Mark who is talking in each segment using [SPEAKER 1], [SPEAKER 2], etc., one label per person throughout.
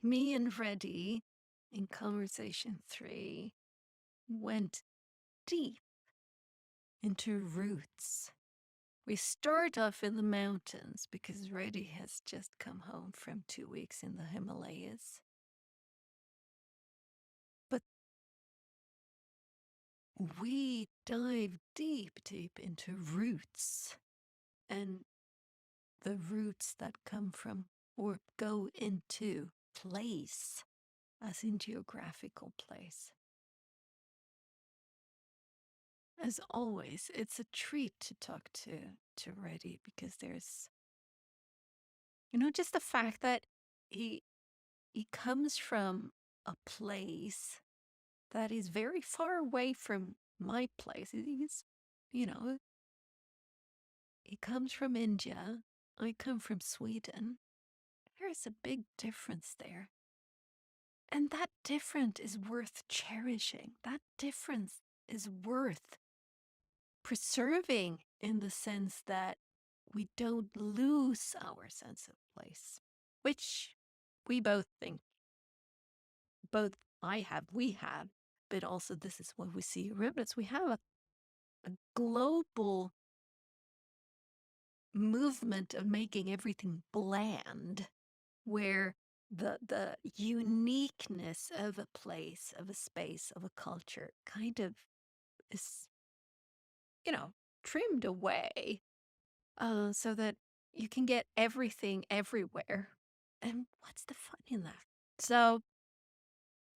[SPEAKER 1] Me and Reddy in conversation 3 went deep into roots. We start off in the mountains because Reddy has just come home from 2 weeks in the Himalayas. But we dive deep, deep into roots and the roots that come from or go into place, as in geographical place. As always, it's a treat to talk to Reddy because there's, just the fact that he he comes from a place that is very far away from my place. You know, he comes from India. I come from Sweden. There's a big difference there. And that difference is worth cherishing. That difference is worth preserving in the sense that we don't lose our sense of place, which we both think, both we have, but also this is what we see around us. We have a global movement of making everything bland, where the uniqueness of a place, of a space, of a culture kind of is, trimmed away so that you can get everything everywhere. And what's the fun in that? So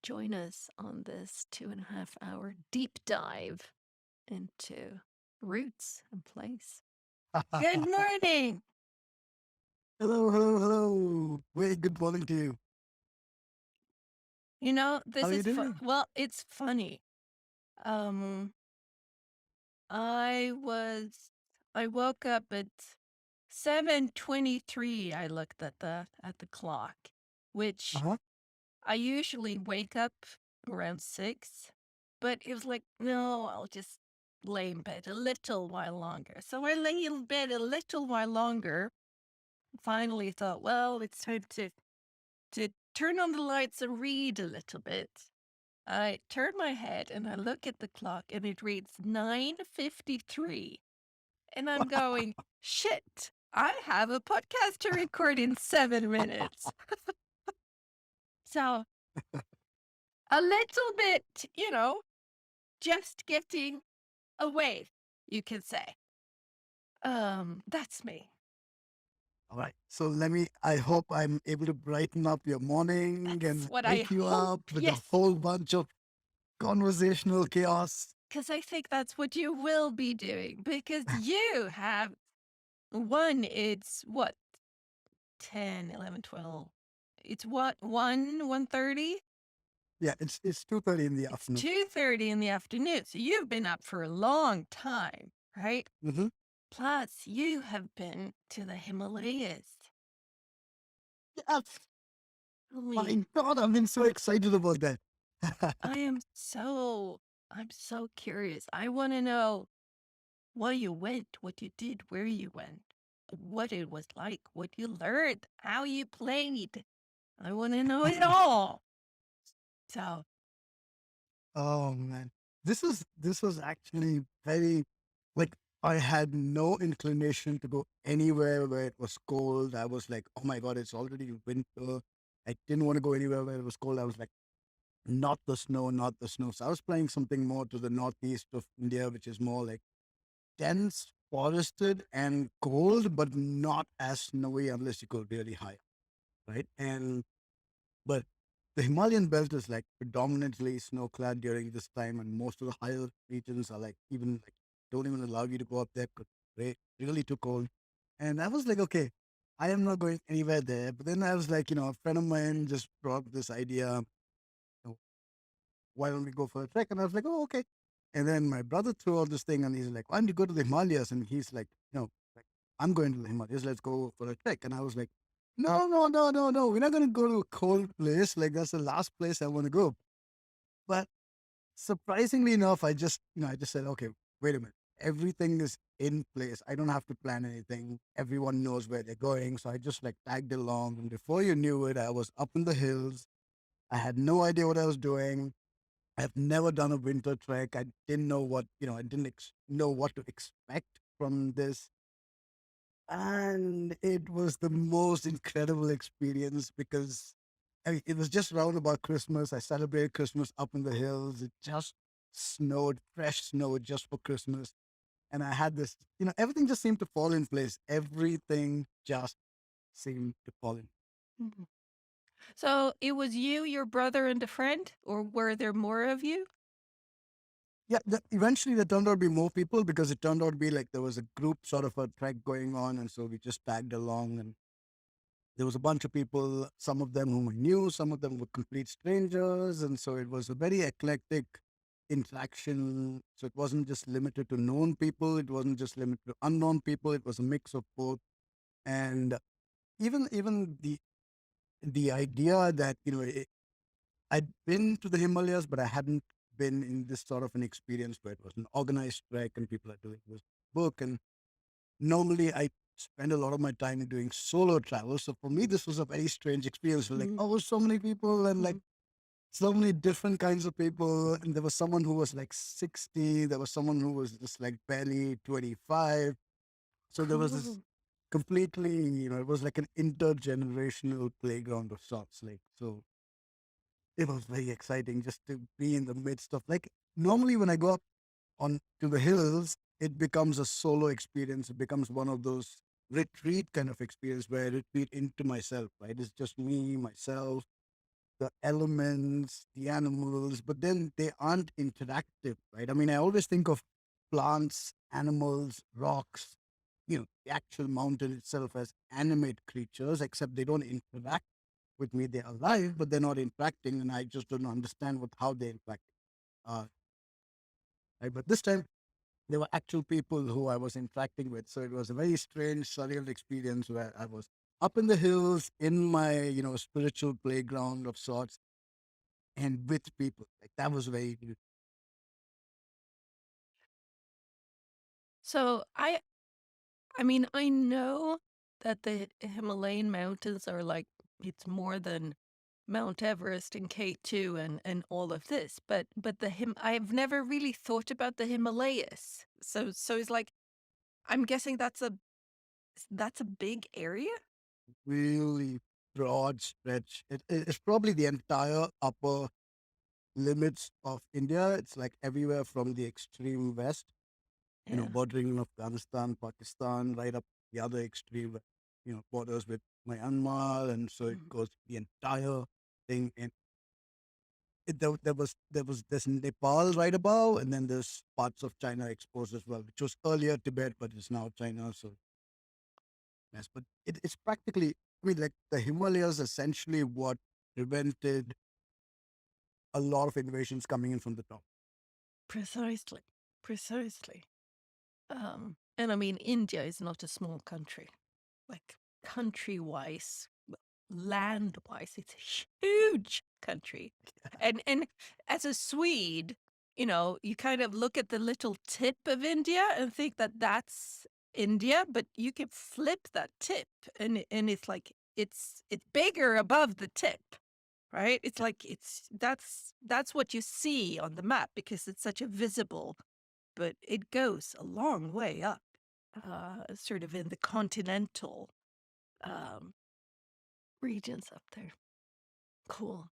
[SPEAKER 1] join us on this 2.5 hour deep dive into roots and place. Good morning.
[SPEAKER 2] Hello, hello, hello. Very good morning to you.
[SPEAKER 1] This
[SPEAKER 2] How are you
[SPEAKER 1] is
[SPEAKER 2] doing?
[SPEAKER 1] well, it's funny. Um, I was, I woke up at 7:23. I looked at the clock, which
[SPEAKER 2] Uh-huh.
[SPEAKER 1] I usually wake up around 6, but it was like, no, I'll just lay in bed a little while longer. So I lay in bed a little while longer. Finally thought, well, it's time to turn on the lights and read a little bit. I turn my head and I look at the clock and it reads 9:53. And I'm going, shit, I have a podcast to record in 7 minutes. So a little bit, just getting away, you can say. That's me.
[SPEAKER 2] All right. So I hope I'm able to brighten up your morning
[SPEAKER 1] That's
[SPEAKER 2] and
[SPEAKER 1] what I
[SPEAKER 2] wake you
[SPEAKER 1] hope.
[SPEAKER 2] up with a
[SPEAKER 1] Yes,
[SPEAKER 2] whole bunch of conversational chaos.
[SPEAKER 1] because I think that's what you will be doing because you have it's what, 10, 11, 12. It's what, 1:30?
[SPEAKER 2] Yeah, it's 2:30 in the
[SPEAKER 1] It's
[SPEAKER 2] afternoon.
[SPEAKER 1] 2:30 in the afternoon. So you've been up for a long time, right?
[SPEAKER 2] Mm-hmm.
[SPEAKER 1] Plus, you have been to the Himalayas.
[SPEAKER 2] Yes.
[SPEAKER 1] Holy,
[SPEAKER 2] My God, I've been so excited about that.
[SPEAKER 1] I'm so curious. I want to know why you went, what you did, where you went, what it was like, what you learned, how you played. I want to know it all. So,
[SPEAKER 2] Oh man. This was actually very like I had no inclination to go anywhere where it was cold. I was like, oh my God, it's already winter. I didn't want to go anywhere where it was cold. I was like, not the snow, not the snow. So I was planning something more to the northeast of India, which is more like dense, forested, and cold, but not as snowy unless you go really high, right? But the Himalayan belt is like predominantly snow clad during this time, and most of the higher regions are like even like don't even allow you to go up there because really too cold. And I was like, okay, I am not going anywhere there. But then I was like, a friend of mine just brought this idea, "Oh, why don't we go for a trek?" And I was like, oh, okay. And then my brother threw out this thing, and he's like, why don't you go to the Himalayas? And he's like, like I'm going to the Himalayas. Let's go for a trek. And I was like, no, no, no, no, no. We're not going to go to a cold place. Like that's the last place I want to go. But surprisingly enough, I just said, okay, wait a minute. everything is in place. I don't have to plan anything. Everyone knows where they're going. So I just like tagged along. And before you knew it, I was up in the hills. I had no idea what I was doing. I've never done a winter trek. I didn't know what, I didn't know what to expect from this. And it was the most incredible experience because I mean, it was just around about Christmas. I celebrated Christmas up in the hills. It just snowed, fresh snow just for Christmas. And I had this, everything just seemed to fall in place. Everything just seemed to fall in.
[SPEAKER 1] Mhm. So it was you, your brother, and a friend, or were there more of you?
[SPEAKER 2] Yeah, eventually there turned out to be more people because it turned out to be like there was a group sort of a trek going on. And so we just tagged along and there was a bunch of people, some of them whom I knew, some of them were complete strangers. And so it was a very eclectic interaction. So it wasn't just limited to known people, it wasn't just limited to unknown people, it was a mix of both. And even the idea that, I'd been to the Himalayas, but I hadn't been in this sort of an experience where it was an organized trek and people are doing this book. And normally I spend a lot of my time doing solo travel. So for me, this was a very strange experience. Like,
[SPEAKER 1] Mhm,
[SPEAKER 2] oh, so many people and like
[SPEAKER 1] mhm.
[SPEAKER 2] so many different kinds of people. And there was someone who was like 60. There was someone who was just like barely 25. So there was this
[SPEAKER 1] Cool.
[SPEAKER 2] completely, it was like an intergenerational playground of sorts. Like, so it was very exciting just to be in the midst of like, normally when I go up on to the hills, it becomes a solo experience. It becomes one of those retreat kind of experience where I retreat into myself, right? It's just me, myself, the elements, the animals, but then they aren't interactive, right? I mean, I always think of plants, animals, rocks, the actual mountain itself as animate creatures, except they don't interact with me. They're alive, but they're not interacting, and I just don't understand how they interact. Uh, right? But this time, they were actual people who I was interacting with. So it was a very strange, surreal experience where I was up in the hills in my, spiritual playground of sorts and with people. Like that was very new.
[SPEAKER 1] So I mean, I know that the Himalayan mountains are like it's more than Mount Everest and K2 and all of this, but I've never really thought about the Himalayas. So it's like I'm guessing that's a big area?
[SPEAKER 2] Really broad stretch. It's probably the entire upper limits of India. It's like everywhere from the extreme west,
[SPEAKER 1] Yeah.
[SPEAKER 2] bordering Afghanistan, Pakistan, right up the other extreme, borders with Myanmar. And so it
[SPEAKER 1] Mhm.
[SPEAKER 2] goes the entire thing. And there was this Nepal right above, and then there's parts of China exposed as well, which was earlier Tibet, but it's now China. So yes, but it's practically, I mean, like the Himalayas essentially what prevented a lot of invasions coming in from the top.
[SPEAKER 1] Precisely. Precisely. And I mean, India is not a small country. Like country wise, land wise, it's a huge country. And as a Swede, you kind of look at the little tip of India and think that that's India, but you can flip that tip and it's like it's bigger above the tip, right? It's like that's what you see on the map because it's such a visible, but it goes a long way up, sort of in the continental um, regions up there. Cool.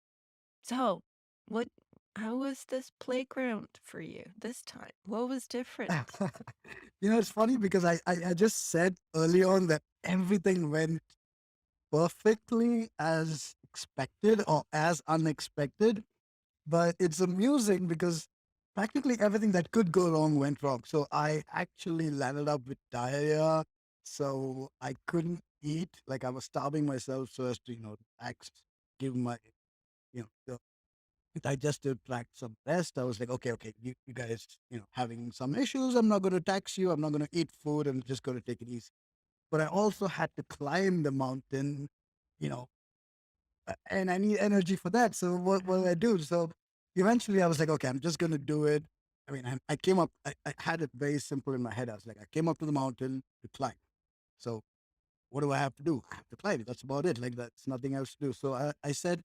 [SPEAKER 1] So, what? How was this playground for you this time? What was different?
[SPEAKER 2] It's funny because I just said early on that everything went perfectly as expected or as unexpected. But it's amusing because practically everything that could go wrong went wrong. So I actually landed up with diarrhea. So I couldn't eat. Like I was starving myself so as to, give my, the digestive tract some rest. I was like, okay, you guys, having some issues. I'm not going to tax you. I'm not going to eat food. I'm just going to take it easy. But I also had to climb the mountain, you know, and I need energy for that. So what do I do? So eventually I was like, okay, I'm just going to do it. I mean, I came up, I had it very simple in my head. I was like, I came up to the mountain to climb. So what do I have to do? I have to climb it. That's about it. Like, that's nothing else to do. So I said,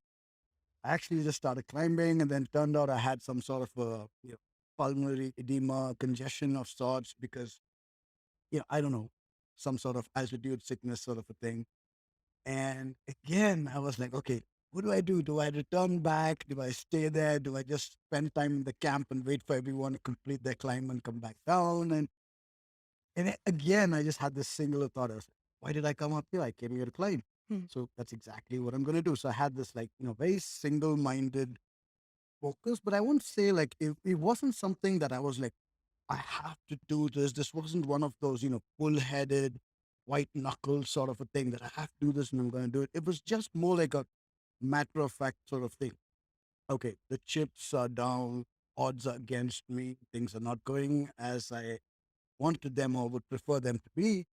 [SPEAKER 2] I actually just started climbing, and then turned out I had some sort of a, pulmonary edema, congestion of sorts, because, I don't know, some sort of altitude sickness sort of a thing. And again, I was like, okay, what do I do? Do I return back? Do I stay there? Do I just spend time in the camp and wait for everyone to complete their climb and come back down? Again, I just had this singular thought. I was like, why did I come up here? I came here to climb.
[SPEAKER 1] Mm.
[SPEAKER 2] So that's exactly what I'm going to do. So I had this, like, very single minded focus, but I won't say like it wasn't something that I was like, I have to do this. This wasn't one of those, bull-headed, white knuckle sort of a thing that I have to do this and I'm going to do it. It was just more like a matter of fact sort of thing. Okay, the chips are down, odds are against me, things are not going as I wanted them or would prefer them to be.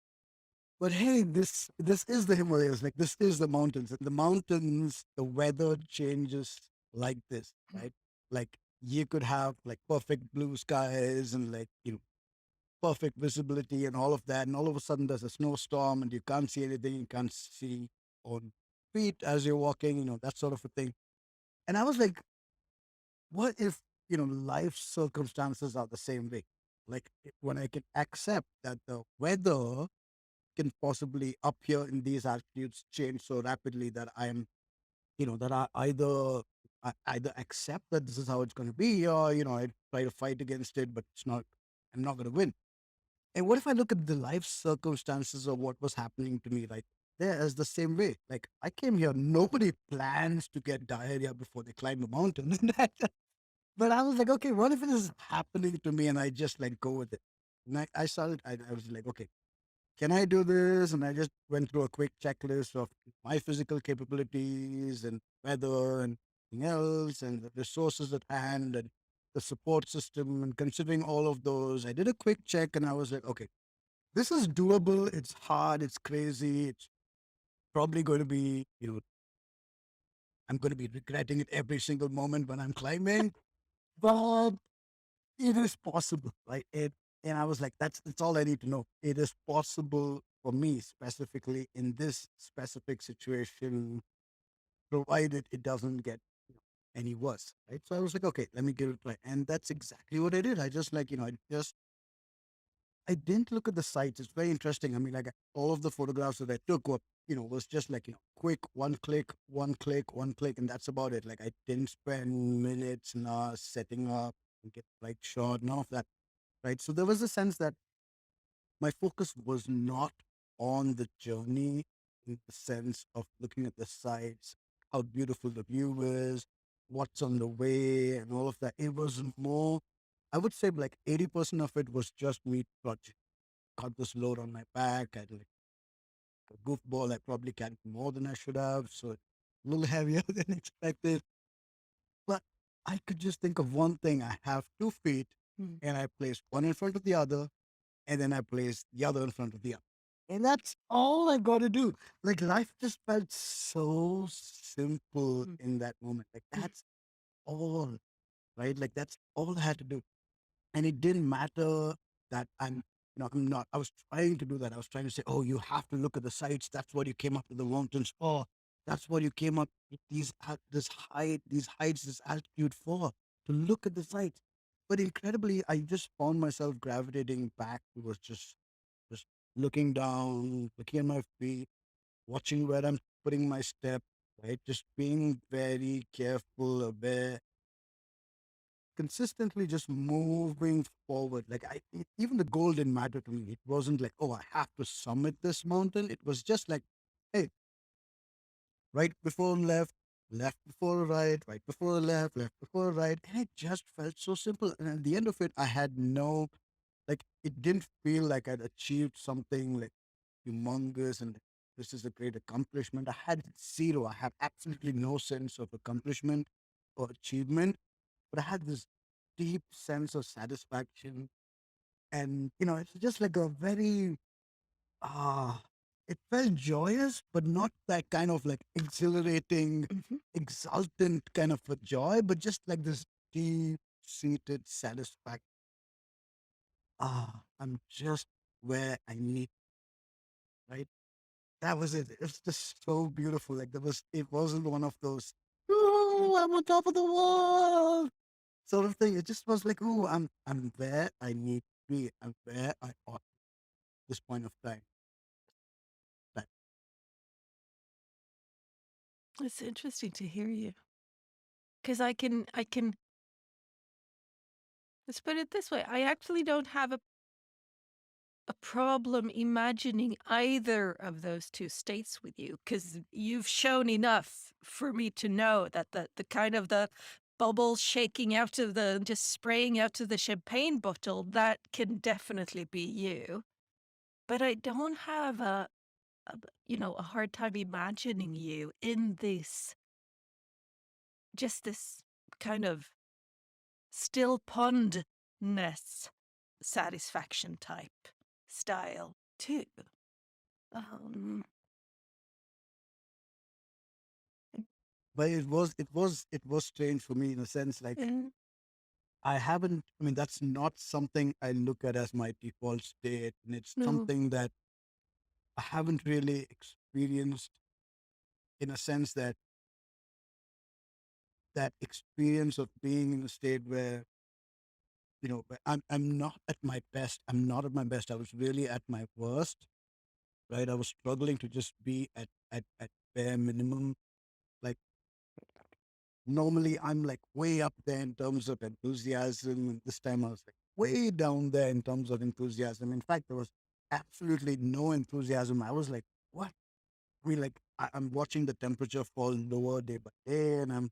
[SPEAKER 2] But hey, this is the Himalayas, like this is the mountains. And the mountains, the weather changes like this, right? Like you could have like perfect blue skies and like, perfect visibility and all of that. And all of a sudden there's a snowstorm and you can't see anything, you can't see on feet as you're walking, that sort of a thing. And I was like, what if, life circumstances are the same way? Like when I can accept that the weather can possibly up here in these altitudes change so rapidly that I'm, that I either accept that this is how it's going to be, or, I try to fight against it, but I'm not going to win. And what if I look at the life circumstances of what was happening to me right there as the same way? Like I came here, nobody plans to get diarrhea before they climb a mountain. But I was like, okay, what if it is happening to me and I just like go with it? And I was like, okay, can I do this? And I just went through a quick checklist of my physical capabilities and weather and everything else and the resources at hand and the support system. And considering all of those, I did a quick check and I was like, okay, this is doable. It's hard. It's crazy. It's probably going to be, I'm going to be regretting it every single moment when I'm climbing, but it is possible, right? And I was like, that's all I need to know. It is possible for me, specifically in this specific situation, provided it doesn't get any worse, right? So I was like, okay, let me give it a try. And that's exactly what I did. I just like, I didn't look at the sites. It's very interesting. I mean, like all of the photographs that I took were, was just like, quick, one click, one click, one click, and that's about it. Like I didn't spend minutes and hours setting up and get the right shot, none of that. Right. So there was a sense that my focus was not on the journey in the sense of looking at the sights, how beautiful the view is, what's on the way, and all of that. It was more, I would say, like 80% of it was just me trudging. Got this load on my back. I had like a goofball. I probably carried more than I should have. So a little heavier than expected. But I could just think of one thing. I have 2 feet
[SPEAKER 1] Mm.
[SPEAKER 2] and I place one in front of the other and then I place the other in front of the other. And that's all I got to do. Like life just felt so simple
[SPEAKER 1] Mm.
[SPEAKER 2] in that moment. Like
[SPEAKER 1] Mm.
[SPEAKER 2] that's all, right? Like that's all I had to do. And it didn't matter that I'm not, I was trying to do that. I was trying to say, oh, you have to look at the sights. That's what you came up to the mountains for. That's what you came up with these heights, this altitude for, to look at the sights. But incredibly, I just found myself gravitating back towards just looking down, looking at my feet, watching where I'm putting my step, right? Just being very careful, aware, consistently just moving forward. Like even the goal didn't matter to me. It wasn't like, oh, I have to summit this mountain. It was just like, hey, right before left, left before right before left before right. And it just felt so simple. And at the end of it, I had no, like, it didn't feel like I'd achieved something like humongous and this is a great accomplishment. I had zero. I had absolutely no sense of accomplishment or achievement, but I had this deep sense of satisfaction. And, it's just like a very, ah, it felt joyous, but not that kind of like exhilarating,
[SPEAKER 1] Mhm.
[SPEAKER 2] exultant kind of a joy, but just like this deep seated satisfaction. I'm just where I need, right? That was it. It was just so beautiful. Like it wasn't one of those, oh, I'm on top of the world sort of thing. It just was like, oh, I'm where I need to be. I'm where I ought this point of time. That
[SPEAKER 1] It's interesting to hear you because I can let's put it this way. I actually don't have a problem imagining either of those two states with you because you've shown enough for me to know that the kind of the bubbles shaking out of the just spraying out of the champagne bottle that can definitely be you. But I don't have a hard time imagining you in this just this kind of still pondness satisfaction type style too. Um,
[SPEAKER 2] but it was strange for me in a sense. Like
[SPEAKER 1] mm,
[SPEAKER 2] I haven't. I mean, that's not something I look at as my default state, and it's
[SPEAKER 1] no,
[SPEAKER 2] something that I haven't really experienced in a sense that that experience of being in a state where where I'm not at my best. I'm not at my best. I was really at my worst, right? I was struggling to just be at bare minimum. Like normally I'm like way up there in terms of enthusiasm, and this time I was like way down there in terms of enthusiasm. In fact, there was absolutely no enthusiasm. I was like, what? I mean, like I'm watching the temperature fall lower day by day, and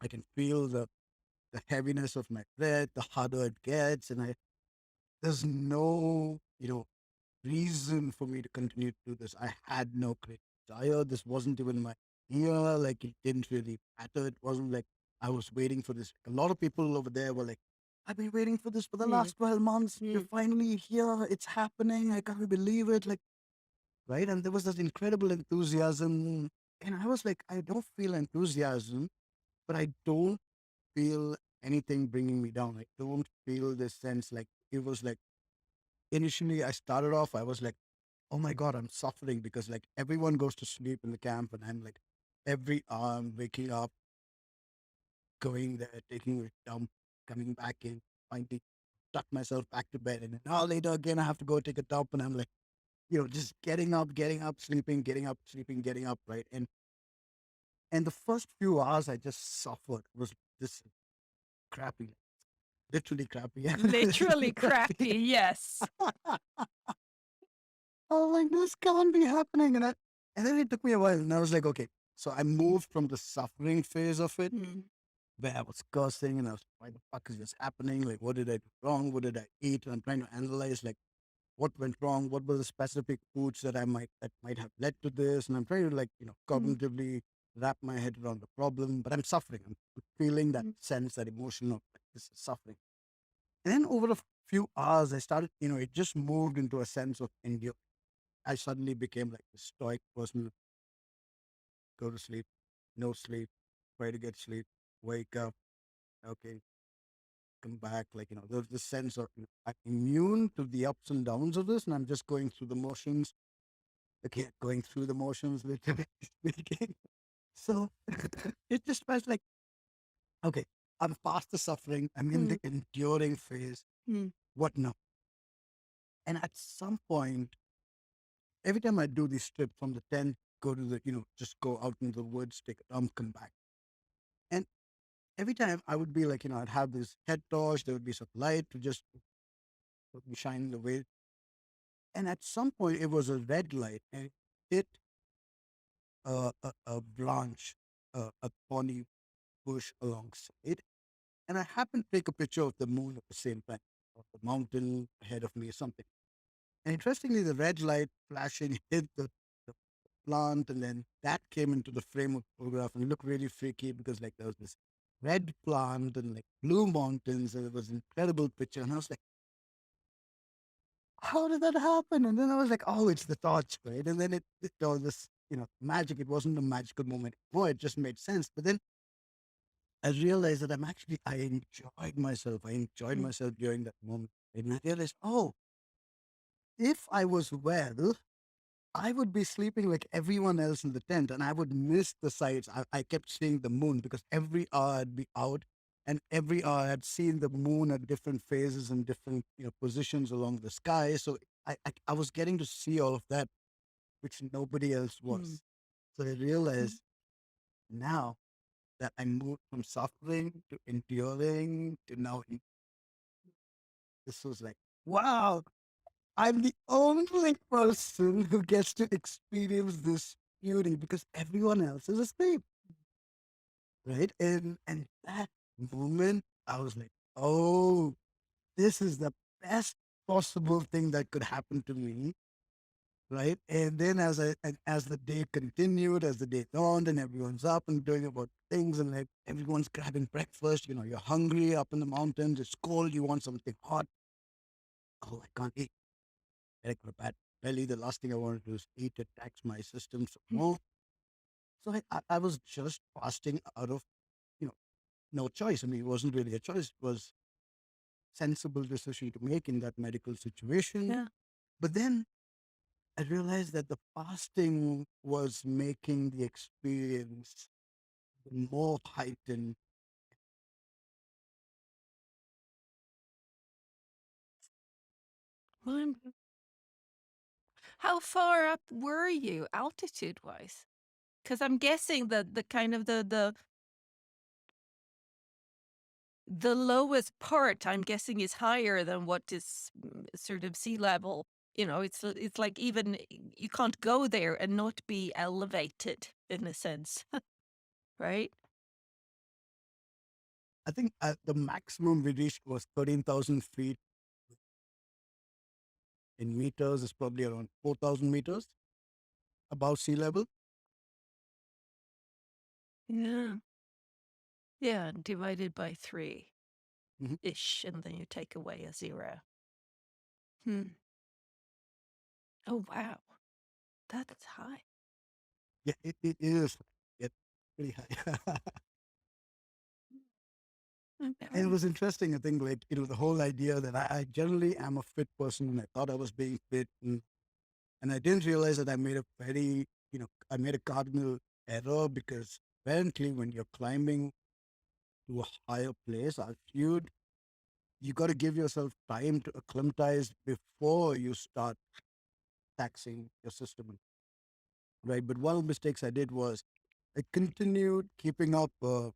[SPEAKER 2] I can feel the heaviness of my breath, the harder it gets, and there's no reason for me to continue to do this. I had no great desire. This wasn't even my idea. Like it didn't really matter. It wasn't like I was waiting for this. A lot of people over there were like, I've been waiting for this for the
[SPEAKER 1] mm,
[SPEAKER 2] last 12 months. You're
[SPEAKER 1] mm,
[SPEAKER 2] finally here. It's happening. I can't believe it. Like, right. And there was this incredible enthusiasm. And I was like, I don't feel enthusiasm, but I don't feel anything bringing me down. I don't feel this sense like it was like initially I started off, I was like, oh my God, I'm suffering because like everyone goes to sleep in the camp and I'm like every hour I'm waking up, going there, taking a dump, coming back in, finding tuck myself back to bed and an hour later again I have to go take a dump and I'm like, just getting up, sleeping, getting up, sleeping, getting up, right? And the first few hours I just suffered. It was this crappy, literally crappy.
[SPEAKER 1] literally
[SPEAKER 2] crappy.
[SPEAKER 1] crappy. Yes.
[SPEAKER 2] I was like, this can't be happening. And then it took me a while. And I was like, okay. So I moved from the suffering phase of it,
[SPEAKER 1] Mm,
[SPEAKER 2] where I was cursing and I was, why the fuck is this happening? Like, what did I do wrong? What did I eat? And I'm trying to analyze, like, what went wrong? What were the specific foods that might have led to this? And I'm trying to, like,
[SPEAKER 1] mm,
[SPEAKER 2] cognitively wrap my head around the problem, but I'm suffering. I'm feeling that
[SPEAKER 1] mm,
[SPEAKER 2] sense, that emotion of like, this is suffering. And then over a few hours, I started, it just moved into a sense of endurance. I suddenly became like a stoic person. Go to sleep, no sleep, try to get sleep, wake up, okay, come back. Like, there's this sense of I'm immune to the ups and downs of this, and I'm just going through the motions. Okay, going through the motions, literally speaking. So it just felt like, okay, I'm past the suffering, I'm in
[SPEAKER 1] mm,
[SPEAKER 2] the enduring phase.
[SPEAKER 1] mm,
[SPEAKER 2] What now? And at some point, every time I do this trip from the tent, go to just go out into the woods, take a dump, come back. And every time I would be like, I'd have this head torch, there would be some light to just shine the way. And at some point, it was a red light and it hit a branch, a thorny bush alongside. And I happened to take a picture of the moon at the same time, of the mountain ahead of me or something. And interestingly, the red light flashing hit the plant, and then that came into the frame of the photograph and it looked really freaky because like there was this red plant and like blue mountains, and it was an incredible picture. And I was like, how did that happen? And then I was like, oh, it's the torch, right? And then it all this, magic. It wasn't a magical moment. Boy, it just made sense. But then I realized that I enjoyed myself. I enjoyed
[SPEAKER 1] mm,
[SPEAKER 2] myself during that moment. And I realized, oh, if I was well, I would be sleeping like everyone else in the tent and I would miss the sights. I kept seeing the moon because every hour I'd be out and every hour I'd seen the moon at different phases and different positions along the sky. So I was getting to see all of that, which nobody else
[SPEAKER 1] Hmm.
[SPEAKER 2] was. So I realized now that I moved from suffering to enduring to now this was like, wow, I'm the only person who gets to experience this beauty because everyone else is asleep, right? And that moment, I was like, oh, this is the best possible thing that could happen to me, right? And then as the day continued, as the day dawned, and everyone's up and doing about things, and like everyone's grabbing breakfast. You're hungry up in the mountains. It's cold. You want something hot. Oh, I can't eat. I got a bad belly. The last thing I want to do is eat. It tax my system some more. So I was just fasting out of, you know, no choice. I mean, it wasn't really a choice. It was sensible decision to make in that medical situation.
[SPEAKER 1] Yeah.
[SPEAKER 2] But then I realized that the fasting was making the experience more heightened.
[SPEAKER 1] Well, how far up were you altitude wise? Because I'm guessing that the kind of the lowest part, I'm guessing, is higher than what is sort of sea level. It's like even you can't go there and not be elevated in a sense, right?
[SPEAKER 2] I think the maximum we reached was 13,000 feet in meters, is probably around 4,000 meters above sea level.
[SPEAKER 1] Yeah. Yeah, and divided by 3
[SPEAKER 2] Mhm.
[SPEAKER 1] ish, and then you take away a 0. Hmm. Oh, wow. That's high.
[SPEAKER 2] Yeah, it is. Yeah, pretty high. And it
[SPEAKER 1] Okay.
[SPEAKER 2] was interesting. I think, like, the whole idea that I generally am a fit person and I thought I was being fit. And I didn't realize that I made a cardinal error because apparently when you're climbing to a higher place, altitude, you got to give yourself time to acclimatize before you start taxing your system, right? But one of the mistakes I did was I continued keeping up, a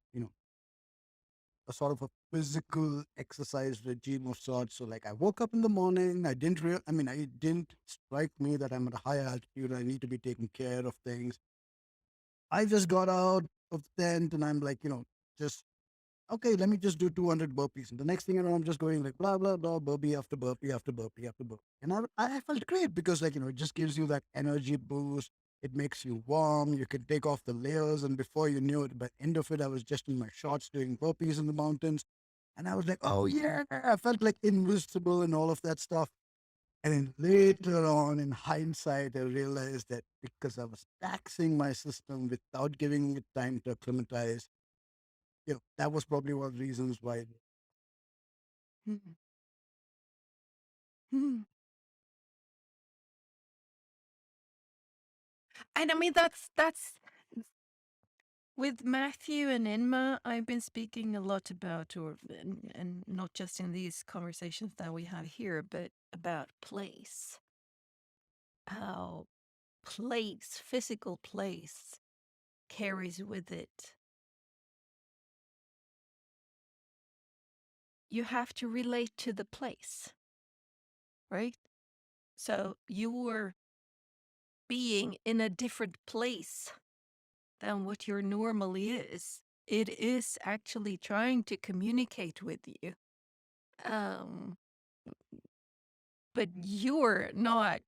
[SPEAKER 2] sort of a physical exercise regime of sorts. So like I woke up in the morning, it didn't strike me that I'm at a high altitude. I need to be taking care of things. I just got out of the tent and I'm like, just okay, let me just do 200 burpees. And the next thing you know, I'm just going like blah, blah, blah, burpee after burpee after burpee after burpee. And I felt great because, like, it just gives you that energy boost. It makes you warm. You can take off the layers. And before you knew it, by the end of it, I was just in my shorts doing burpees in the mountains. And I was like, oh, yeah. I felt like invisible and all of that stuff. And then later on, in hindsight, I realized that because I was taxing my system without giving it time to acclimatize, that was probably one of the reasons why.
[SPEAKER 1] Hmm. Hmm. And I mean, that's with Matthew and Inma, I've been speaking a lot about, and not just in these conversations that we have here, but about place. How place, physical place, carries with it. You have to relate to the place, right? So you're being in a different place than what your normally is. It is actually trying to communicate with you. Um, but you're not,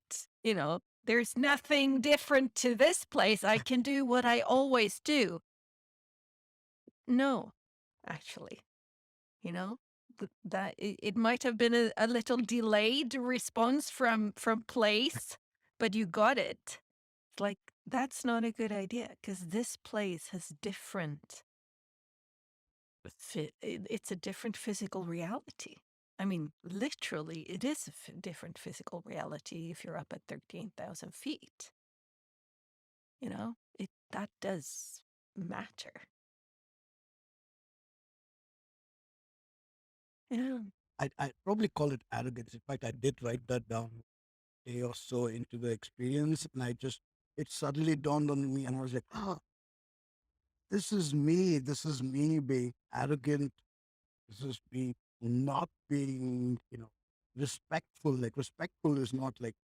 [SPEAKER 1] there's nothing different to this place. I can do what I always do. No, actually, you know, that it might have been a little delayed response from place, but you got it. It's like, that's not a good idea because this place has different, it's a different physical reality. I mean, literally, it is a different physical reality if you're up at 13,000 feet. You know, that does matter. Yeah.
[SPEAKER 2] I probably call it arrogance. In fact, I did write that down a day or so into the experience, and it suddenly dawned on me, and I was like, ah, this is me. This is me being arrogant. This is me not being, respectful. Like, respectful is not like,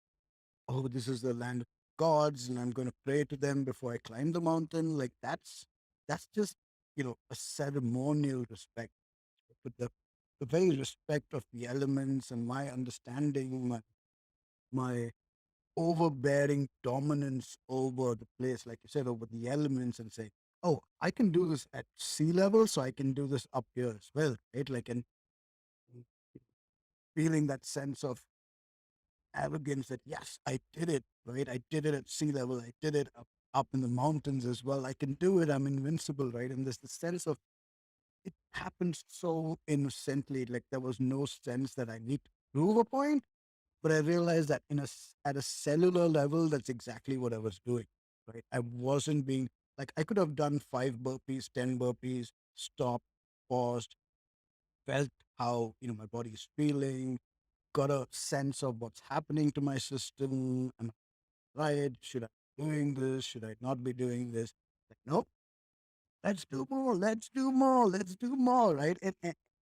[SPEAKER 2] oh, this is the land of gods, and I'm going to pray to them before I climb the mountain. Like, that's just, a ceremonial respect. But the very respect of the elements and my understanding, my overbearing dominance over the place, like you said, over the elements, and say, oh, I can do this at sea level, so I can do this up here as well, right? Like, and feeling that sense of arrogance that, yes, I did it, right? I did it at sea level, I did it up in the mountains as well. I can do it, I'm invincible, right? And there's the sense of it happened so innocently, like there was no sense that I need to prove a point. But I realized that at a cellular level, that's exactly what I was doing. Right? I wasn't being like I could have done 5 burpees, 10 burpees, stopped, paused, felt how my body is feeling, got a sense of what's happening to my system. Am I right? Should I be doing this? Should I not be doing this? Like, nope. Let's do more. Let's do more. Let's do more. Right? And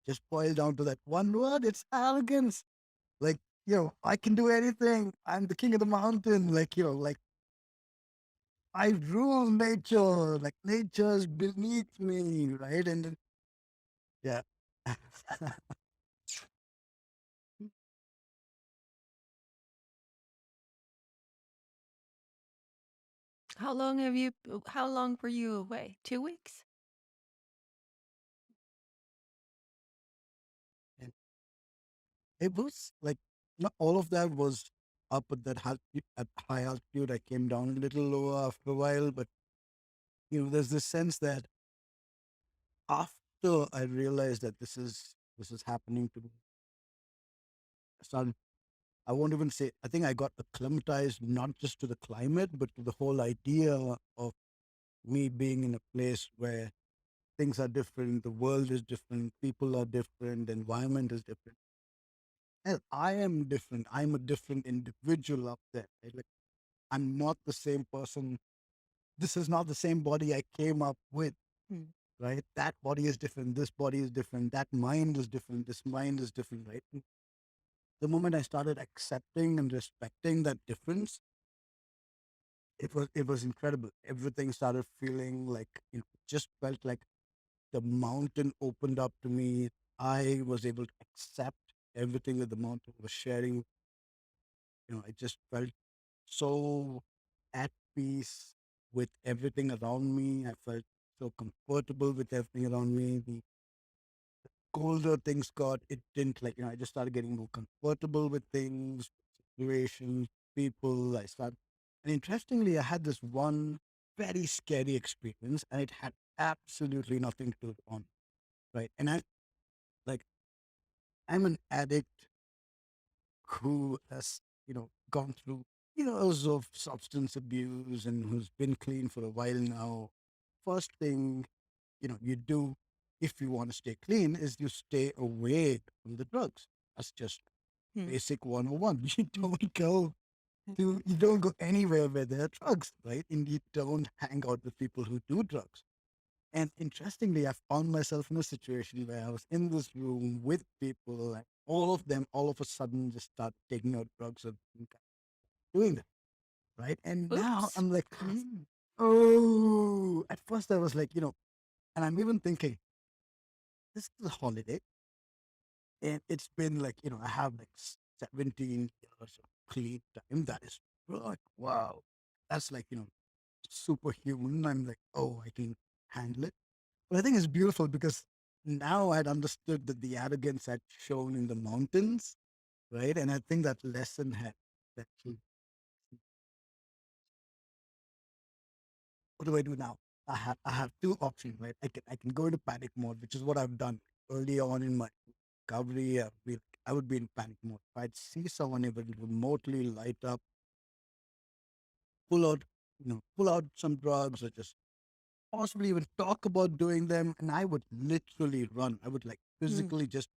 [SPEAKER 2] just boil down to that one word. It's arrogance. Like, I can do anything. I'm the king of the mountain. Like, like I rule nature. Like nature's beneath me, right? And yeah.
[SPEAKER 1] How long were you away? 2 weeks?
[SPEAKER 2] And it was like not all of that was up at at high altitude. I came down a little lower after a while, but there's this sense that after I realized that this is happening to me, I started I won't even say, I think I got acclimatized not just to the climate, but to the whole idea of me being in a place where things are different, the world is different, people are different, the environment is different. And I am different. I'm a different individual up there. Right? Like, I'm not the same person. This is not the same body I came up with,
[SPEAKER 1] Mm.
[SPEAKER 2] right? That body is different. This body is different. That mind is different. This mind is different, right? And the moment I started accepting and respecting that difference, it was incredible. Everything started feeling like just felt like the mountain opened up to me. I was able to accept everything that the mountain was sharing. I just felt so at peace with everything around me. I felt so comfortable with everything around me. The colder things got, it didn't like, I just started getting more comfortable with things, situations, people. And interestingly, I had this one very scary experience, and it had absolutely nothing to do with on, right? And like, I'm an addict who has, gone through years of substance abuse and who's been clean for a while now. First thing, you do if you want to stay clean is you stay away from the drugs. That's just
[SPEAKER 1] Mm.
[SPEAKER 2] basic 101. You
[SPEAKER 1] Mm.
[SPEAKER 2] don't go you don't go anywhere where there are drugs, right? And you don't hang out with people who do drugs. And interestingly, I found myself in a situation where I was in this room with people, and all of them, all of a sudden, just start taking out drugs and doing that, right? And now
[SPEAKER 1] Oops.
[SPEAKER 2] I'm like,
[SPEAKER 1] Mm.
[SPEAKER 2] oh, at first I was like, and I'm even thinking, this is a holiday. And it's been like, I have like 17 years of clean time. That is like, wow. That's like, superhuman. I'm like, oh, I can handle it. But I think it's beautiful because now I'd understood that the arrogance had shown in the mountains, right? And I think that lesson had that. What do I do now? I have two options, right? I can go into panic mode, which is what I've done earlier on in my recovery. I would be in panic mode. If I'd see someone even remotely light up, pull out, pull out some drugs or just possibly even talk about doing them, and I would literally run. I would like
[SPEAKER 1] Mm.
[SPEAKER 2] physically just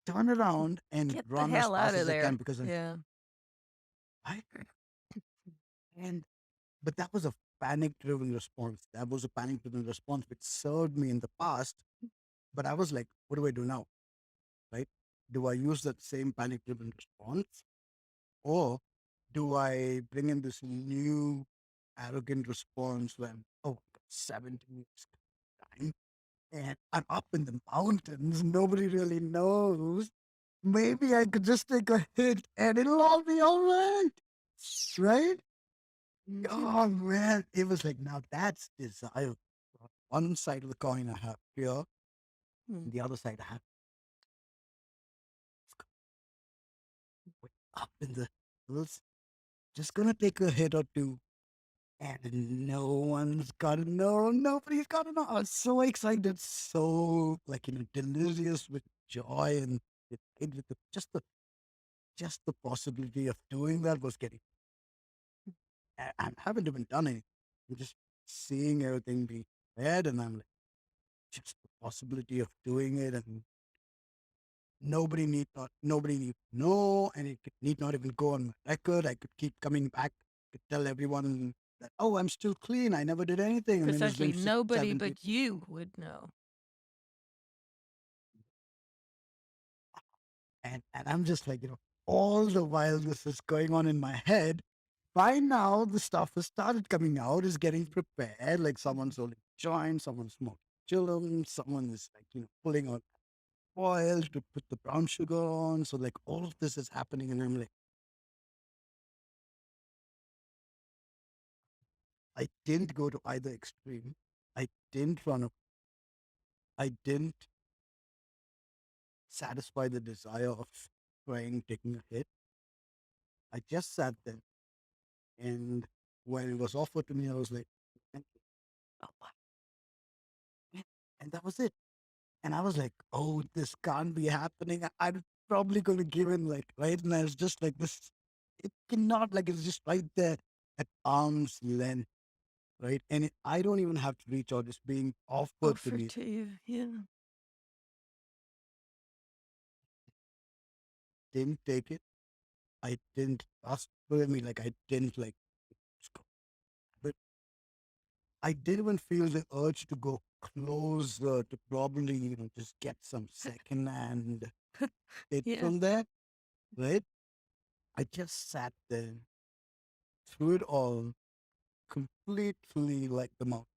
[SPEAKER 2] turn around and
[SPEAKER 1] Get the
[SPEAKER 2] run as
[SPEAKER 1] hell out
[SPEAKER 2] fast
[SPEAKER 1] of
[SPEAKER 2] as I can
[SPEAKER 1] there.
[SPEAKER 2] because
[SPEAKER 1] Yeah.
[SPEAKER 2] I and but that was a panic-driven response. That was a panic-driven response which served me in the past. But I was like, what do I do now? Right? Do I use that same panic-driven response, or do I bring in this new arrogant response when, oh, 17 years time and I'm up in the mountains, nobody really knows. Maybe I could just take a hit and it'll all be all right. Right?
[SPEAKER 1] Mhm.
[SPEAKER 2] Oh man, it was like, now that's desire. One side of the coin I have fear,
[SPEAKER 1] Mm.
[SPEAKER 2] and the other side I have way up in the hills. Just gonna take a hit or two, and no one's gotta know. Nobody's gotta know. I was so excited, so like delirious with joy and with just the possibility of doing that was getting. I haven't even done anything. I'm just seeing everything be read, and I'm like, just the possibility of doing it, and nobody need to know, and need not even go on my record. I could keep coming back, could tell everyone that, oh, I'm still clean. I never did anything. I mean, it's
[SPEAKER 1] Precisely.
[SPEAKER 2] been
[SPEAKER 1] Nobody
[SPEAKER 2] 17.
[SPEAKER 1] but you would know.
[SPEAKER 2] And I'm just like, all the while this is going on in my head. By now, the stuff has started coming out, is getting prepared. Like someone's holding joints, someone's smoking chillum, someone is like, pulling out oil to put the brown sugar on. So like all of this is happening, and I'm like, I didn't go to either extreme. I didn't run up. I didn't satisfy the desire of trying taking a hit. I just sat there, and when it was offered to me, I was like, "Thank
[SPEAKER 1] Oh, wow.
[SPEAKER 2] you." And that was it. And I was like, oh, this can't be happening. I'm probably going to give in, like, right? And I was just like, this, it cannot, like, it's just right there at arm's length, right? And I don't even have to reach out. It's being offered to
[SPEAKER 1] Offer
[SPEAKER 2] me.
[SPEAKER 1] to you. Yeah.
[SPEAKER 2] Didn't take it. I didn't ask for me, like, I didn't, like, but I didn't even feel the urge to go closer to probably, just get some secondhand hit
[SPEAKER 1] Yeah.
[SPEAKER 2] from there, right? I just sat there through it all completely like the mountain.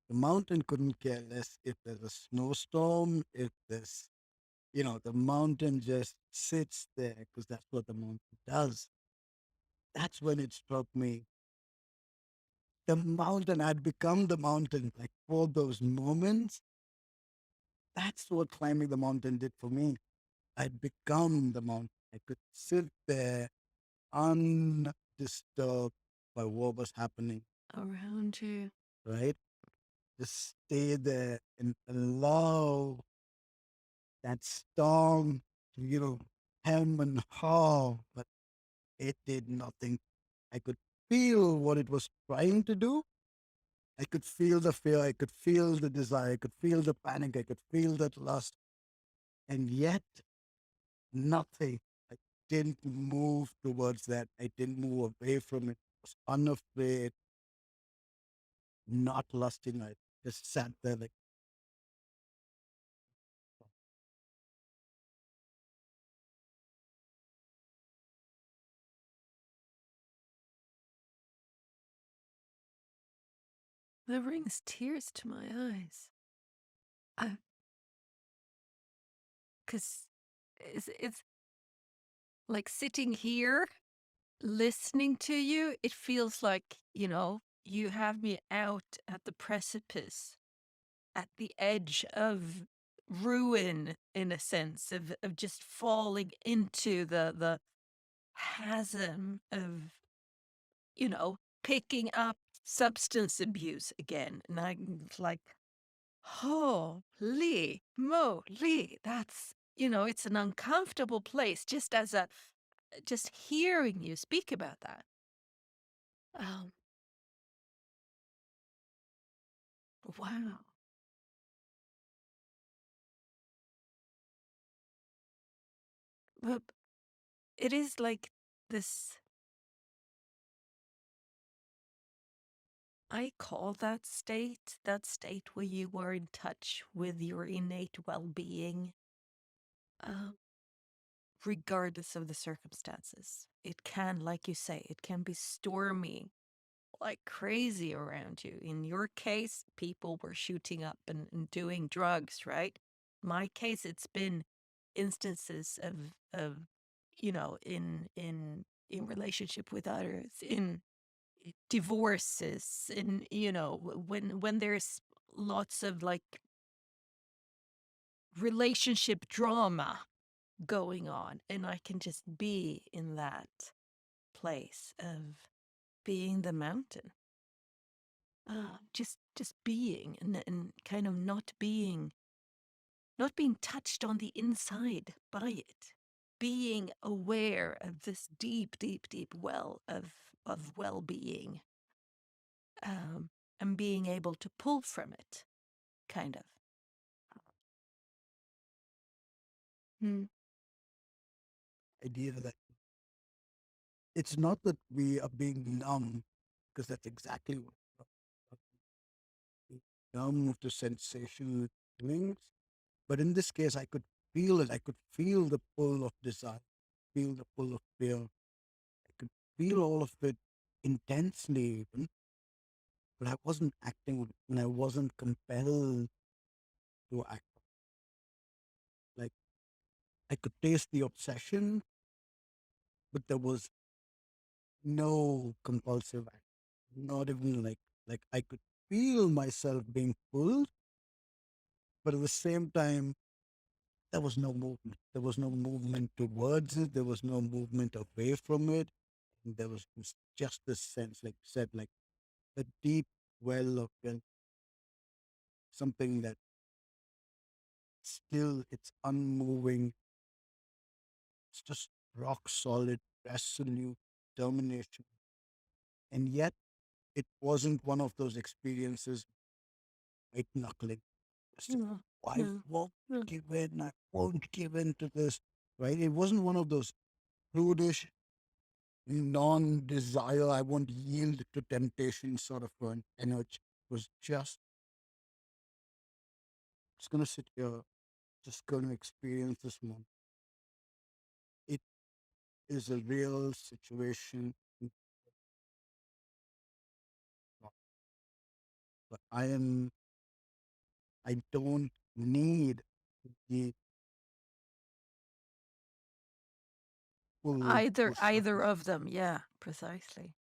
[SPEAKER 2] The mountain couldn't care less if there's a snowstorm, if there's, the mountain just sits there because that's what the mountain does. That's when it struck me. The mountain had become the mountain, like for those moments. That's what climbing the mountain did for me. I'd become the mountain. I could sit there undisturbed by what was happening,
[SPEAKER 1] Around you.
[SPEAKER 2] right? Just stay there and allow that storm to, hem and haw, but it did nothing. I could feel what it was trying to do. I could feel the fear. I could feel the desire. I could feel the panic. I could feel that lust. And yet, nothing. I didn't move towards that. I didn't move away from it. I was unafraid, not lusting. I just sat there like,
[SPEAKER 1] That brings tears to my eyes. Because it's like sitting here listening to you, it feels like, you have me out at the precipice, at the edge of ruin, in a sense, of just falling into the chasm of, picking up substance abuse again. And I'm like, holy moly, that's, it's an uncomfortable place just hearing you speak about that. Um, wow. But it is like this, I call that state where you are in touch with your innate well-being, um, regardless of the circumstances. It can, like you say, it can be stormy like crazy around you. In your case, people were shooting up and doing drugs, right? My case, it's been instances of in relationship with others, in divorces, in when there's lots of like relationship drama going on, and I can just be in that place of being the mountain. Just being and kind of not being touched on the inside by it, being aware of this deep, deep, deep well of well-being, um, and being able to pull from it, kind of. Mm.
[SPEAKER 2] Idea that it's not that we are being numb, because that's exactly what numb to sensational feelings. But in this case, I could feel it. I could feel the pull of desire, feel the pull of fear. I could feel all of it intensely, even, but I wasn't acting on it, and I wasn't compelled to act. Like, I could taste the obsession, but there was no compulsive act. Not even like I could feel myself being pulled, but at the same time, there was no movement. There was no movement towards it. There was no movement away from it. And there was just this sense, like you said, like a deep well of something that still it's unmoving. It's just rock solid, resolute determination. And yet it wasn't one of those experiences, white knuckling. Just,
[SPEAKER 1] No,
[SPEAKER 2] I
[SPEAKER 1] no,
[SPEAKER 2] won't
[SPEAKER 1] no.
[SPEAKER 2] give in. I won't give in to this. Right? It wasn't one of those prudish, non-desire. I won't yield to temptation sort of an energy. It was just gonna sit here, just gonna experience this moment. It is a real situation, but I don't need the full
[SPEAKER 1] Either
[SPEAKER 2] push of
[SPEAKER 1] either
[SPEAKER 2] this.
[SPEAKER 1] of them, yeah, precisely.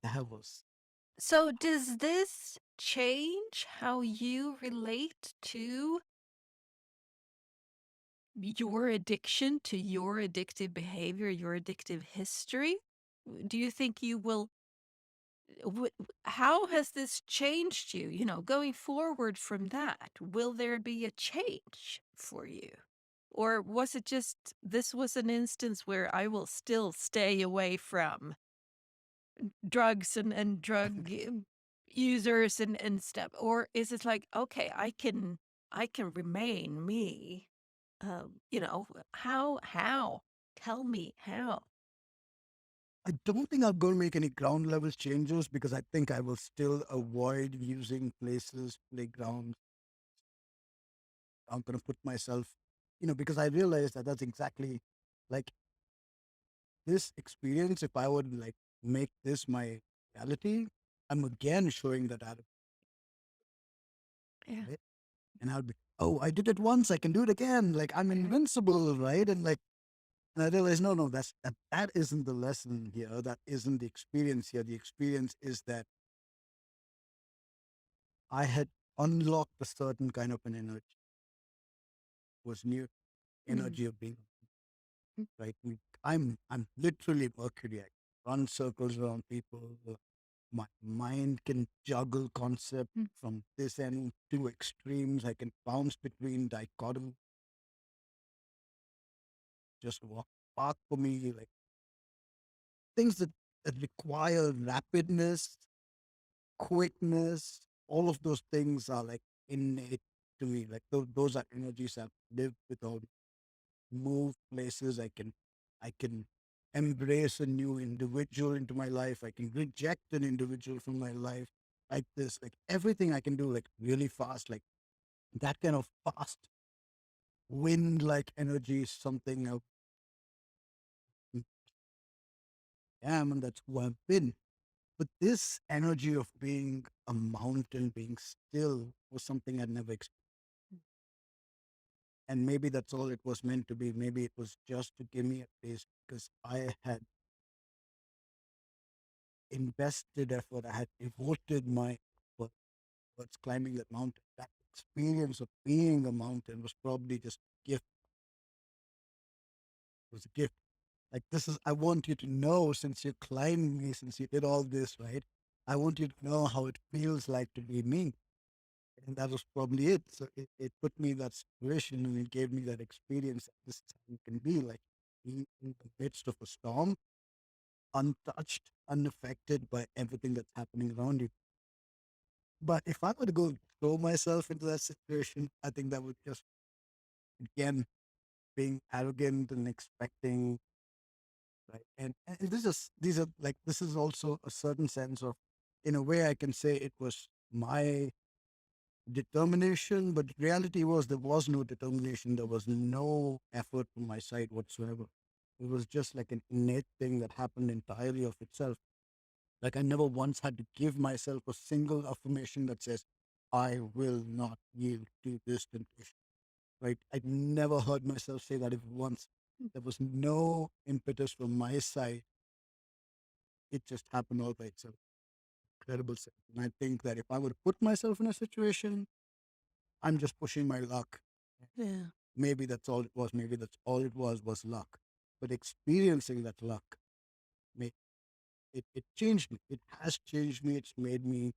[SPEAKER 2] That was
[SPEAKER 1] So does this change how you relate to your addiction, to your addictive behavior, your addictive history? Do you think you will how has this changed you, going forward from that? Will there be a change for you? Or was it just this was an instance where I will still stay away from drugs and drug users and stuff? Or is it like, okay, I can remain me? How? Tell me how.
[SPEAKER 2] I don't think I'm going to make any ground level changes because I think I will still avoid using places, playgrounds. I'm going to put myself, because I realize that that's exactly like this experience. If I would like make this my reality, I'm again showing that attitude,
[SPEAKER 1] Yeah.
[SPEAKER 2] right? And I'll be, oh, I did it once, I can do it again. Like I'm
[SPEAKER 1] Right.
[SPEAKER 2] invincible, right? And I realize, no, no, that isn't the lesson here. That isn't the experience here. The experience is that I had unlocked a certain kind of an energy, was new
[SPEAKER 1] Mm.
[SPEAKER 2] energy of being right. I'm literally Mercury. I run circles around people. My mind can juggle concept
[SPEAKER 1] Mm.
[SPEAKER 2] from this end to extremes. I can bounce between dichotomy, just walk path for me, like things that require rapidness, quickness. All of those things are like innate to me. Like those are energies I've lived without, move places. I can embrace a new individual into my life. I can reject an individual from my life like this. Like everything I can do like really fast. Like that kind of fast wind like energy is something I am, and that's who I've been. But this energy of being a mountain, being still, was something I'd never experienced. And maybe that's all it was meant to be. Maybe it was just to give me a taste because I had invested effort, I had devoted my effort towards climbing that mountain. That experience of being a mountain was probably just a gift. It was a gift. Like this is, I want you to know, since you climbed me, since you did all this, right? I want you to know how it feels like to be me. And that was probably it. So it put me in that situation and it gave me that experience. This is how you can be like in the midst of a storm, untouched, unaffected by everything that's happening around you. But if I were to go throw myself into that situation, I think that would just, again, being arrogant and expecting, right? And this is, these are like, this is also a certain sense of, in a way, I can say it was my determination, but reality was there was no determination. There was no effort from my side whatsoever. It was just like an innate thing that happened entirely of itself. Like I never once had to give myself a single affirmation that says, I will not yield to this temptation. Right? I never heard myself say that even once. There was no impetus from my side. It just happened all by itself. Incredible sense. And I think that if I were to put myself in a situation, I'm just pushing my luck.
[SPEAKER 1] Yeah.
[SPEAKER 2] Maybe that's all it was. Maybe that's all it was luck. But experiencing that luck, made, it changed me. It has changed me. It's made me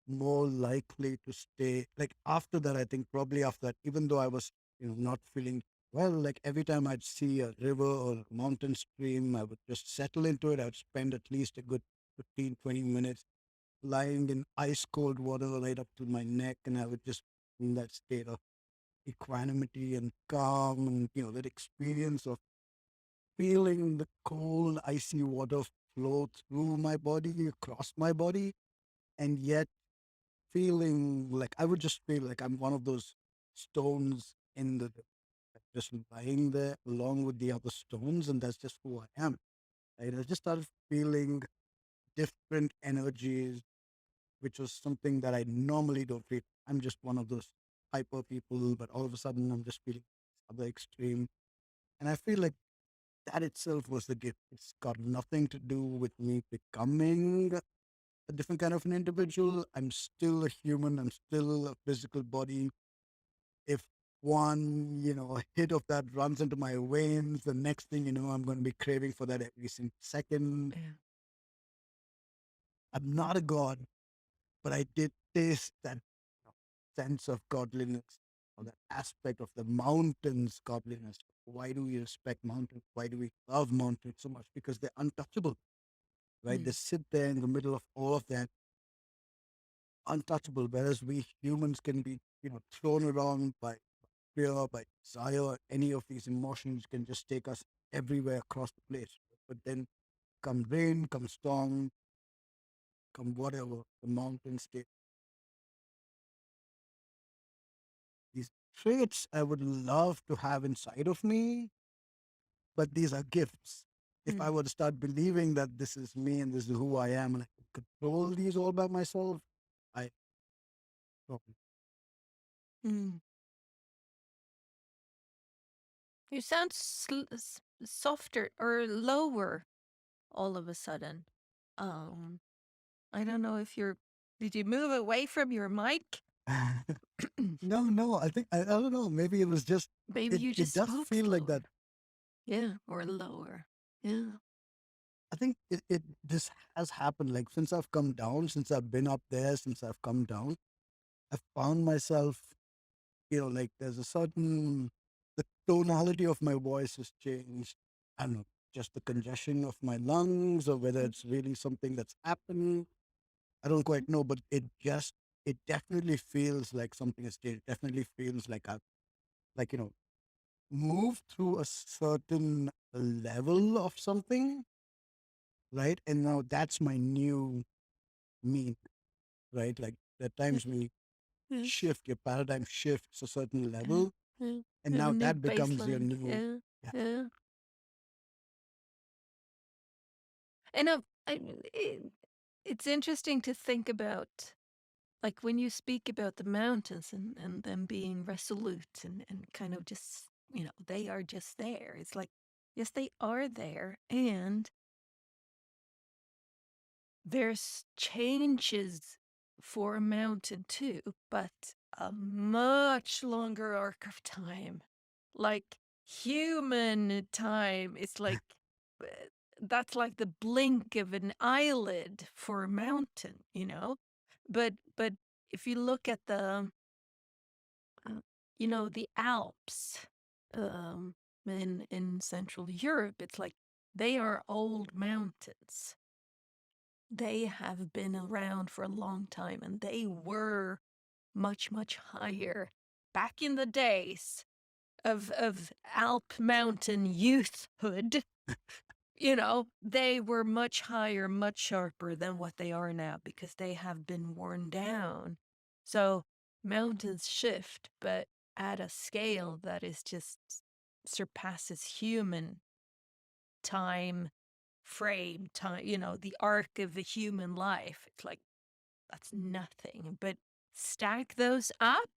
[SPEAKER 2] more likely to stay. Like after that, I think probably after that, even though I was, not feeling well, like every time I'd see a river or a mountain stream, I would just settle into it. I would spend at least a good 15, 20 minutes lying in ice cold water right up to my neck. And I would just in that state of equanimity and calm and, that experience of feeling the cold, icy water flow through my body, across my body. And yet feeling like I would just feel like I'm one of those stones in the river, like just lying there along with the other stones, and that's just who I am. Right? I just started feeling different energies, which was something that I normally don't feel. I'm just one of those hyper people, but all of a sudden I'm just feeling this other extreme, and I feel like that itself was the gift. It's got nothing to do with me becoming a different kind of an individual. I'm still a human. I'm still a physical body. If one, hit of that runs into my veins, the next thing you know, I'm going to be craving for that every single second.
[SPEAKER 1] Yeah.
[SPEAKER 2] I'm not a god, but I did taste that sense of godliness or that aspect of the mountains godliness. Why do we respect mountains? Why do we love mountains so much? Because they're untouchable, right? They
[SPEAKER 1] Mm.
[SPEAKER 2] sit there in the middle of all of that, untouchable, whereas we humans can be, thrown around by fear, by desire, any of these emotions can just take us everywhere across the place. But then come rain, come storm, come whatever, the mountains stay. These traits I would love to have inside of me, but these are gifts. If I
[SPEAKER 1] Mm.
[SPEAKER 2] were to start believing that this is me and this is who I am and I can control these all by myself, I probably.
[SPEAKER 1] Mm. You sound softer or lower all of a sudden. Um, I don't know if you're. Did you move away from your mic?
[SPEAKER 2] No, no, I think I don't know. Maybe it was just
[SPEAKER 1] Maybe
[SPEAKER 2] it.
[SPEAKER 1] you
[SPEAKER 2] It
[SPEAKER 1] just
[SPEAKER 2] does
[SPEAKER 1] spoke
[SPEAKER 2] feel like
[SPEAKER 1] slower.
[SPEAKER 2] that.
[SPEAKER 1] Yeah, or lower. Yeah.
[SPEAKER 2] I think it this has happened like since I've come down, since I've been up there, since I've come down, I've found myself, like there's a certain the tonality of my voice has changed. I don't know, just the congestion of my lungs, or whether it's really something that's happening. I don't quite know, but it definitely feels like something has changed. Definitely feels like I've like moved through a certain level of something, right? And now that's my new me, right? Like at times we
[SPEAKER 1] Yeah,
[SPEAKER 2] shift, your paradigm shifts a certain
[SPEAKER 1] yeah,
[SPEAKER 2] level,
[SPEAKER 1] yeah.
[SPEAKER 2] and
[SPEAKER 1] We have a
[SPEAKER 2] now
[SPEAKER 1] new
[SPEAKER 2] that becomes your
[SPEAKER 1] baseline.
[SPEAKER 2] new.
[SPEAKER 1] Yeah,
[SPEAKER 2] Yeah.
[SPEAKER 1] yeah. And it's interesting to think about, like when you speak about the mountains and them being resolute and kind of just, they are just there. It's like, yes, they are there. And there's changes for a mountain too, but a much longer arc of time. Like human time, it's like uh, that's like the blink of an eyelid for a mountain, you know? But if you look at uh, the Alps in Central Europe, it's like they are old mountains. They have been around for a long time and they were much, much higher back in the days of Alp mountain youthhood. They were much higher, much sharper than what they are now because they have been worn down. So mountains shift, but at a scale that is just surpasses human time frame, time, the arc of the human life. It's like that's nothing. But stack those up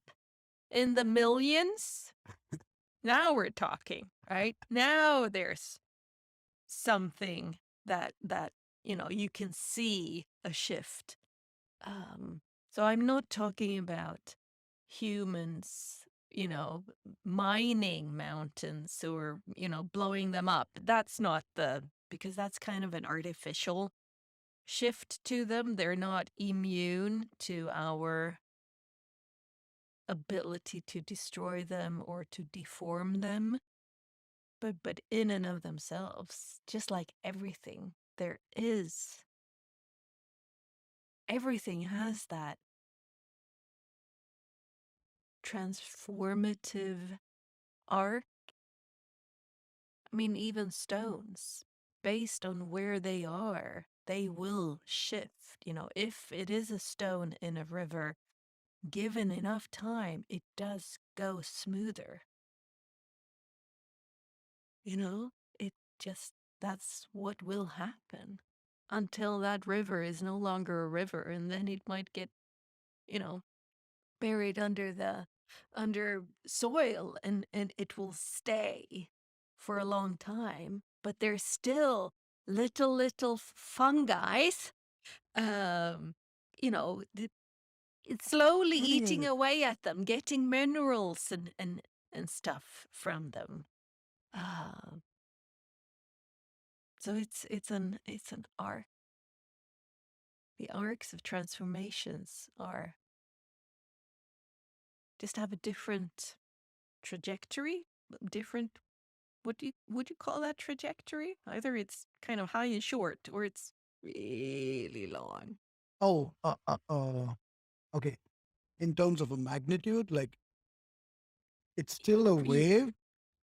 [SPEAKER 1] in the millions. Now we're talking, right? Now there's something that you can see a shift. Um, so I'm not talking about humans, mining mountains or blowing them up. That's not the because that's kind of an artificial shift to them. They're not immune to our ability to destroy them or to deform them. But in and of themselves, just like everything, everything has that transformative arc. I mean, even stones, based on where they are, they will shift. If it is a stone in a river, given enough time, it does go smoother. It just, that's what will happen until that river is no longer a river. And then it might get, you know, buried under soil and it will stay for a long time. But there's still little fungi, um, it's slowly
[SPEAKER 2] I think
[SPEAKER 1] eating away at them, getting minerals and stuff from them. Uh, so it's an arc. The arcs of transformations are just have a different trajectory, different. Would you call that trajectory? Either it's kind of high and short, or it's really long.
[SPEAKER 2] Oh, okay. In terms of a magnitude, like it's still a
[SPEAKER 1] Yeah,
[SPEAKER 2] wave,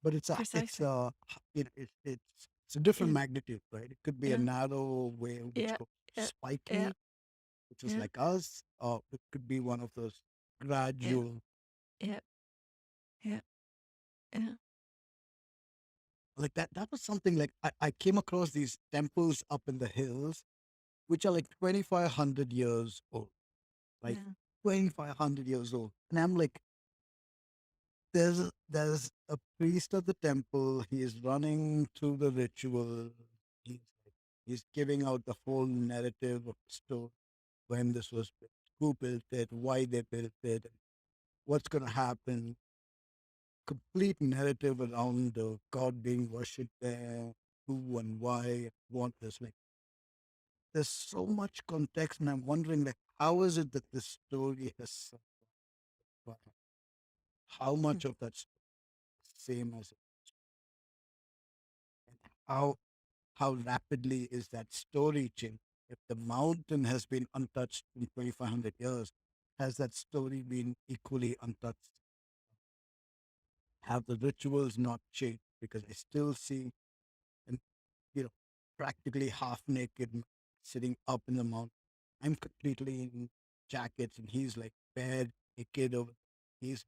[SPEAKER 2] but it's
[SPEAKER 1] precisely.
[SPEAKER 2] a it's a different
[SPEAKER 1] Yeah,
[SPEAKER 2] magnitude, right? It could be a
[SPEAKER 1] yeah,
[SPEAKER 2] narrow wave which
[SPEAKER 1] yeah,
[SPEAKER 2] goes
[SPEAKER 1] yeah, yeah,
[SPEAKER 2] spiky, which is
[SPEAKER 1] yeah,
[SPEAKER 2] like us, or it could be one of those
[SPEAKER 1] yeah,
[SPEAKER 2] gradual.
[SPEAKER 1] yeah, yeah, yeah,
[SPEAKER 2] Like that was something like I came across these temples up in the hills, which are like 2,500 years old, like
[SPEAKER 1] yeah,
[SPEAKER 2] 2,500 years old. And I'm like, there's a priest at the temple. He is running through the ritual. He's he's giving out the whole narrative of the story, when this was built, who built it, why they built it, what's gonna happen. Complete narrative around God being worshipped there. who and why and want this. Like, there's so much context, and I'm wondering, like, how is it that this story has survived? How much of that's same as it? And how rapidly is that story changing? If the mountain has been untouched in 2,500 years, has that story been equally untouched? Have the rituals not changed? Because I still see, and you know, practically half naked sitting up in the mountain. I'm completely in jackets, and he's like bare naked over. He's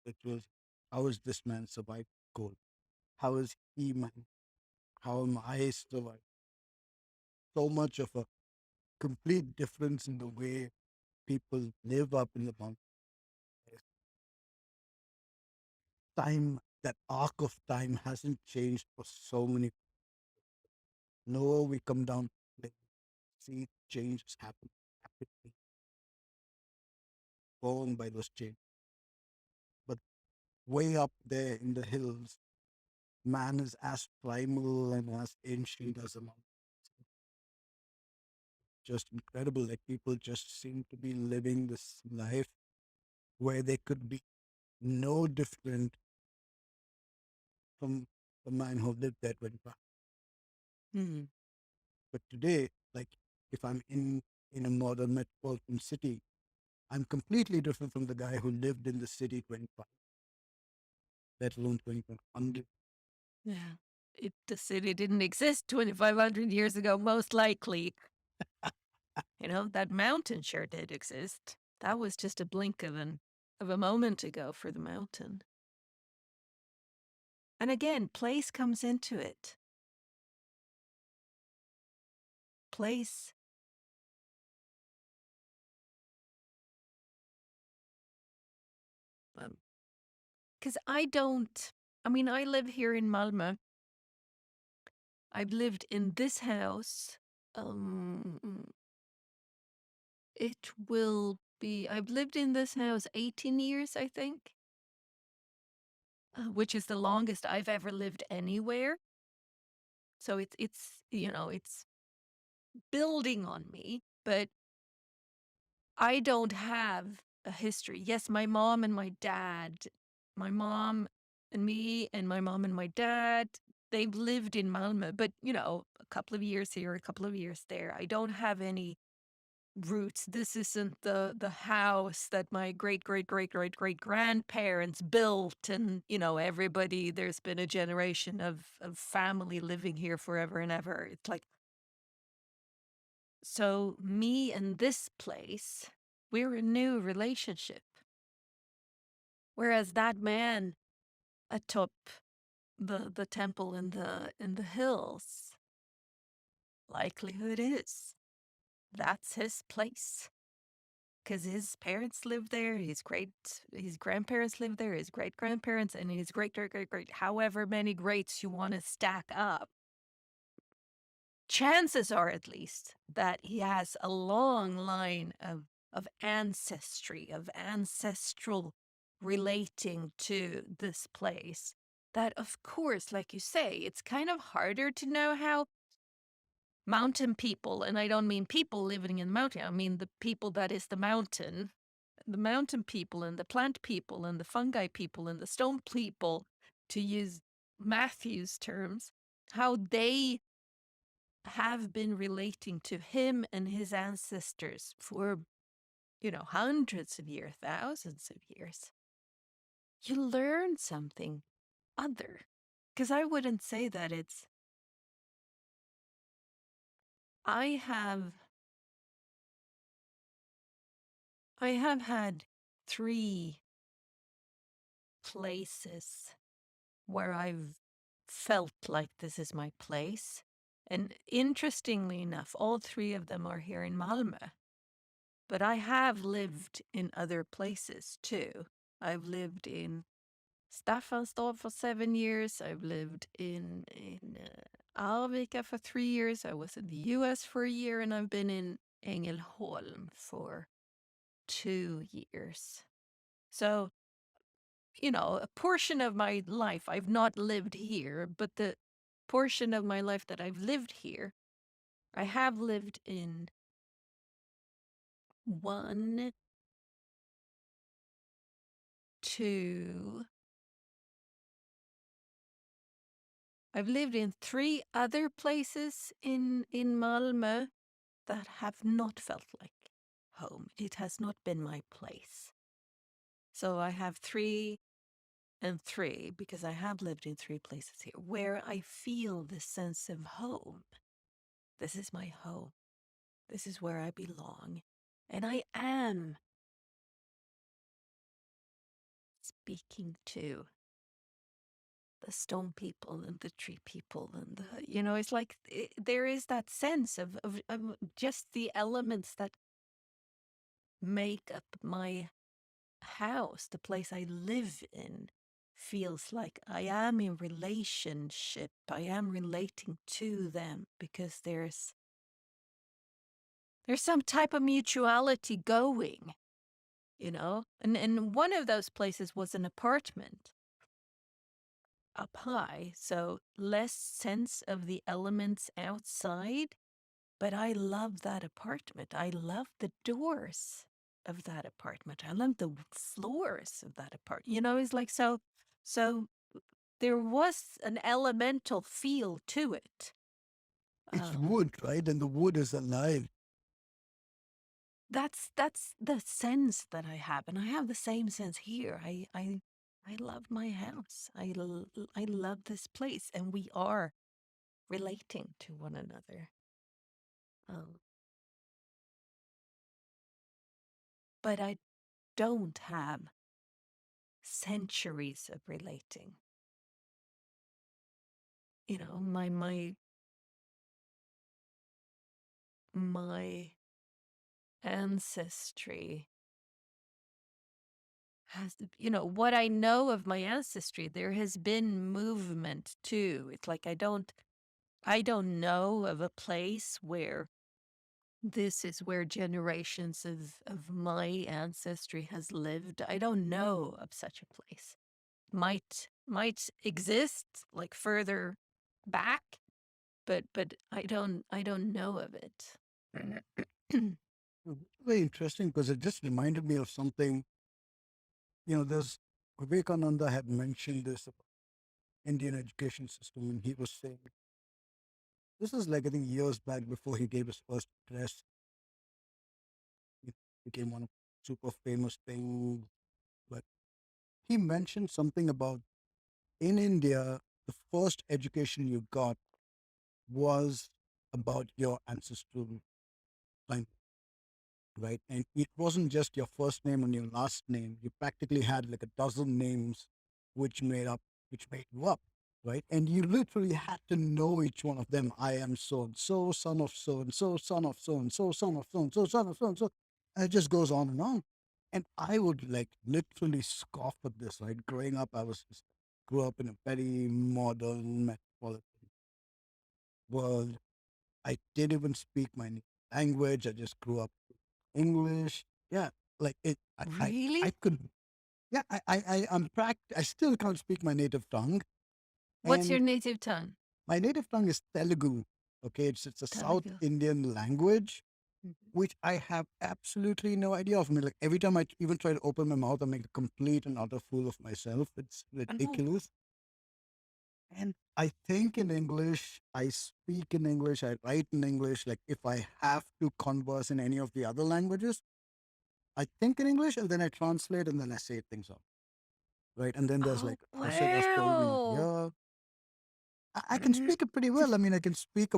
[SPEAKER 2] rituals. How is this man survived cold? How is he man? How am I survived? So much of a complete difference in the way people live up in the mountains. Time, that arc of time hasn't changed for so many. No, we come down, like, see changes happen rapidly, born by those changes. But way up there in the hills, man is as primal and as ancient as a mountain. Just incredible. Like, people just seem to be living this life where they could be no different from the man who lived there 25.
[SPEAKER 1] Hmm.
[SPEAKER 2] But today, like, if I'm in a modern metropolitan city, I'm completely different from the guy who lived in the city 25, let alone 2500.
[SPEAKER 1] Yeah. The city didn't exist 2,500 years ago, most likely. That mountain sure did exist. That was just a blink of a moment ago for the mountain. And again, place comes into it. Place. Because I live here in Malmö. I've lived in this house. Um, I've lived in this house 18 years, I think, which is the longest I've ever lived anywhere. So it's building on me, but I don't have a history. Yes, my mom and me and my mom and my dad, they've lived in Malmö, but a couple of years here, a couple of years there. I don't have any roots. This isn't the house that my great great great great great grandparents built, and everybody. There's been a generation of family living here forever and ever. It's like, so me and this place, we're a new relationship. Whereas that man atop the temple in the hills, likelihood is that's his place. Because his parents lived there, his grandparents lived there, his great grandparents, and his great great great great, however many greats you want to stack up. Chances are, at least, that he has a long line of ancestry, of ancestral relating to this place. That, of course, like you say, it's kind of harder to know how mountain people, and I don't mean people living in the mountain, I mean the people that is the mountain people and the plant people and the fungi people and the stone people, to use Matthew's terms, how they have been relating to him and his ancestors for, hundreds of years, thousands of years. You learn something other. Because I wouldn't say that I have, I have had 3 places where I've felt like this is my place. And interestingly enough, all 3 of them are here in Malmö. But I have lived in other places too. I've lived in Staffanstorp for 7 years. I've lived in Arvika for 3 years. I was in the US for a year, and I've been in Ängelholm for 2 years. So, a portion of my life I've not lived here, but the portion of my life that I've lived here, I have lived in one, two, I've lived in three other places in Malmö that have not felt like home. It has not been my place. So I have three and three because I have lived in three places here where I feel this sense of home. This is my home. This is where I belong. And I am speaking to the stone people and the tree people and it's like there is that sense of just the elements that make up my house, the place I live in, feels like I am in relationship. I am relating to them because there's some type of mutuality going, and one of those places was an apartment up high, so less sense of the elements outside. But I love that apartment. I love the doors of that apartment. I love the floors of that apartment. It's like so there was an elemental feel to it.
[SPEAKER 2] It's
[SPEAKER 1] Um,
[SPEAKER 2] wood, right? And the wood is alive.
[SPEAKER 1] that's the sense that I have, and I have the same sense here. I love my house. I love this place, and we are relating to one another. Um, but I don't have centuries of relating. My ancestry has, what I know of my ancestry, there has been movement too. It's like I don't know of a place where this is where generations of my ancestry has lived. I don't know of such a place. Might exist like further back, but I don't know of it.
[SPEAKER 2] Very interesting because it just reminded me of something. There's Vivekananda had mentioned this about Indian education system, and he was saying this is like I think years back before he gave his first address. It became one of super famous things. But he mentioned something about in India, the first education you got was about your ancestral line, right? And it wasn't just your first name and your last name. You practically had like a dozen names which which made you up, right? And you literally had to know each one of them. I am so and so, son of so and so, son of so and so, son of so and so, son of so and so. And it just goes on and on. And I would like literally scoff at this, right? Growing up, grew up in a very modern metropolitan world. I didn't even speak my native language. I just grew up English. Yeah, like it. I
[SPEAKER 1] Really?
[SPEAKER 2] could. Yeah, I still can't speak my native tongue,
[SPEAKER 1] What's your
[SPEAKER 2] and
[SPEAKER 1] native tongue?
[SPEAKER 2] my native tongue is Telugu. Okay, it's a South
[SPEAKER 1] Telugu.
[SPEAKER 2] Indian language,
[SPEAKER 1] Mhm.
[SPEAKER 2] which I have absolutely no idea of. I mean, like every time I even try to open my mouth, I make a complete and utter fool of myself. It's
[SPEAKER 1] Oh,
[SPEAKER 2] ridiculous. And I think in English, I speak in English, I write in English. Like if I have to converse in any of the other languages, I think in English and then I translate and then I say things out. Right. And then there's
[SPEAKER 1] oh,
[SPEAKER 2] like Asha told me
[SPEAKER 1] wow.
[SPEAKER 2] here. I can
[SPEAKER 1] Mm.
[SPEAKER 2] speak it pretty well. I mean, I can speak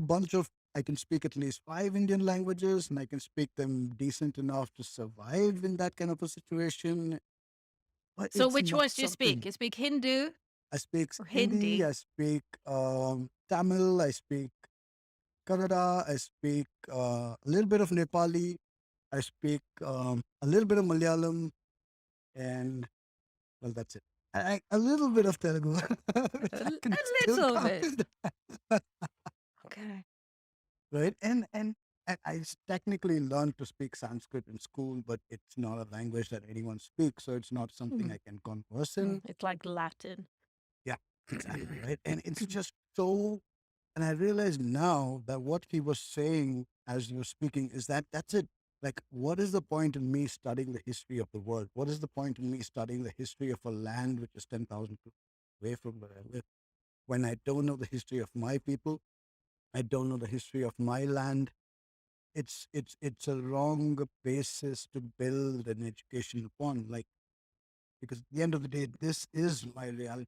[SPEAKER 2] at least five Indian languages and I can speak them decent enough to survive in that kind of a situation. But
[SPEAKER 1] So
[SPEAKER 2] it's
[SPEAKER 1] which
[SPEAKER 2] not
[SPEAKER 1] ones do you speak?
[SPEAKER 2] something.
[SPEAKER 1] You speak Hindu
[SPEAKER 2] I speak
[SPEAKER 1] or
[SPEAKER 2] Hindi,
[SPEAKER 1] Hindi?
[SPEAKER 2] I speak Tamil, I speak Kannada, I speak a little bit of Nepali, I speak a little bit of Malayalam, and well, that's it. A little bit of Telugu, which I
[SPEAKER 1] A
[SPEAKER 2] can still
[SPEAKER 1] little
[SPEAKER 2] count
[SPEAKER 1] bit.
[SPEAKER 2] as that,
[SPEAKER 1] Okay.
[SPEAKER 2] right? And technically learned to speak Sanskrit in school, but it's not a language that anyone speaks, so it's not something
[SPEAKER 1] Mm.
[SPEAKER 2] I can converse in.
[SPEAKER 1] It's like Latin.
[SPEAKER 2] Yeah, exactly, right? And it's just so. And I realize now that what he was saying as you were speaking is that that's it. Like, what is the point in me studying the history of the world? What is the point in me studying the history of a land which is 10,000 away from where I live when I don't know the history of my people? I don't know the history of my land. It's a wrong basis to build an education upon. Like, because at the end of the day, this is my reality.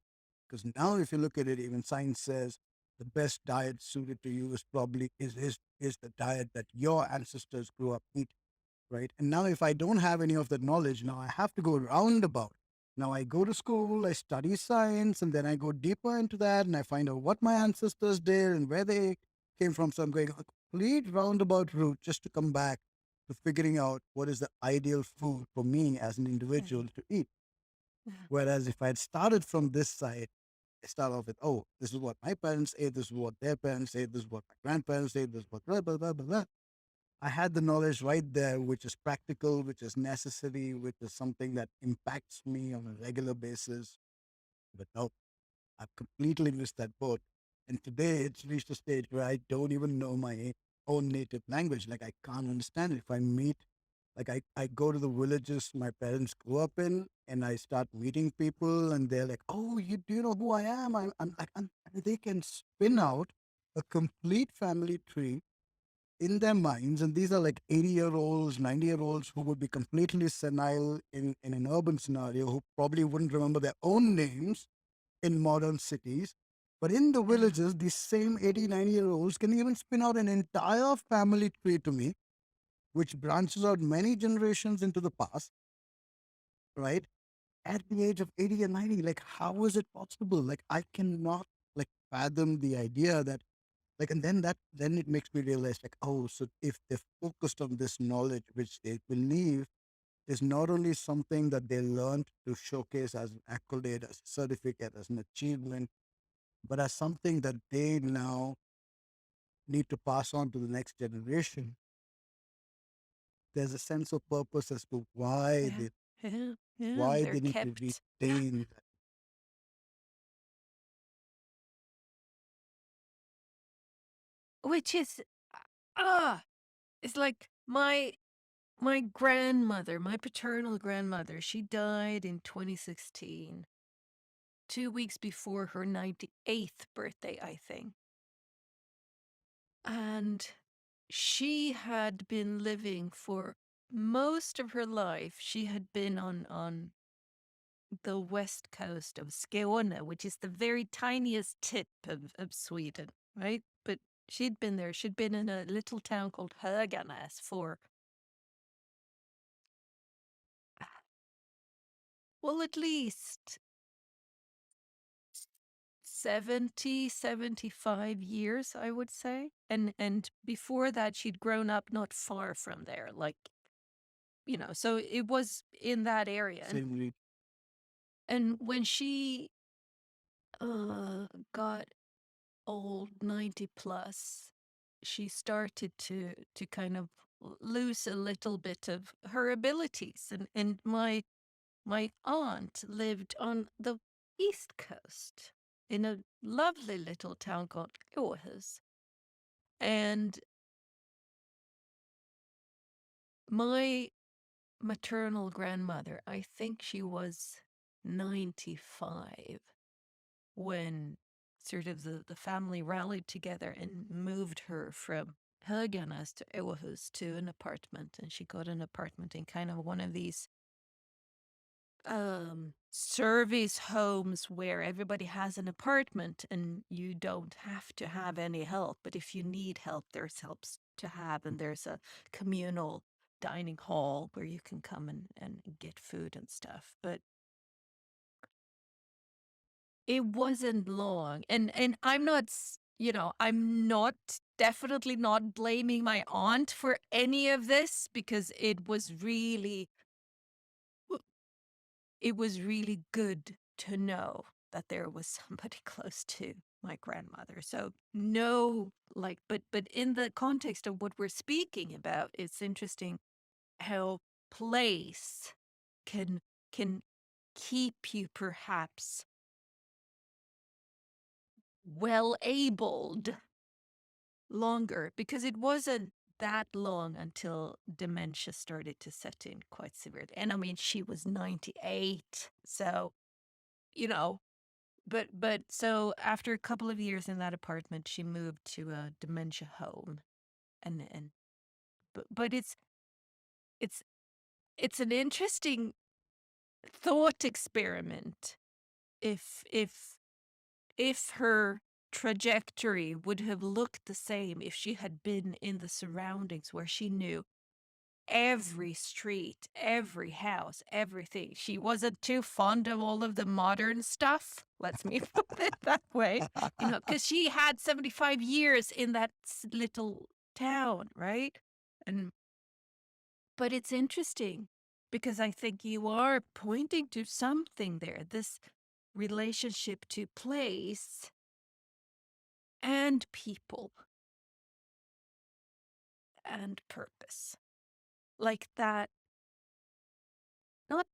[SPEAKER 2] Because now, if you look at it, even science says the best diet suited to you is probably is the diet that your ancestors grew up eating, right? And now, if I don't have any of that knowledge, now I have to go roundabout. Now I go to school, I study science, and then I go deeper into that, and I find out what my ancestors did and where they came from. So I'm going a complete roundabout route just to come back to figuring out what is the ideal food for me as an individual
[SPEAKER 1] Right.
[SPEAKER 2] to eat.
[SPEAKER 1] Yeah.
[SPEAKER 2] Whereas if I had started from this side, I start off with, oh, this is what my parents ate, this is what their parents ate, this is what my grandparents ate, this is what blah, blah, blah, blah, blah. I had the knowledge right there, which is practical, which is necessary, which is something that impacts me on a regular basis. But no, I've completely missed that boat. And today it's reached a stage where I don't even know my own native language. Like I can't understand it. If I meet, like I go to the villages my parents grew up in and I start meeting people and they're like, oh, you do you know who I am? I'm like, and they can spin out a complete family tree in their minds. And these are like 80-year-olds, 90-year-olds who would be completely senile in an urban scenario, who probably wouldn't remember their own names in modern cities. But in the
[SPEAKER 1] Yeah.
[SPEAKER 2] villages, these same 80, 90-year-olds can even spin out an entire family tree to me, which branches out many generations into the past, right? At the age of 80 and 90, like, how is it possible? Like, I cannot, like, fathom the idea that, like, and then it makes me realize, like, oh, so if they're focused on this knowledge, which they believe is not only something that they learned to showcase as an accolade, as a certificate, as an achievement, but as something that they now need to pass on to the next generation. There's a sense of purpose as to
[SPEAKER 1] Yeah. Yeah. Yeah.
[SPEAKER 2] why
[SPEAKER 1] They're
[SPEAKER 2] they need to
[SPEAKER 1] kept,
[SPEAKER 2] retain that.
[SPEAKER 1] which is, ah, it's like my grandmother, my paternal grandmother, she died in 2016, 2 weeks before her 98th birthday, I think. And she had been living for most of her life. She had been on the west coast of Skåne, which is the very tiniest tip of Sweden, right? But she'd been there. She'd been in a little town called Höganäs for, well, at least 70, 75 years, I would say. And before that, she'd grown up not far from there, like, so it was in that area. And
[SPEAKER 2] Same read.
[SPEAKER 1] and when she got old, 90 plus, she started to kind of lose a little bit of her abilities. And my aunt lived on the East Coast in a lovely little town called Aarhus. And my maternal grandmother, I think she was 95 when sort of the family rallied together and moved her from Höganäs to Aarhus to an apartment. And she got an apartment in kind of one of these service homes where everybody has an apartment and you don't have to have any help, but if you need help, there's helps to have, and there's a communal dining hall where you can come and get food and stuff. But it wasn't long. And I'm not I'm not definitely not blaming my aunt for any of this, because it was really good to know that there was somebody close to my grandmother. So no, like, but in the context of what we're speaking about, it's interesting how place can can keep you perhaps well abled longer because it wasn't that long until dementia started to set in quite severely. And I mean, she was 98. So, you know, but so after a couple of years in that apartment, she moved to a dementia home. And but it's it's an interesting thought experiment if her trajectory would have looked the same if she had been in the surroundings where she knew every street, every house, everything. She wasn't too fond of all of the modern stuff. Let's me put it that way, because she had 75 years in that little town, right? And but it's interesting because I think you are pointing to something there, this relationship to place and people and purpose. Like that,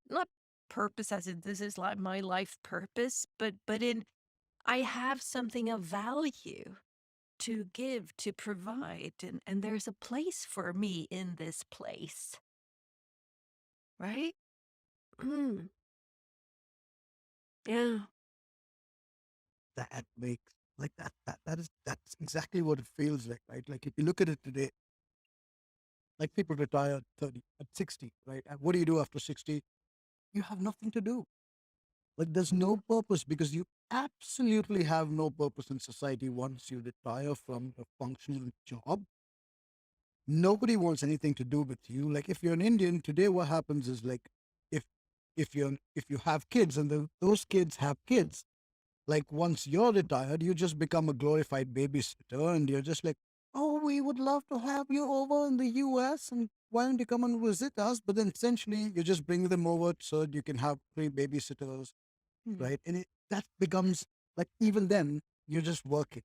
[SPEAKER 1] not purpose as in this is like my life purpose, but in I have something of value to give, to provide, and there's a place for me in this place, right? Mm, yeah.
[SPEAKER 2] That makes like that's exactly what it feels like, right? Like if you look at it today, like people retire at 30, at 60, right? And what do you do after 60? You have nothing to do. Like there's no purpose because you absolutely have no purpose in society once you retire from a functional job. Nobody wants anything to do with you. Like if you're an Indian today, what happens is like if if you have kids and those kids have kids, like once you're retired, you just become a glorified babysitter, and you're just like, oh, we would love to have you over in the U.S. and why don't you come and visit us? But then essentially, you just bring them over so that you can have free babysitters,
[SPEAKER 1] Mm,
[SPEAKER 2] right? And that becomes like even then you're just working,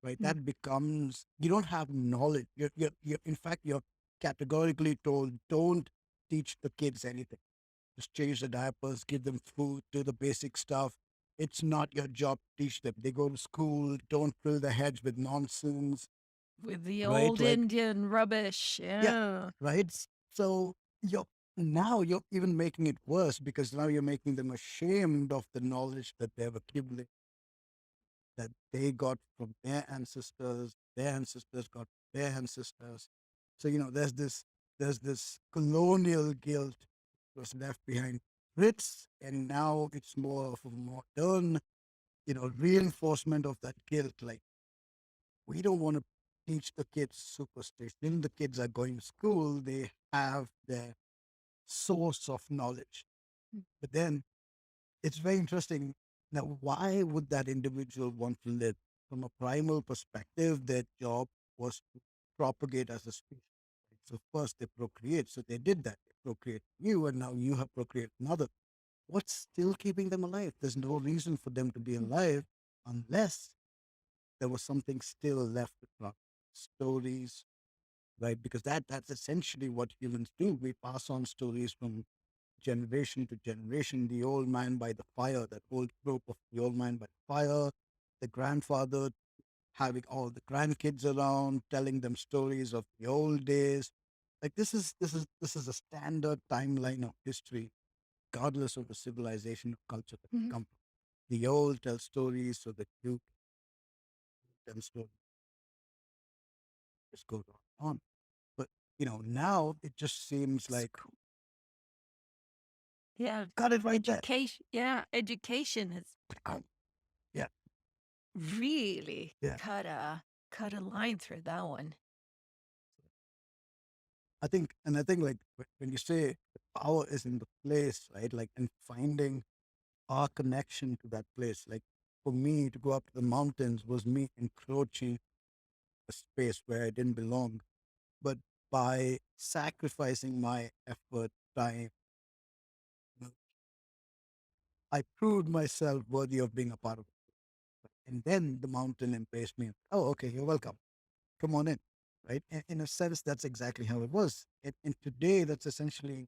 [SPEAKER 2] right?
[SPEAKER 1] mm,
[SPEAKER 2] That becomes you don't have knowledge. You're in fact you're categorically told don't teach the kids anything. Just change the diapers, give them food, do the basic stuff. It's not your job to teach them. They go to school, don't fill their heads with nonsense,
[SPEAKER 1] with the
[SPEAKER 2] right?
[SPEAKER 1] old
[SPEAKER 2] Like,
[SPEAKER 1] Indian rubbish.
[SPEAKER 2] yeah,
[SPEAKER 1] Yeah.
[SPEAKER 2] right? So you're even making it worse because now you're making them ashamed of the knowledge that they've accumulated, that they got from their ancestors got their ancestors. So, there's this colonial guilt was left behind Brits, and now it's more of a modern, reinforcement of that guilt. Like we don't want to teach the kids superstition. The kids are going to school, they have their source of knowledge.
[SPEAKER 1] Mm,
[SPEAKER 2] But then it's very interesting. Now, why would that individual want to live? From a primal perspective, their job was to propagate as a species. Right? So first they procreate. So they did that. They procreate you, and now you have procreated another. What's still keeping them alive? There's no reason for them to be
[SPEAKER 1] mm,
[SPEAKER 2] alive unless there was something still left to tell. Stories, right? Because that's essentially what humans do. We pass on stories from generation to generation. The old man by the fire, that old trope of the old man by the fire, the grandfather having all the grandkids around, telling them stories of the old days. Like this is a standard timeline of history, regardless of the civilization or culture that you
[SPEAKER 1] mhm.
[SPEAKER 2] come from. The old tell stories so that you tell stories. Just goes on. But now it just seems
[SPEAKER 1] It's
[SPEAKER 2] like
[SPEAKER 1] cool. Yeah.
[SPEAKER 2] got it right there.
[SPEAKER 1] Education. Yeah. Education has
[SPEAKER 2] Yeah,
[SPEAKER 1] really
[SPEAKER 2] yeah.
[SPEAKER 1] cut a line through that one.
[SPEAKER 2] I think like when you say the power is in the place, right? Like and finding our connection to that place. Like for me to go up to the mountains was me encroaching a space where I didn't belong. But by sacrificing my effort, time, you know, I proved myself worthy of being a part of it. And then the mountain embraced me. Oh, okay, you're welcome. Come on in. Right? And in a sense, that's exactly how it was. And today, that's essentially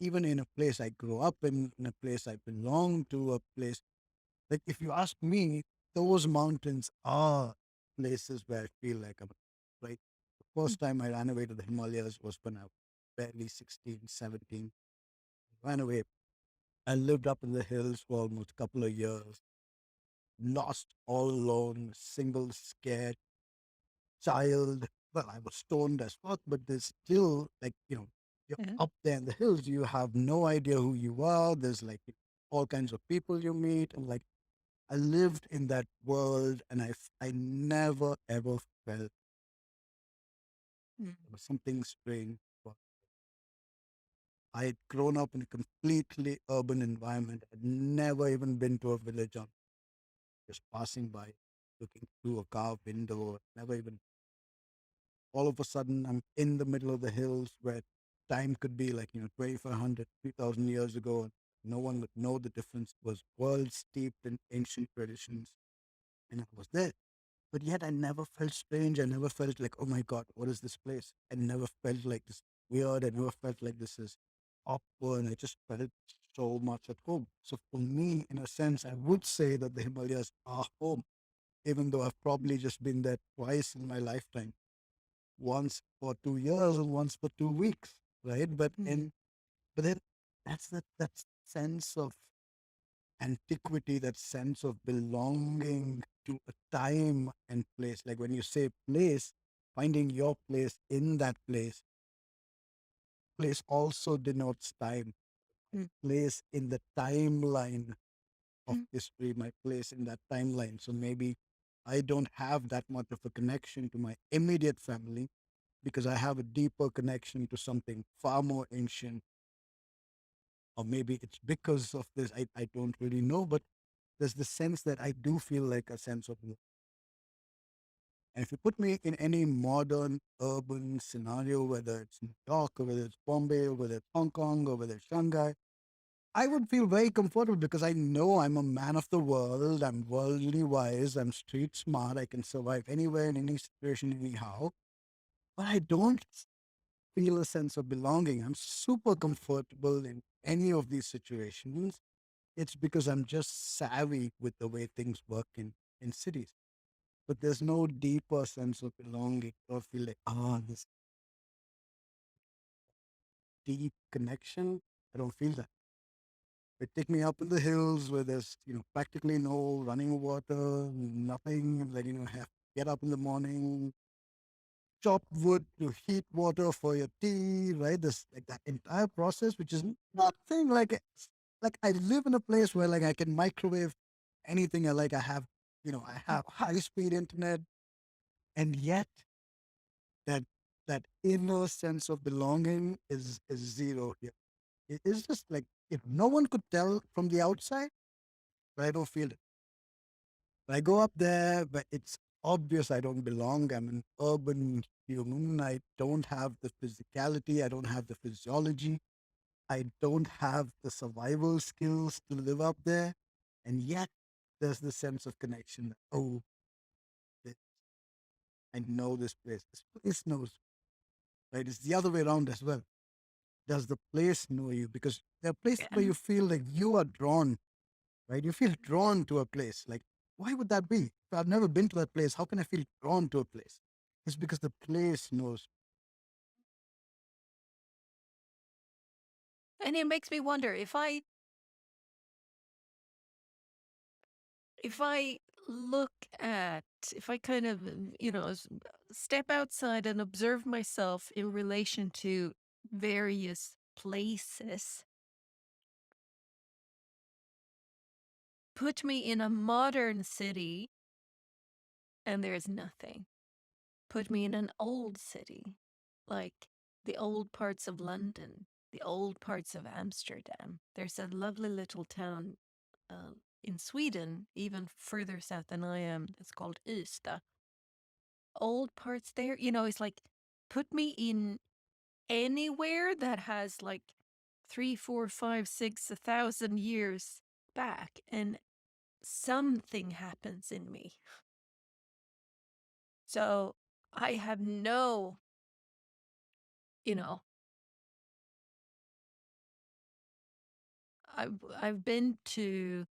[SPEAKER 2] even in a place I grew up in a place I belong to, a place like if you ask me, those mountains are places where I feel like I'm right. The first time I ran away to the Himalayas was when I was barely 16, 17. Ran away. I lived up in the hills for almost a couple of years, lost all alone, single, scared child. Well, I was stoned as fuck, but there's still like, you're
[SPEAKER 1] Yeah.
[SPEAKER 2] up there in the hills, you have no idea who you are. There's like all kinds of people you meet, and like I lived in that world, and I never ever felt there
[SPEAKER 1] Mm.
[SPEAKER 2] was something strange. But I had grown up in a completely urban environment. I'd never even been to a village on just passing by, looking through a car window. Never even. All of a sudden, I'm in the middle of the hills where time could be like 2,500, 3,000 years ago. And no one would know the difference. It was world steeped in ancient traditions, and I was there. But yet I never felt strange. I never felt like, oh my God, what is this place? I never felt like this weird. I never felt like this is awkward. I just felt so much at home. So for me, in a sense, I would say that the Himalayas are home, even though I've probably just been there twice in my lifetime, once for 2 years and once for 2 weeks, right?
[SPEAKER 1] Mm.
[SPEAKER 2] But then that sense of antiquity, that sense of belonging to a time and place. Like when you say place, finding your place in that place, place also denotes time.
[SPEAKER 1] Mm.
[SPEAKER 2] Place in the timeline of
[SPEAKER 1] Mm.
[SPEAKER 2] history, my place in that timeline. So maybe I don't have that much of a connection to my immediate family because I have a deeper connection to something far more ancient. Or maybe it's because of this, I don't really know, but there's the sense that I do feel like a sense of. And if you put me in any modern urban scenario, whether it's New York, or whether it's Bombay, or whether it's Hong Kong, or whether it's Shanghai, I would feel very comfortable because I know I'm a man of the world. I'm worldly wise. I'm street smart. I can survive anywhere in any situation, anyhow. But I don't feel a sense of belonging. I'm super comfortable in any of these situations. It's because I'm just savvy with the way things work in cities. But there's no deeper sense of belonging or feel like, this deep connection. I don't feel that. They take me up in the hills where there's, practically no running water, nothing. Like, have get up in the morning, chop wood to heat water for your tea, right? This like that entire process, which is nothing like like I live in a place where like I can microwave anything I like. I have high speed internet, and yet that that inner sense of belonging is zero here. It's just like if no one could tell from the outside, but I don't feel it. I go up there, but it's obvious I don't belong. I'm an urban human. I don't have the physicality. I don't have the physiology. I don't have the survival skills to live up there. And yet, there's the sense of connection. Oh, th- I know this place. This place knows, right? It's the other way around as well. Does the place know you? Because there are places
[SPEAKER 1] Yeah.
[SPEAKER 2] where you feel like you are drawn, right? You feel drawn to a place. Like, why would that be? If I've never been to that place, how can I feel drawn to a place? It's because the place knows.
[SPEAKER 1] And it makes me wonder if I look at, if I kind of, step outside and observe myself in relation to various places, put me in a modern city and there's nothing. Put me in an old city, like the old parts of London, the old parts of Amsterdam. There's a lovely little town uh, in Sweden, even further south than I am. It's called Ystad. Old parts there, it's like put me in anywhere that has like 3, 4, 5, 6, 1,000 years back, and something happens in me. So I have no, you know, I've been to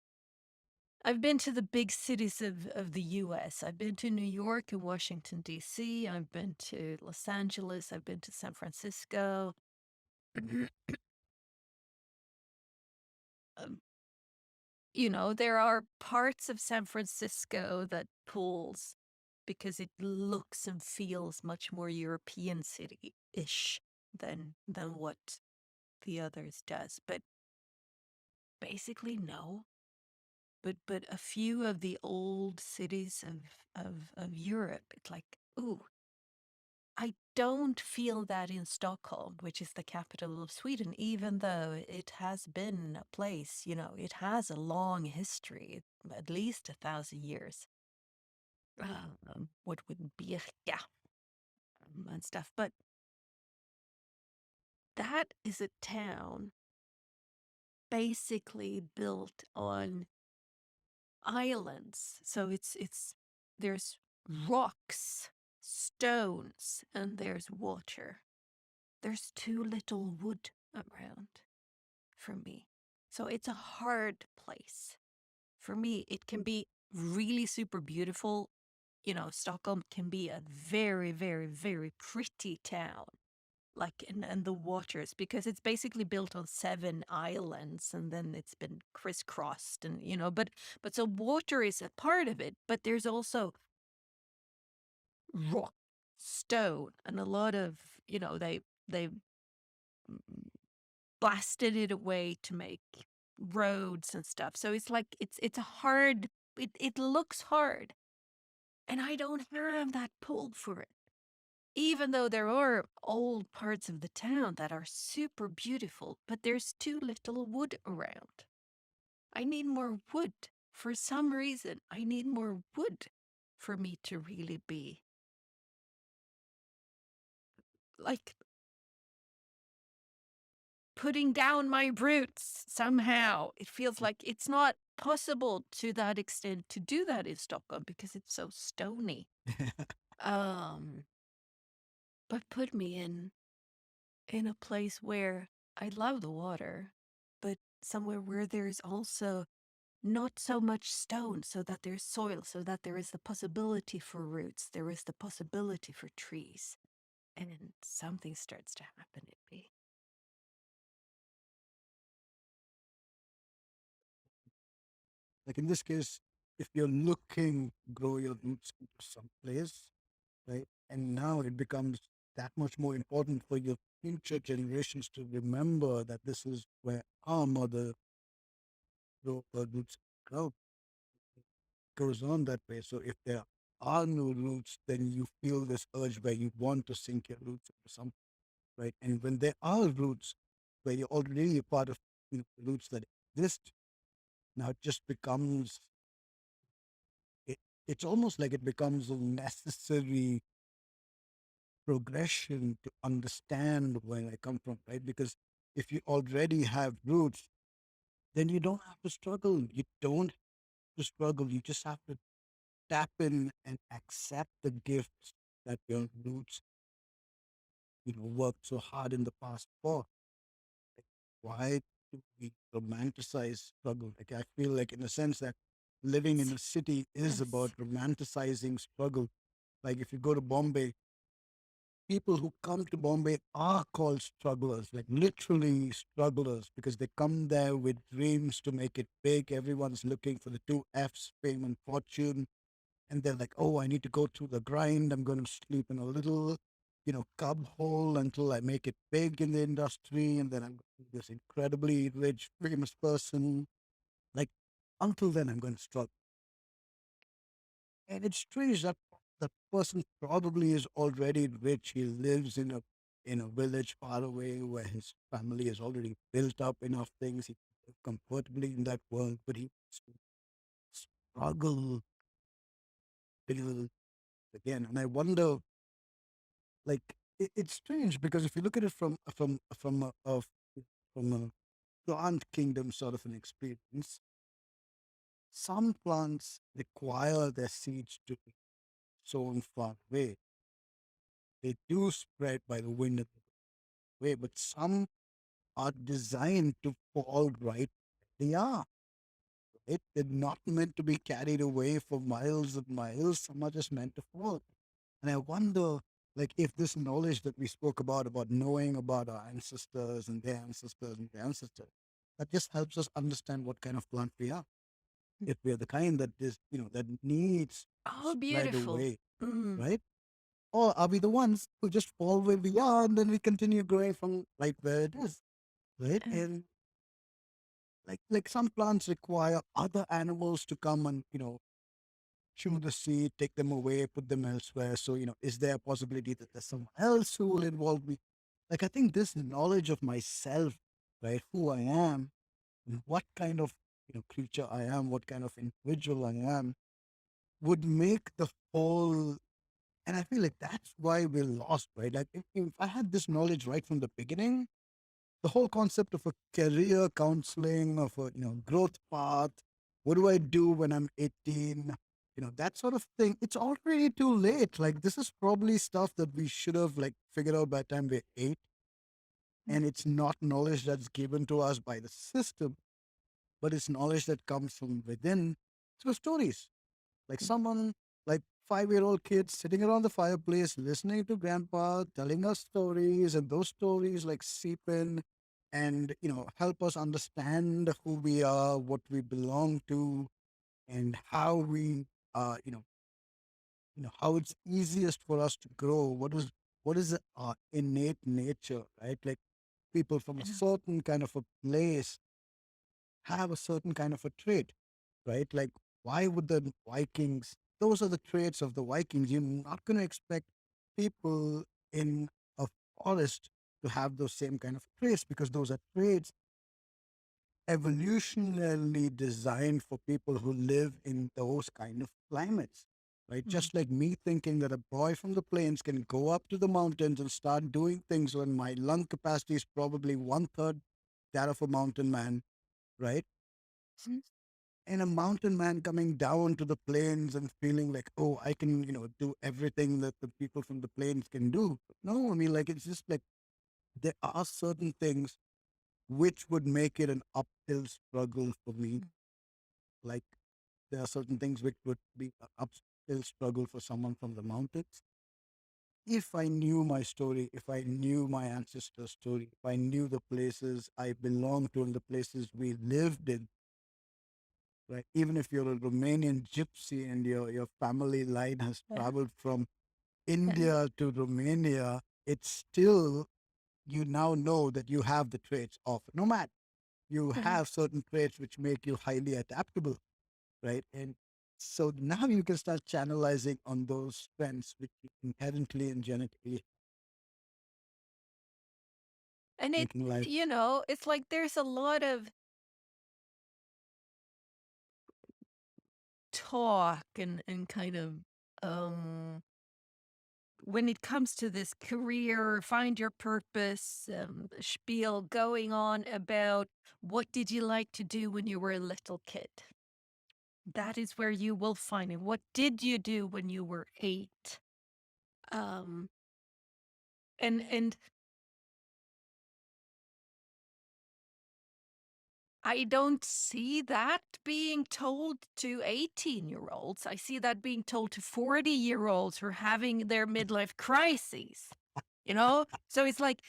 [SPEAKER 1] I've been to the big cities of the US. I've been to New York and Washington, D.C. I've been to Los Angeles. I've been to San Francisco. Um, there are parts of San Francisco that pulls because it looks and feels much more European city-ish than what the others does. But basically, no. But a few of the old cities of Europe, it's like, ooh, I don't feel that in Stockholm, which is the capital of Sweden, even though it has been a place, it has a long history, at least 1,000 years. What would be, yeah, and stuff. But that is a town basically built on islands. So there's rocks, stones, and there's water. There's too little wood around for me. So it's a hard place. For me, it can be really super beautiful. Stockholm can be a very, very, very pretty town. Like, and the waters, because it's basically built on 7 islands and then it's been crisscrossed, and but so water is a part of it, but there's also rock, stone, and a lot of, they blasted it away to make roads and stuff. So it's like it's a hard, it looks hard, and I don't have that pull for it. Even though there are old parts of the town that are super beautiful, but there's too little wood around. I need more wood. For some reason, I need more wood for me to really be like putting down my roots somehow. It feels like it's not possible to that extent to do that in Stockholm because it's so stony. Um, but put me in a place where I love the water, but somewhere where there's also not so much stone, so that there's soil, so that there is the possibility for roots, there is the possibility for trees, and then something starts to happen in me.
[SPEAKER 2] Like in this case, if you're looking grow your roots into some place, right? And now it becomes that much more important for your future generations to remember that this is where our mother grow her roots grow goes on that way. So if there are no roots, then you feel this urge where you want to sink your roots into something, right? And when there are roots where you're already a part of the roots that exist, now it just becomes it, it's almost like it becomes a necessary progression to understand where I come from, right? Because if you already have roots, then you don't have to struggle. You don't have to struggle. You just have to tap in and accept the gifts that your roots, worked so hard in the past for. Like, why do we romanticize struggle? Like, I feel like, in a sense, that living in
[SPEAKER 1] Yes,
[SPEAKER 2] a city is
[SPEAKER 1] yes,
[SPEAKER 2] about romanticizing struggle. Like, if you go to Bombay, people who come to Bombay are called strugglers, like literally strugglers, because they come there with dreams to make it big. Everyone's looking for the two F's, fame and fortune. And they're like, oh, I need to go through the grind. I'm going to sleep in a little, cub hole until I make it big in the industry. And then I'm going to be this incredibly rich, famous person. Like, until then, I'm going to struggle. And it's strange that the person probably is already rich. He lives in a village far away where his family has already built up enough things. He can live comfortably in that world, but he wants to struggle till again. And I wonder, like, it's strange because if you look at it from a plant kingdom sort of an experience, some plants require their seeds to be sown far away. They do spread by the wind and the way, but some are designed to fall right where they are. right? They're not meant to be carried away for miles and miles. Some are just meant to fall. And I wonder, like, if this knowledge that we spoke about knowing about our ancestors and their ancestors and their ancestors, that just helps us understand what kind of plant we are. If we are the kind that is, that needs to
[SPEAKER 1] Oh,
[SPEAKER 2] spread
[SPEAKER 1] beautiful.
[SPEAKER 2] away,
[SPEAKER 1] Mm.
[SPEAKER 2] right? Or are we the ones who just fall where we are and then we continue growing from right where it is, right?
[SPEAKER 1] Uh,
[SPEAKER 2] And like some plants require other animals to come and chew the seed, take them away, put them elsewhere. So is there a possibility that there's someone else who will involve me? Like I think this knowledge of myself, right, who I am, and what kind of creature I am, what kind of individual I am, would make the whole. And I feel like that's why we're lost, right? Like if I had this knowledge right from the beginning, the whole concept of a career counseling, of a growth path, what do I do when I'm 18, that sort of thing, it's already too late. Like this is probably stuff that we should have like figured out by the time we're 8, and it's not knowledge that's given to us by the system, but it's knowledge that comes from within through stories. Like someone, like 5-year-old kids sitting around the fireplace listening to grandpa telling us stories, and those stories like seep in and help us understand who we are, what we belong to, and how we how it's easiest for us to grow. What is our innate nature, right? Like people from a certain kind of a place have a certain kind of a trait, right? Like, why would the Vikings, those are the traits of the Vikings. You're not going to expect people in a forest to have those same kind of traits, because those are traits evolutionarily designed for people who live in those kind of climates, right?
[SPEAKER 1] mm,
[SPEAKER 2] Just like me thinking that a boy from the plains can go up to the mountains and start doing things when my lung capacity is probably one third that of a mountain man, right?
[SPEAKER 1] mm,
[SPEAKER 2] And a mountain man coming down to the plains and feeling like, oh, I can, do everything that the people from the plains can do. No, I mean, like, it's just like there are certain things which would make it an uphill struggle for me.
[SPEAKER 1] mm.
[SPEAKER 2] Like, there are certain things which would be an uphill struggle for someone from the mountains. If I knew my story, if I knew my ancestor's story, if I knew the places I belonged to and the places we lived in, right? Even if you're a Romanian gypsy and your family line has
[SPEAKER 1] Yeah.
[SPEAKER 2] traveled from
[SPEAKER 1] Yeah.
[SPEAKER 2] India to Romania, it's still, you now know that you have the traits of a nomad. You
[SPEAKER 1] Yeah.
[SPEAKER 2] have certain traits which make you highly adaptable, right? And so now you can start channelizing on those strengths which you inherently and genetically
[SPEAKER 1] And
[SPEAKER 2] making life.
[SPEAKER 1] it's like there's a lot of talk and kind of um when it comes to this career, find your purpose, spiel going on about what did you like to do when you were a little kid? That is where you will find it. What did you do when you were 8? Um, and I don't see that being told to 18-year-olds. I see that being told to 40-year-olds who are having their midlife crises. So it's like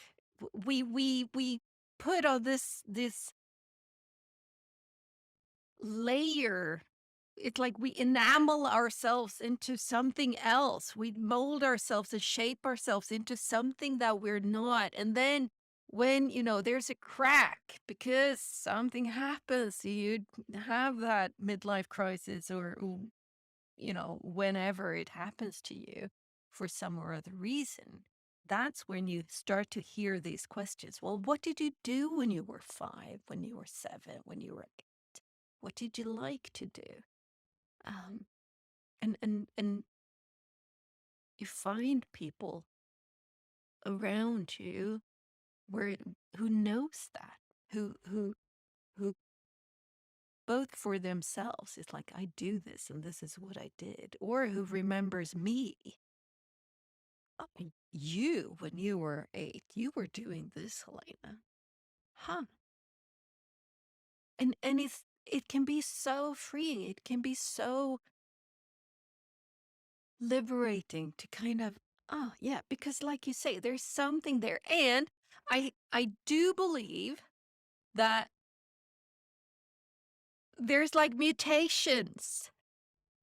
[SPEAKER 1] we put all this layer. It's like we enamel ourselves into something else. We mold ourselves and shape ourselves into something that we're not. And then when, there's a crack because something happens, you have that midlife crisis or whenever it happens to you for some or other reason. That's when you start to hear these questions. Well, what did you do when you were 5, when you were 7, when you were 8? What did you like to do? Um, and you find people around you where who knows that, who both for themselves, it's like I do this and this is what I did, or who remembers me. "Oh, you when you were 8, you were doing this, Helena, huh?" And it's it can be so freeing. It can be so liberating to kind of, oh yeah, because like you say, there's something there. And I do believe that there's like mutations,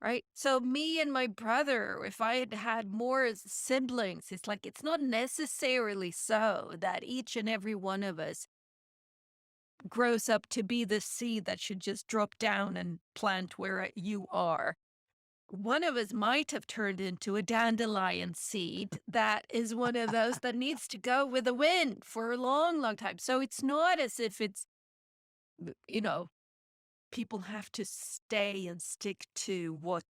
[SPEAKER 1] right? So me and my brother, if I had had more siblings, it's like it's not necessarily so that each and every one of us grows up to be the seed that should just drop down and plant where you are. One of us might have turned into a dandelion seed that is one of those that needs to go with the wind for a long, long time. So it's not as if it's, you know, people have to stay and stick to what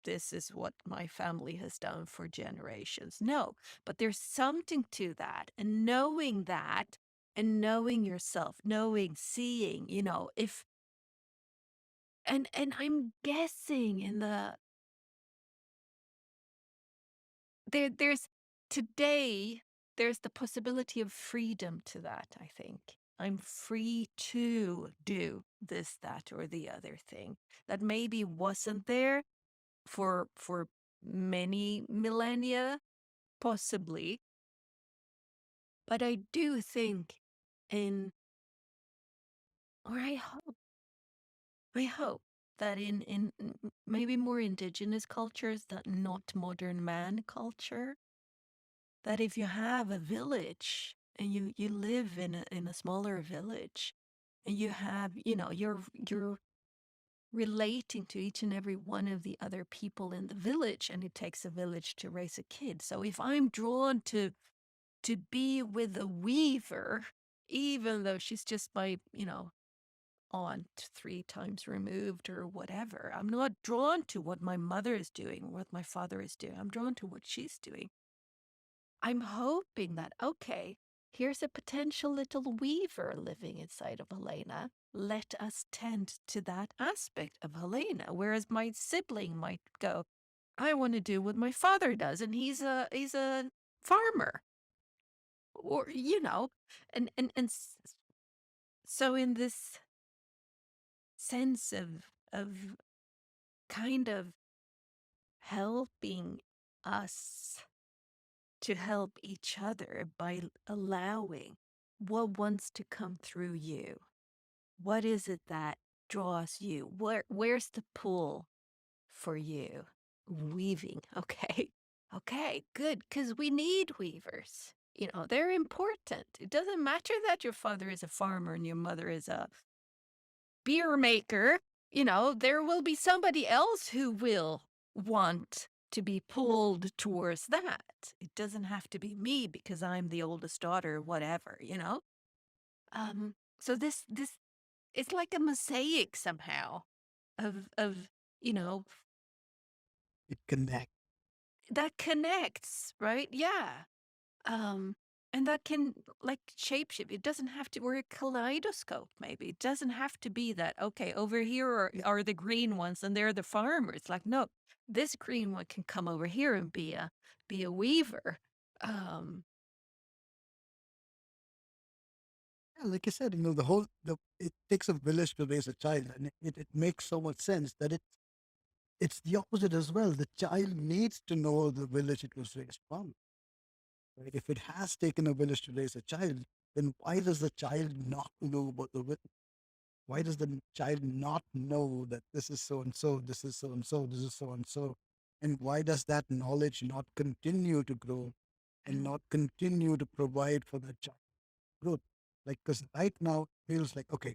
[SPEAKER 1] this is what my family has done for generations. No, but there's something to that. And knowing that and knowing yourself, knowing, seeing, if and I'm guessing in the there's today there's the possibility of freedom to that, I think. I'm free to do this, that, or the other thing that maybe wasn't there for many millennia, possibly. But I do think in or I hope that in maybe more indigenous cultures, that not modern man culture, that if you have a village and you live in a smaller village and you have, you're relating to each and every one of the other people in the village, and it takes a village to raise a kid. So if I'm drawn to be with a weaver, even though she's just my, aunt 3 times removed or whatever, I'm not drawn to what my mother is doing or what my father is doing. I'm drawn to what she's doing. I'm hoping that, okay, here's a potential little weaver living inside of Helena. Let us tend to that aspect of Helena. Whereas my sibling might go, I want to do what my father does, and he's a farmer, or and so in this sense of kind of helping us to help each other by allowing what wants to come through you. What is it that draws you? Where's the pull for you? Weaving. Okay. Okay, good. Because we need weavers. They're important. It doesn't matter that your father is a farmer and your mother is a beer maker. There will be somebody else who will want to be pulled towards that. It doesn't have to be me because I'm the oldest daughter, whatever. So this it's like a mosaic somehow of you know
[SPEAKER 2] It connects.
[SPEAKER 1] that connects, right? Yeah. Um, and that can like shapeshift. It doesn't have to, or a kaleidoscope, maybe. It doesn't have to be that, okay, over here are the green ones and they're the farmers. Like, no, this green one can come over here and be a weaver. Um,
[SPEAKER 2] Yeah, like you said, it takes a village to raise a child, and it makes so much sense that it's the opposite as well. The child needs to know the village it was raised from. Right? If it has taken a village to raise a child, then why does the child not know about the village? Why does the child not know that this is so and so, this is so and so, this is so and so? And why does that knowledge not continue to grow and
[SPEAKER 1] and
[SPEAKER 2] not continue to provide for the child growth? Like, because right now it feels like, okay,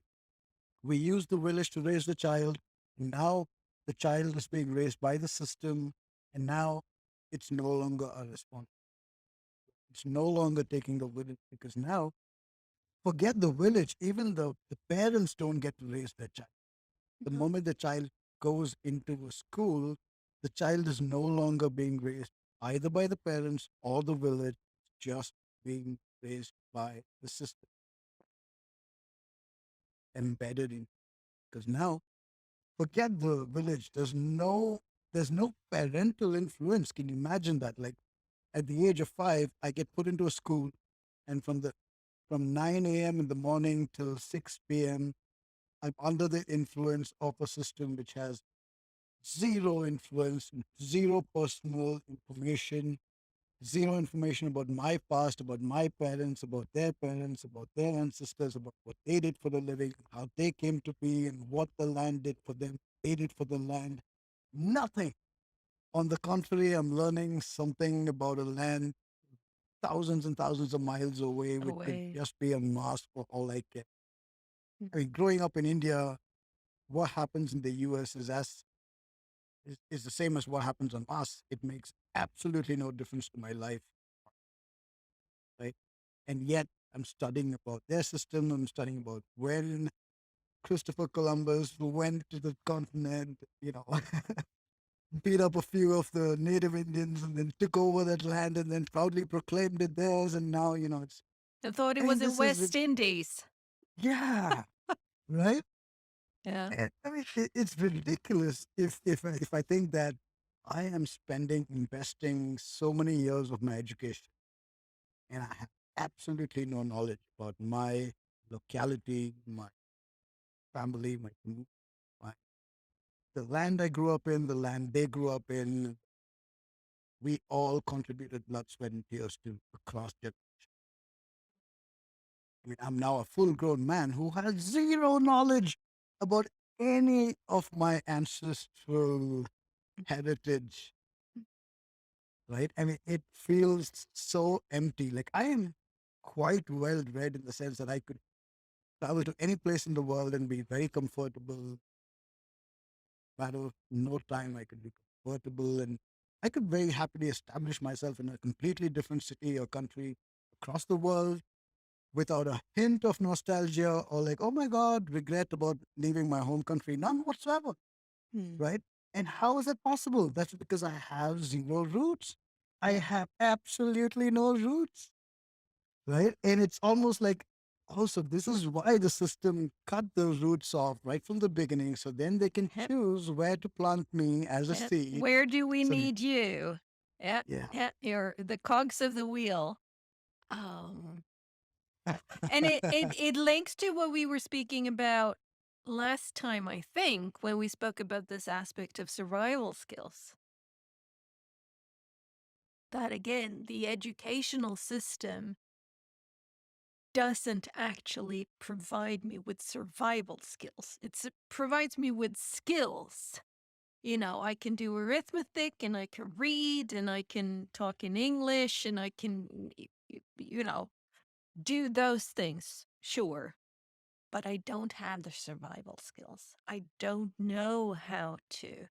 [SPEAKER 2] we use the village to raise the child. Now the child is being raised by the system, and now it's no longer our responsibility. It's no longer taking the village because now, forget the village, even the parents don't get to raise their child. The
[SPEAKER 1] no,
[SPEAKER 2] moment the child goes into a school, the child is no longer being raised either by the parents or the village, just being raised by the system, embedded in. Because now, forget the village. There's no parental influence. Can you imagine that? Like at the age of 5, I get put into a school, and from 9 a.m. in the morning till 6 p.m. I'm under the influence of a system which has zero influence, zero personal information, zero information about my past, about my parents, about their ancestors, about what they did for the living, how they came to be, and what the land did for them, they did for the land. Nothing. On the contrary, I'm learning something about a land thousands and thousands of miles away, which could
[SPEAKER 1] Away.
[SPEAKER 2] just be a mask for all I care.
[SPEAKER 1] Mm.
[SPEAKER 2] I mean, growing up in India, what happens in the US is the same as what happens on Mars. It makes absolutely no difference to my life, right? And yet I'm studying about their system. I'm studying about when Christopher Columbus went to the continent, beat up a few of the native Indians and then took over that land and then proudly proclaimed it theirs. And now, it's,
[SPEAKER 1] I thought it
[SPEAKER 2] I mean,
[SPEAKER 1] was in
[SPEAKER 2] this is,
[SPEAKER 1] West Indies.
[SPEAKER 2] yeah, right?
[SPEAKER 1] Yeah.
[SPEAKER 2] And, I mean, it's ridiculous if I think that I am investing so many years of my education and I have absolutely no knowledge about my locality, my family, my the land I grew up in, the land they grew up in. We all contributed blood, sweat, and tears to across generations. I mean, I'm now a full-grown man who has zero knowledge about any of my ancestral heritage. Right? I mean, it feels so empty. Like I am quite well read in the sense that I could travel to any place in the world and be very comfortable. Matter of no time, I could be comfortable and I could very happily establish myself in a completely different city or country across the world without a hint of nostalgia or like, oh my God, regret about leaving my home country. None whatsoever.
[SPEAKER 1] Hmm.
[SPEAKER 2] Right? And how is that possible? That's because I have zero roots. I
[SPEAKER 1] Yeah.
[SPEAKER 2] have absolutely no roots. Right? And it's almost like also this is why the system cut the roots off right from the beginning, so then they can
[SPEAKER 1] Yep.
[SPEAKER 2] choose where to plant me as a
[SPEAKER 1] Yep.
[SPEAKER 2] seed.
[SPEAKER 1] Where do we
[SPEAKER 2] So
[SPEAKER 1] need you? Yeah.
[SPEAKER 2] yeah.
[SPEAKER 1] Yeah. You're the cogs of the wheel. Um, and it links to what we were speaking about last time, I think, when we spoke about this aspect of survival skills. That again, the educational system doesn't actually provide me with survival skills. Provides me with skills. I can do arithmetic and I can read and I can talk in English and I can, do those things. Sure. But I don't have the survival skills. I don't know how to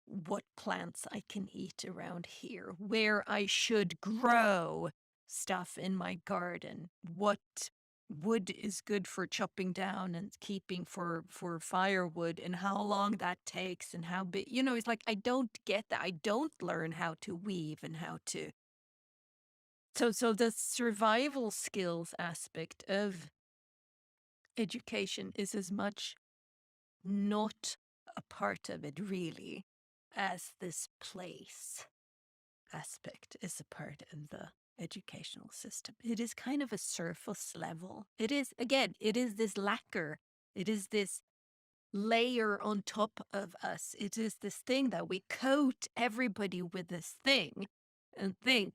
[SPEAKER 1] what plants I can eat around here, where I should grow stuff in my garden, what wood is good for chopping down and keeping for firewood and how long that takes and how big it's like I don't get that. I don't learn how to weave and how to so the survival skills aspect of education is as much not a part of it really as this place aspect is a part of the educational system. It is kind of a surface level. It is, again, it is this lacquer. It is this layer on top of us. It is this thing that we coat everybody with this thing and think,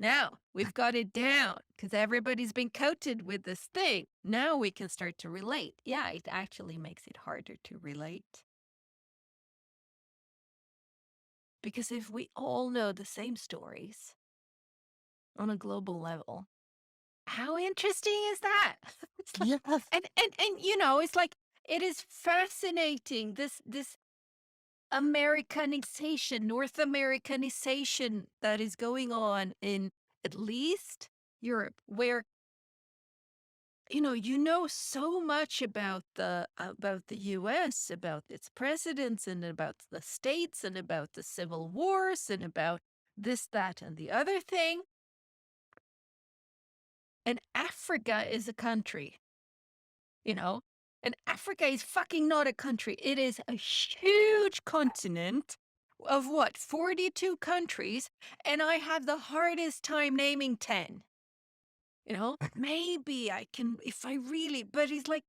[SPEAKER 1] now we've got it down because everybody's been coated with this thing. Now we can start to relate. Yeah, it actually makes it harder to relate. Because if we all know the same stories on a global level, how interesting is that? It's like,
[SPEAKER 2] Yes.
[SPEAKER 1] and it's like it is fascinating this Americanization, North Americanization that is going on in at least Europe, where you know so much about the US, about its presidents and about the states and about the civil wars and about this, that, and the other thing. And Africa is a country, you know? And Africa is fucking not a country. It is a huge continent of what, 42 countries. And I have the hardest time naming 10. Maybe I can, if I really, but it's like,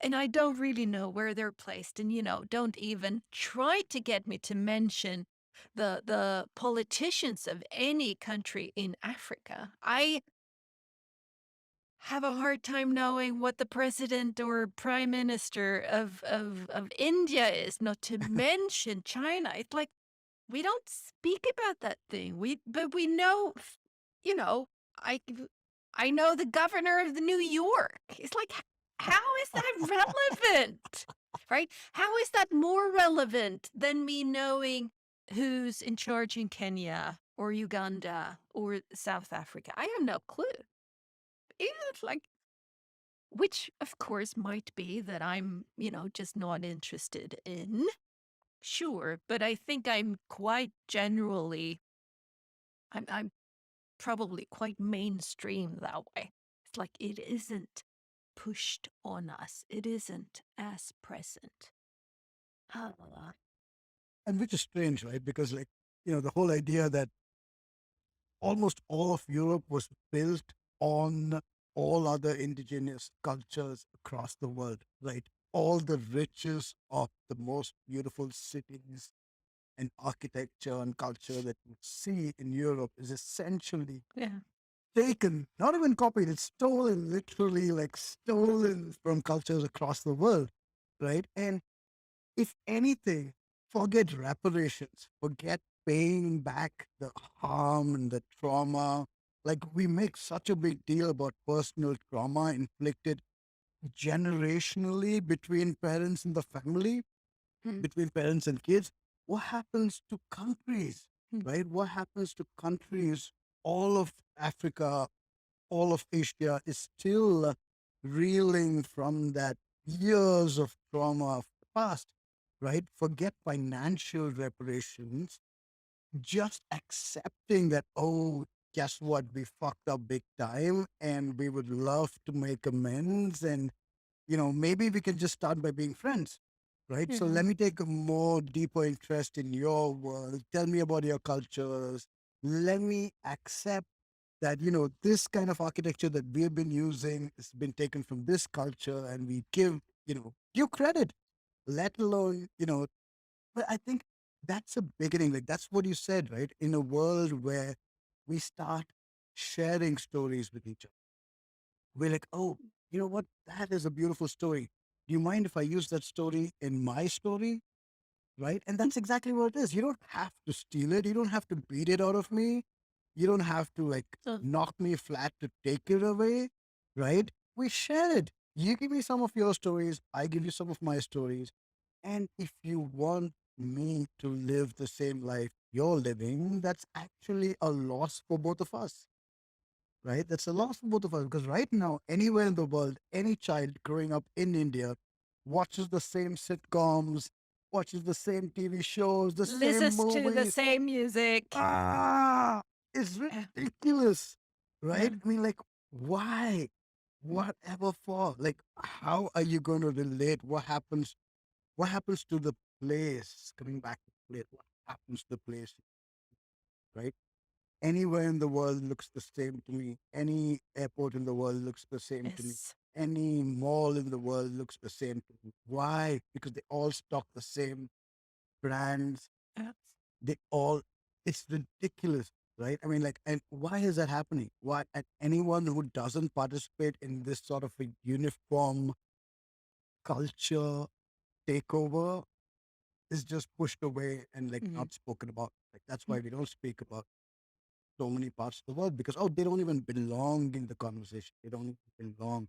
[SPEAKER 1] And I don't really know where they're placed. And, don't even try to get me to mention the politicians of any country in Africa. I have a hard time knowing what the president or prime minister of India is, not to mention China. It's like we don't speak about that thing. But we know, you know, I I know the governor of the New York. It's like how is that relevant? Right? How is that more relevant than me knowing who's in charge in Kenya or Uganda or South Africa? I have no clue. It's like which, of course, might be that I'm, just not interested in. Sure, but I think I'm quite generally, I'm probably quite mainstream that way. It's like it isn't pushed on us. It isn't as present. Ah,
[SPEAKER 2] And which is strange, right? Because, like, the whole idea that almost all of Europe was built on all other indigenous cultures across the world, right? All the riches of the most beautiful cities and architecture and culture that you see in Europe is essentially
[SPEAKER 1] yeah.
[SPEAKER 2] taken, not even copied, it's stolen, literally like stolen from cultures across the world, right? And if anything, forget reparations, forget paying back the harm and the trauma. Like we make such a big deal about personal trauma inflicted generationally between parents and the family,
[SPEAKER 1] Hmm,
[SPEAKER 2] between parents and kids. What happens to countries,
[SPEAKER 1] hmm,
[SPEAKER 2] right? What happens to countries? All of Africa, all of Asia is still reeling from that years of trauma of the past, right? Forget financial reparations, just accepting that, oh, guess what? We fucked up big time and we would love to make amends. And, maybe we can just start by being friends, right? So
[SPEAKER 1] yeah.
[SPEAKER 2] let me take a more deeper interest in your world. Tell me about your cultures. Let me accept that this kind of architecture that we have been using has been taken from this culture and we give credit, let alone but I think that's a beginning, like that's what you said, right? In a world where we start sharing stories with each other, we're like, oh, you know what, that is a beautiful story. Do you mind if I use that story in my story? Right? And that's exactly what it is. You don't have to steal it. You don't have to beat it out of me. You don't have to like
[SPEAKER 1] So,
[SPEAKER 2] knock me flat to take it away. Right? We share it. You give me some of your stories. I give you some of my stories. And if you want me to live the same life you're living, that's actually a loss for both of us. Right? That's a loss for both of us because right now, anywhere in the world, any child growing up in India watches the same sitcoms, watches the same TV shows, the same
[SPEAKER 1] listens to the
[SPEAKER 2] movies.
[SPEAKER 1] same music.
[SPEAKER 2] Ah, it's
[SPEAKER 1] Yeah,
[SPEAKER 2] ridiculous,
[SPEAKER 1] yeah,
[SPEAKER 2] right? I mean, like, why? Whatever for? Like, how are you going to relate? What happens? What happens to the place? Coming back to the place, what happens to the place, right? Anywhere in the world looks the same to me. Any airport in the world looks the same to me.
[SPEAKER 1] yes.
[SPEAKER 2] Any mall in the world looks the same to me. Why? Because they all stock the same brands.
[SPEAKER 1] Yeah,
[SPEAKER 2] They all, it's ridiculous, right? I mean, like, and why is that happening? Why? And anyone who doesn't participate in this sort of a uniform culture takeover is just pushed away and like
[SPEAKER 1] mhm,
[SPEAKER 2] not spoken about. Like, that's
[SPEAKER 1] mm,
[SPEAKER 2] why we don't speak about so many parts of the world because oh they don't even belong in the conversation, they don't even belong.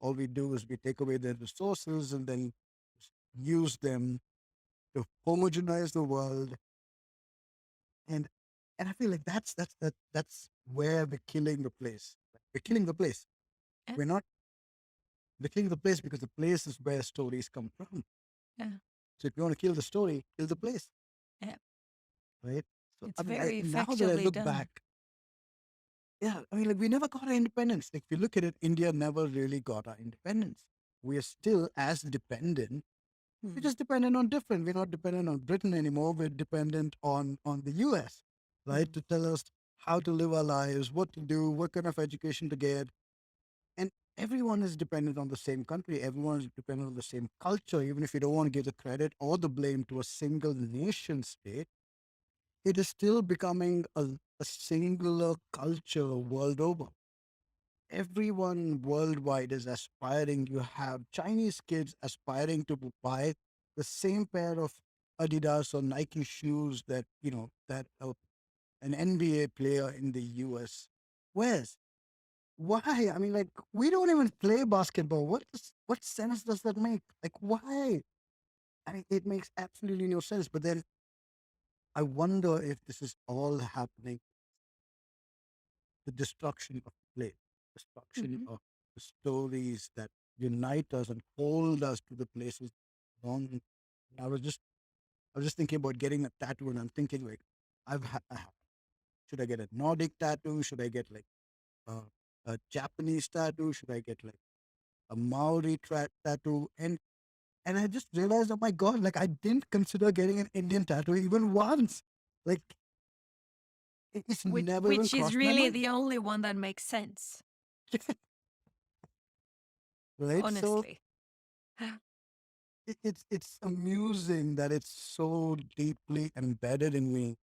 [SPEAKER 2] All we do is we take away their resources and then use them to homogenize the world. And and I feel like that's where we're killing the place. Like, we're killing the place.
[SPEAKER 1] yeah,
[SPEAKER 2] We're not we're killing the place because the place is where stories come from.
[SPEAKER 1] yeah,
[SPEAKER 2] So if you want to kill the story, kill the place,
[SPEAKER 1] yeah.
[SPEAKER 2] right? So
[SPEAKER 1] It's
[SPEAKER 2] I mean,
[SPEAKER 1] very
[SPEAKER 2] now that I
[SPEAKER 1] effectively
[SPEAKER 2] look
[SPEAKER 1] done.
[SPEAKER 2] back, yeah, I mean, like we never got our independence. Like if you look at it, India never really got our independence. We are still as dependent. We're
[SPEAKER 1] Mm,
[SPEAKER 2] just dependent on different. We're not dependent on Britain anymore. We're dependent on the US, right,
[SPEAKER 1] mm,
[SPEAKER 2] to tell us how to live our lives, what to do, what kind of education to get, and everyone is dependent on the same country. Everyone is dependent on the same culture. Even if you don't want to give the credit or the blame to a single nation state, it is still becoming a singular culture world over. Everyone worldwide is aspiring. You have Chinese kids aspiring to buy the same pair of Adidas or Nike shoes that, that an NBA player in the US wears. Why? I mean, like, we don't even play basketball. What sense does that make? Like, why? I mean, it makes absolutely no sense. But then I wonder if this is all happening, the destruction of play, destruction
[SPEAKER 1] Hmm.
[SPEAKER 2] of the stories that unite us and hold us to the places long. I was just thinking about getting a tattoo, and I'm thinking like, should I get a Nordic tattoo? Should I get like a, a Japanese tattoo? Should I get like a Maori tattoo? And I just realized, oh my god, like I didn't consider getting an Indian tattoo even once. Like it's never even
[SPEAKER 1] Which is
[SPEAKER 2] crossed my
[SPEAKER 1] really
[SPEAKER 2] mind,
[SPEAKER 1] the only one that makes sense,
[SPEAKER 2] right? So
[SPEAKER 1] honestly.
[SPEAKER 2] it's amusing that it's so deeply embedded in me.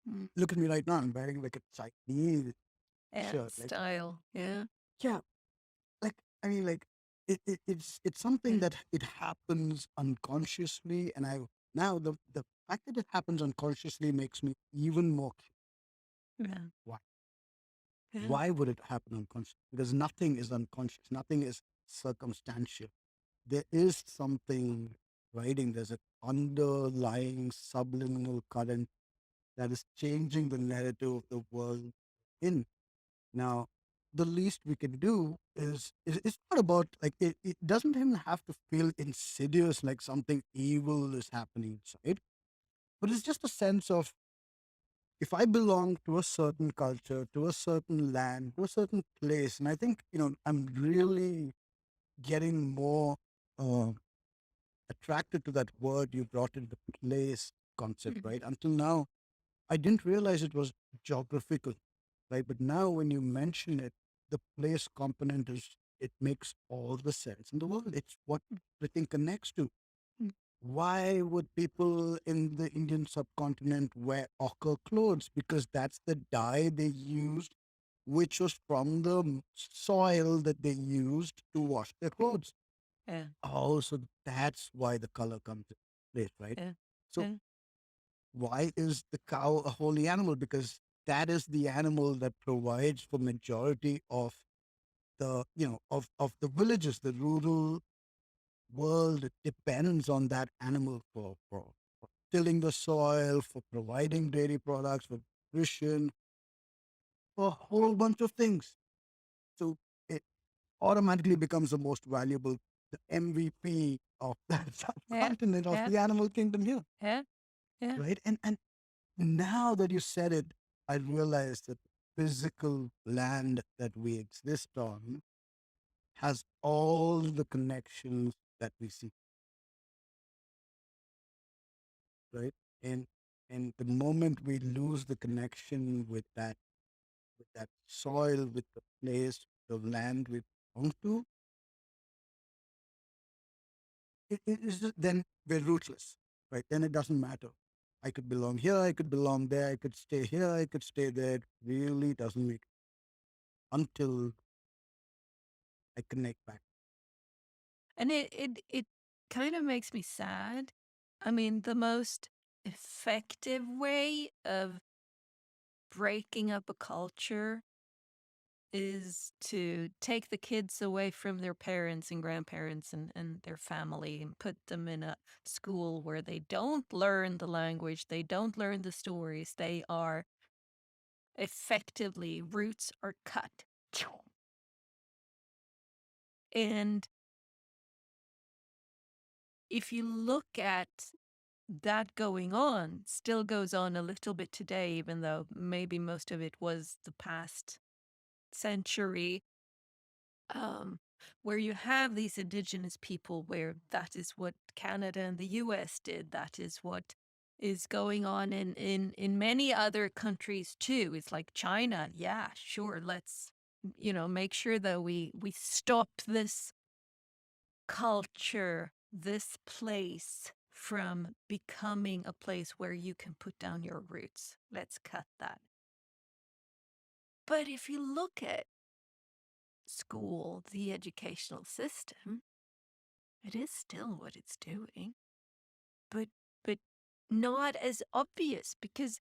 [SPEAKER 1] Mm.
[SPEAKER 2] Look at me right now. I'm wearing like a Chinese
[SPEAKER 1] Yeah,
[SPEAKER 2] shirt. Like,
[SPEAKER 1] style. Yeah.
[SPEAKER 2] yeah, like I mean, like it's something
[SPEAKER 1] Yeah.
[SPEAKER 2] that it happens unconsciously, and I now the fact that it happens unconsciously makes me even more
[SPEAKER 1] Yeah.
[SPEAKER 2] why.
[SPEAKER 1] Yeah.
[SPEAKER 2] Why would it happen unconsciously? Because nothing is unconscious. Nothing is circumstantial. There is something writing. There's an underlying subliminal current that is changing the narrative of the world in. Now, the least we can do is it's not about like it doesn't even have to feel insidious like something evil is happening inside, but it's just a sense of if I belong to a certain culture, to a certain land, to a certain place, and I think I'm really getting more uh, attracted to that word you brought in, the place concept,
[SPEAKER 1] Mhm.
[SPEAKER 2] right? Until now, I didn't realize it was geographical, right? But now when you mention it, the place component it makes all the sense in the world. It's what everything connects to.
[SPEAKER 1] Mm.
[SPEAKER 2] Why would people in the Indian subcontinent wear ochre clothes? Because that's the dye they used, which was from the soil that they used to wash their clothes.
[SPEAKER 1] Yeah.
[SPEAKER 2] Oh, so that's why the color comes in place, right?
[SPEAKER 1] Yeah.
[SPEAKER 2] So
[SPEAKER 1] Yeah.
[SPEAKER 2] why is the cow a holy animal? Because that is the animal that provides for majority of the of the villages, the rural world depends on that animal for tilling the soil, for providing dairy products, for nutrition, for a whole bunch of things. So it automatically becomes the most valuable, the MVP of that
[SPEAKER 1] Yeah.
[SPEAKER 2] subcontinent of
[SPEAKER 1] Yeah.
[SPEAKER 2] the animal kingdom here,
[SPEAKER 1] Yeah. Yeah.
[SPEAKER 2] right? And now that you said it, I realized that the physical land that we exist on has all the connections that we see, right? And and the moment we lose the connection with that soil, with the place, the land we belong to, it is then we're rootless, right? Then it doesn't matter. I could belong here, I could belong there, I could stay here, I could stay there. It really doesn't make until I connect back.
[SPEAKER 1] And it kind of makes me sad. I mean, the most effective way of breaking up a culture is to take the kids away from their parents and grandparents and their family and put them in a school where they don't learn the language, they don't learn the stories, they are effectively roots are cut. And if you look at that going on, still goes on a little bit today, even though maybe most of it was the past century, um, where you have these indigenous people, where that is what Canada and the US did. That is what is going on in many other countries too. It's like China. Yeah, sure. Let's. make sure that we stop this culture, this place from becoming a place where you can put down your roots. Let's cut that. But if you look at school, the educational system, it is still what it's doing, but but not as obvious because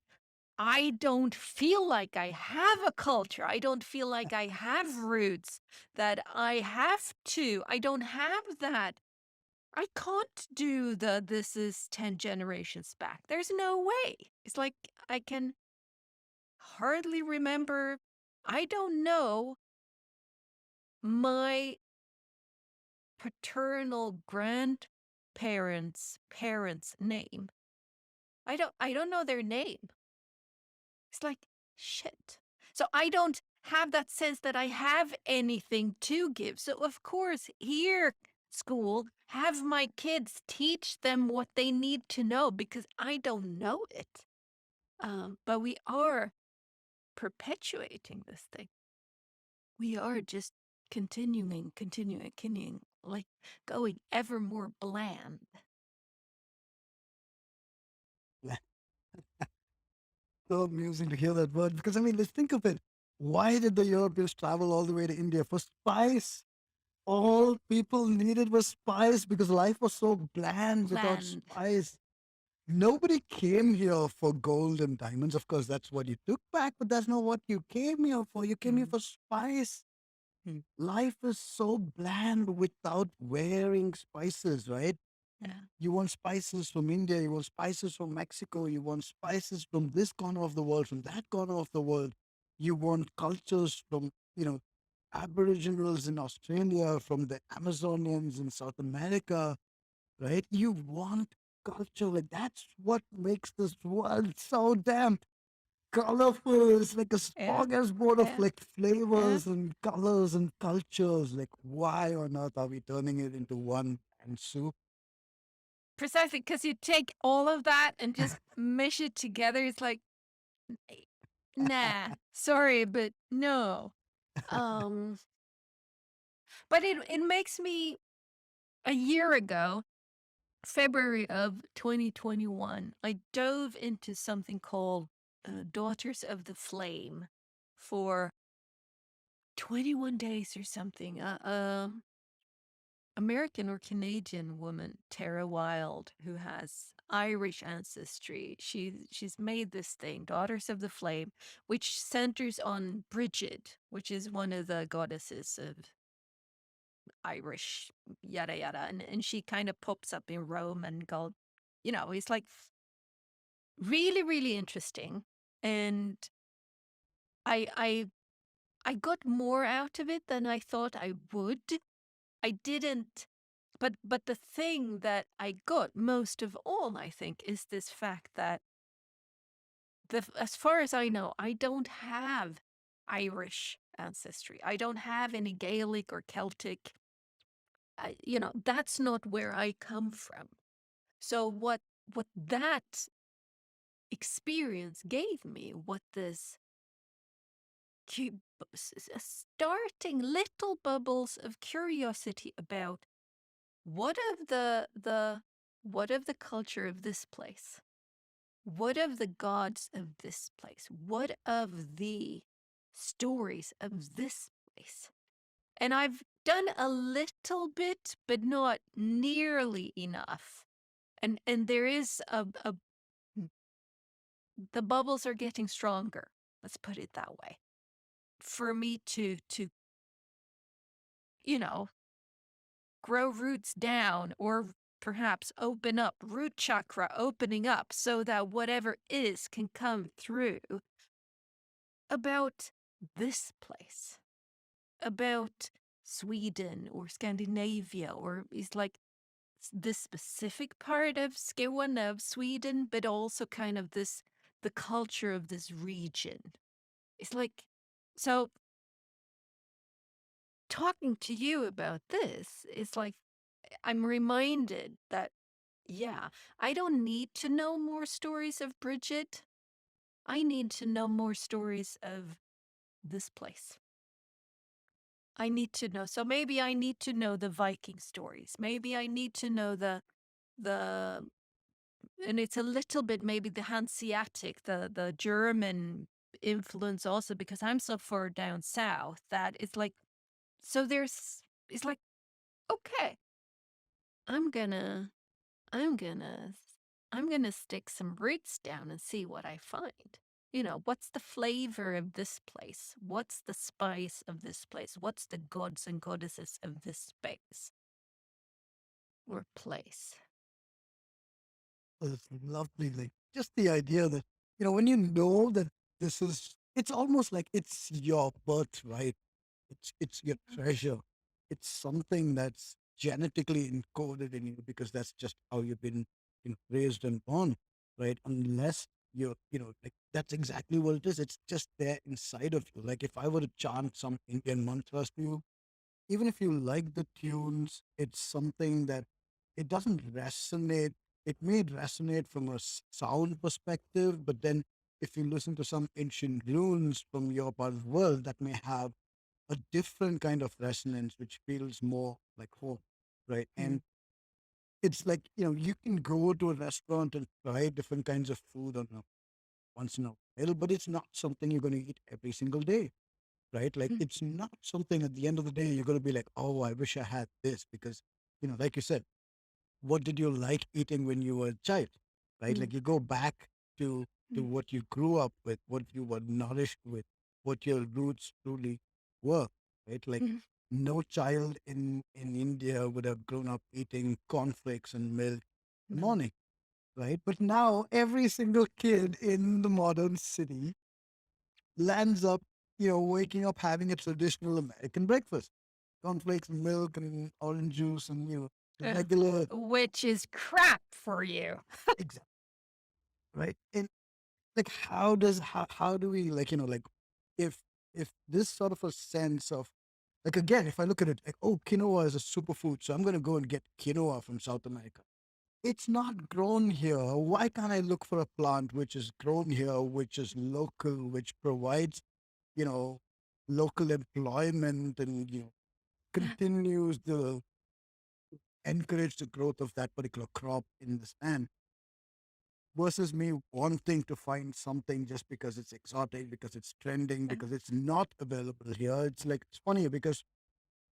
[SPEAKER 1] I don't feel like I have a culture. I don't feel like I have roots that I have to. I don't have that. I can't do the this is 10 generations back. There's no way. It's like I can hardly remember. I don't know my paternal grandparents' parents' name. I don't know their name. It's like shit. So I don't have that sense that I have anything to give. So of course, here school, have my kids teach them what they need to know because I don't know it. But we are perpetuating this thing. We are just continuing, like going ever more bland.
[SPEAKER 2] So amusing to hear that word because I mean, let's think of it. Why did the Europeans travel all the way to India for spice? All people needed was spice because life was so bland without
[SPEAKER 1] Bland.
[SPEAKER 2] spice. Nobody came here for gold and diamonds. Of course, that's what you took back, but that's not what you came here for. You came here
[SPEAKER 1] Mm,
[SPEAKER 2] for spice.
[SPEAKER 1] mm,
[SPEAKER 2] Life is so bland without wearing spices, right?
[SPEAKER 1] yeah.
[SPEAKER 2] You want spices from India, you want spices from Mexico, you want spices from this corner of the world, from that corner of the world. You want cultures from, Aboriginals in Australia, from the Amazonians in South America, right? You want culture. Like that's what makes this world so damn colorful. It's like a
[SPEAKER 1] Yeah.
[SPEAKER 2] smorgasbord of
[SPEAKER 1] Yeah.
[SPEAKER 2] like
[SPEAKER 1] Yeah.
[SPEAKER 2] flavors and colors and cultures. Like why on earth are we turning it into one and soup?
[SPEAKER 1] Precisely, because you take all of that and just mesh it together. It's like, "Eh, nah, sorry, but no." Um, but it makes me a year ago, February of 2021, I dove into something called Daughters of the Flame for 21 days or something. American or Canadian woman, Tara Wild, who has Irish ancestry. She's made this thing, Daughters of the Flame, which centers on Bridget, which is one of the goddesses of Irish, yada yada. And she kind of pops up in Rome and God, it's like really, really interesting. And I I I got more out of it than I thought I would. I didn't but the thing that I got most of all, I think, is this fact that as far as I know, I don't have Irish ancestry. I don't have any Gaelic or Celtic. That's not where I come from. So what that experience gave me, what this starting little bubbles of curiosity about what of the culture of this place? What of the gods of this place? What of the stories of this place? And I've done a little bit, but not nearly enough. And there is the bubbles are getting stronger. Let's put it that way. For me to you know grow roots down or perhaps open up, root chakra opening up so that whatever is can come through about this place, about Sweden or Scandinavia, or is like this specific part of Skåne of Sweden, but also kind of the culture of this region. It's like, so talking to you about this, it's like I'm reminded that, yeah, I don't need to know more stories of Bridget. I need to know more stories of this place. I need to know. So maybe I need to know the Viking stories. Maybe I need to know the and it's a little bit maybe the Hanseatic, the German influence also because I'm so far down south that it's like so there's it's like okay, I'm gonna I'm gonna I'm gonna stick some roots down and see what I find. You know, what's the flavor of this place? What's the spice of this place? What's the gods and goddesses of this space or place?
[SPEAKER 2] It's lovely. Like just the idea that, when you know that it's almost like it's your birthright. It's your treasure. It's something that's genetically encoded in you because that's just how you've been, raised and born, right? Unless like that's exactly what it is. It's just there inside of you. Like if I were to chant some Indian mantras to you, even if you like the tunes, it's something that it doesn't resonate. It may resonate from a sound perspective, but then if you listen to some ancient runes from your part of the world, that may have a different kind of resonance, which feels more like home, right?
[SPEAKER 1] Mm,
[SPEAKER 2] And it's like, you can go to a restaurant and try different kinds of food on a once in a while, but it's not something you're going to eat every single day, right? Like
[SPEAKER 1] mm,
[SPEAKER 2] it's not something at the end of the day you're going to be like, oh, I wish I had this because, like you said, what did you like eating when you were a child, right?
[SPEAKER 1] mm,
[SPEAKER 2] Like you go back to
[SPEAKER 1] mm,
[SPEAKER 2] what you grew up with, what you were nourished with, what your roots truly were, right? Like
[SPEAKER 1] mm.
[SPEAKER 2] no child in India would have grown up eating cornflakes and milk in the
[SPEAKER 1] No.
[SPEAKER 2] morning, right? But now every single kid in the modern city lands up, waking up having a traditional American breakfast, cornflakes and milk and orange juice and
[SPEAKER 1] Uh,
[SPEAKER 2] regular.
[SPEAKER 1] which is crap for you.
[SPEAKER 2] Exactly. Right. And like how do we, like, like if this sort of a sense of, like, again, if I look at it like, oh, quinoa is a superfood, so I'm going to go and get quinoa from South America. It's not grown here. Why can't I look for a plant which is grown here, which is local, which provides, you know local employment, and continues the encourage the growth of that particular crop in this land, versus me wanting to find something just because it's exotic, because it's trending, because it's not available here. It's like, it's funny because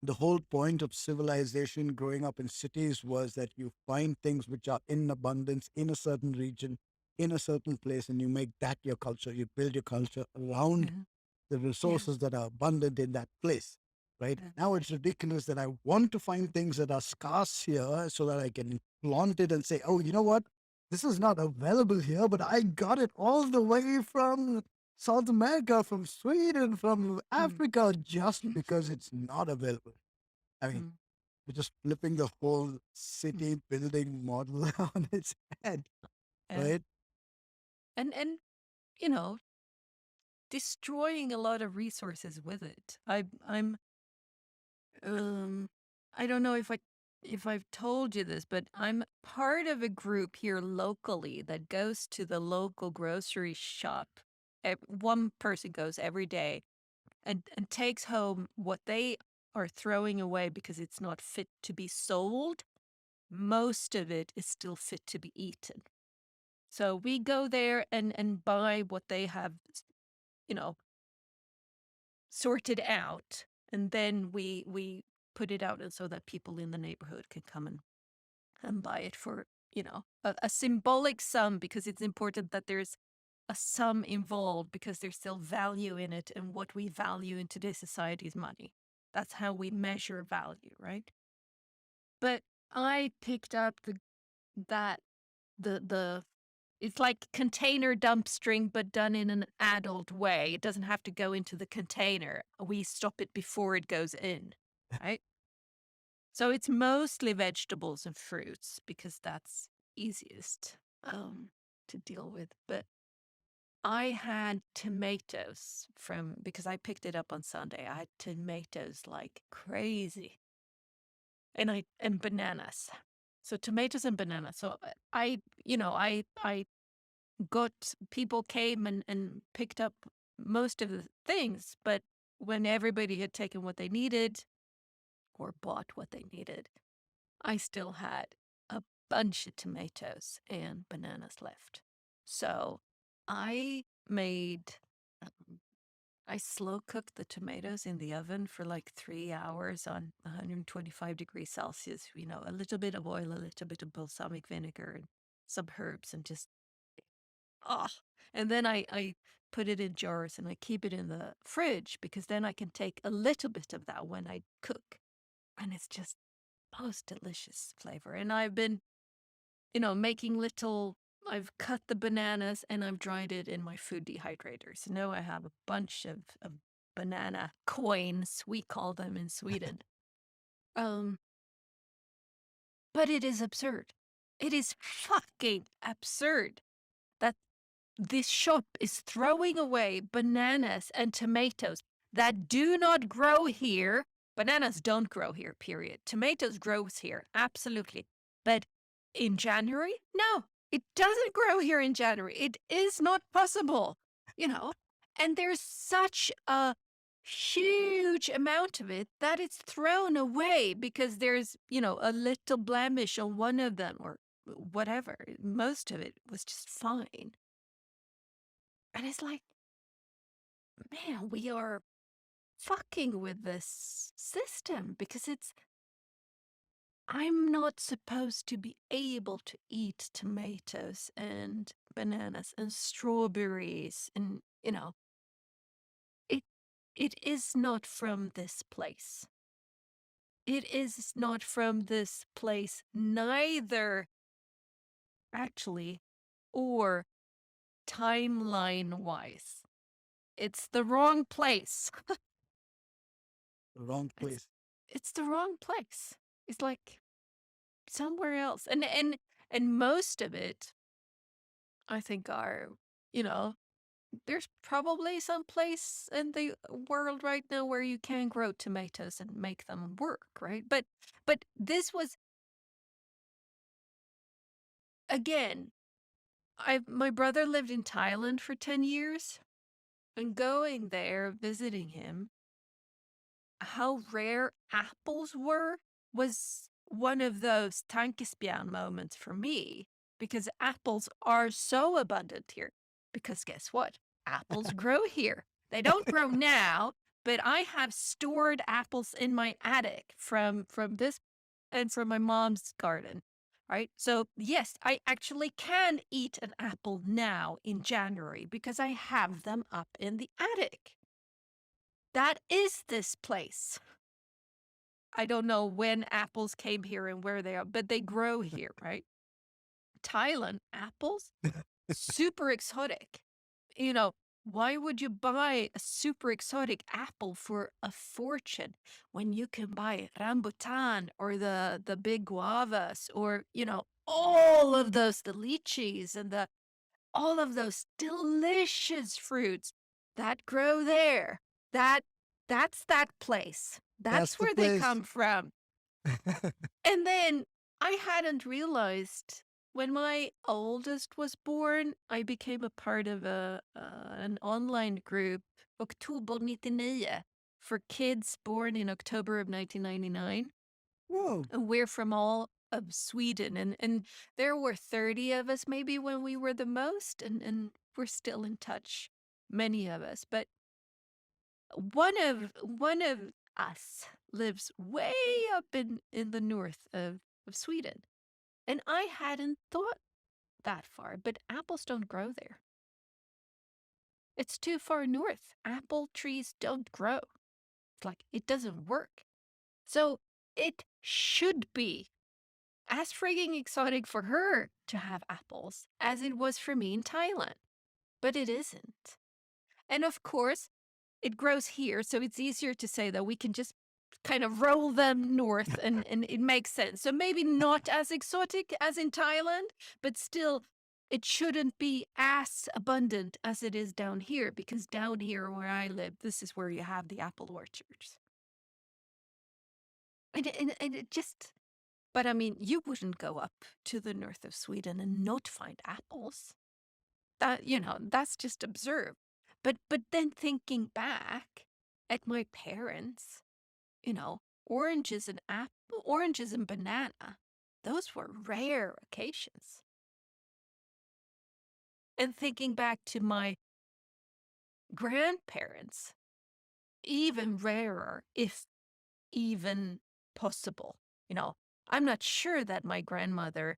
[SPEAKER 2] the whole point of civilization growing up in cities was that you find things which are in abundance in a certain region, in a certain place, and you make that your culture. You build your culture around
[SPEAKER 1] Yeah,
[SPEAKER 2] the
[SPEAKER 1] yeah,
[SPEAKER 2] resources that are abundant in that place. Right
[SPEAKER 1] yeah.
[SPEAKER 2] now, it's ridiculous that I want to find things that are scarce here so that I can flaunt it and say, "Oh, you know what? This is not available here, but I got it all the way from South America, from Sweden, from
[SPEAKER 1] Mm,
[SPEAKER 2] Africa, just
[SPEAKER 1] mm,
[SPEAKER 2] because it's not available." I mean,
[SPEAKER 1] mm,
[SPEAKER 2] we're just flipping the whole
[SPEAKER 1] mm.
[SPEAKER 2] city building model on its head,
[SPEAKER 1] Yeah.
[SPEAKER 2] right?
[SPEAKER 1] And you know, destroying a lot of resources with it. I'm um I don't know if I've told you this, but I'm part of a group here locally that goes to the local grocery shop. One person goes every day and takes home what they are throwing away because it's not fit to be sold. Most of it is still fit to be eaten. So we go there and buy what they have, you know, sorted out, and then we put it out and so that people in the neighborhood can come and buy it for, a symbolic sum because it's important that there's a sum involved because there's still value in it, and what we value in today's society is money. That's how we measure value, right? But I picked up that the it's like container dumpstering, but done in an adult way. It doesn't have to go into the container. We stop it before it goes in, right? So it's mostly vegetables and fruits because that's easiest to deal with. But I had tomatoes because I picked it up on Sunday. I had tomatoes like crazy, and bananas. So tomatoes and bananas. So I got people came and picked up most of the things, but when everybody had taken what they needed or bought what they needed, I still had a bunch of tomatoes and bananas left. So I made, um, I slow cooked the tomatoes in the oven for like 3 hours on 125 degrees Celsius, a little bit of oil, a little bit of balsamic vinegar, and some herbs, and just, oh. And then I put it in jars and I keep it in the fridge because then I can take a little bit of that when I cook. And it's just most delicious flavor. And I've been, making little, I've cut the bananas and I've dried it in my food dehydrator. So now I have a bunch of banana coins, we call them in Sweden. Um, but it is absurd. It is fucking absurd that this shop is throwing away bananas and tomatoes that do not grow here. Bananas don't grow here, period. Tomatoes grows here, absolutely. But in January, no, it doesn't grow here in January. It is not possible, you know. And there's such a huge amount of it that it's thrown away because there's, a little blemish on one of them or whatever. Most of it was just fine. And it's like, man, we are fucking with this system because I'm not supposed to be able to eat tomatoes and bananas and strawberries and, it, it is not from this place. It is not from this place, neither actually or timeline wise. It's the wrong place.
[SPEAKER 2] Wrong
[SPEAKER 1] It's
[SPEAKER 2] place.
[SPEAKER 1] it's the wrong place. It's like somewhere else. And most of it, I think, are, you know, there's probably some place in the world right now where you can grow tomatoes and make them work, right? But this was, again, I my brother lived in Thailand for 10 years, and going there visiting him, how rare apples were was one of those tankespjärn moments for me because apples are so abundant here. Because guess what? Apples grow here. They don't grow now, but I have stored apples in my attic from this and from my mom's garden. Right? So, yes, I actually can eat an apple now in January because I have them up in the attic. That is this place. I don't know when apples came here and where they are, but they grow here, right? Thailand, apples, super exotic. You know, why would you buy a super exotic apple for a fortune when you can buy rambutan or the big guavas or, all of those, the lychees and all of those delicious fruits that grow there. That that's that place.
[SPEAKER 2] That's
[SPEAKER 1] That's
[SPEAKER 2] the
[SPEAKER 1] where they
[SPEAKER 2] place.
[SPEAKER 1] come from. And then I hadn't realized when my oldest was born, I became a part of an online group, Oktober 99, for kids born in October of 1999.
[SPEAKER 2] Whoa.
[SPEAKER 1] And we're from all of Sweden. And there were 30 of us maybe when we were the most, and we're still in touch, many of us. But one of us lives way up in the north of Sweden. And I hadn't thought that far, but apples don't grow there. It's too far north. Apple trees don't grow. It's like it doesn't work. So it should be as frigging exotic for her to have apples as it was for me in Thailand. But it isn't. And of course, it grows here, so it's easier to say that we can just kind of roll them north and it makes sense. So maybe not as exotic as in Thailand, but still it shouldn't be as abundant as it is down here because down here where I live, this is where you have the apple orchards. And it just, but I mean, you wouldn't go up to the north of Sweden and not find apples. That's just absurd. But then thinking back, at my parents, you know, oranges and banana, those were rare occasions. And thinking back to my grandparents, even rarer, if even possible. You know, I'm not sure that my grandmother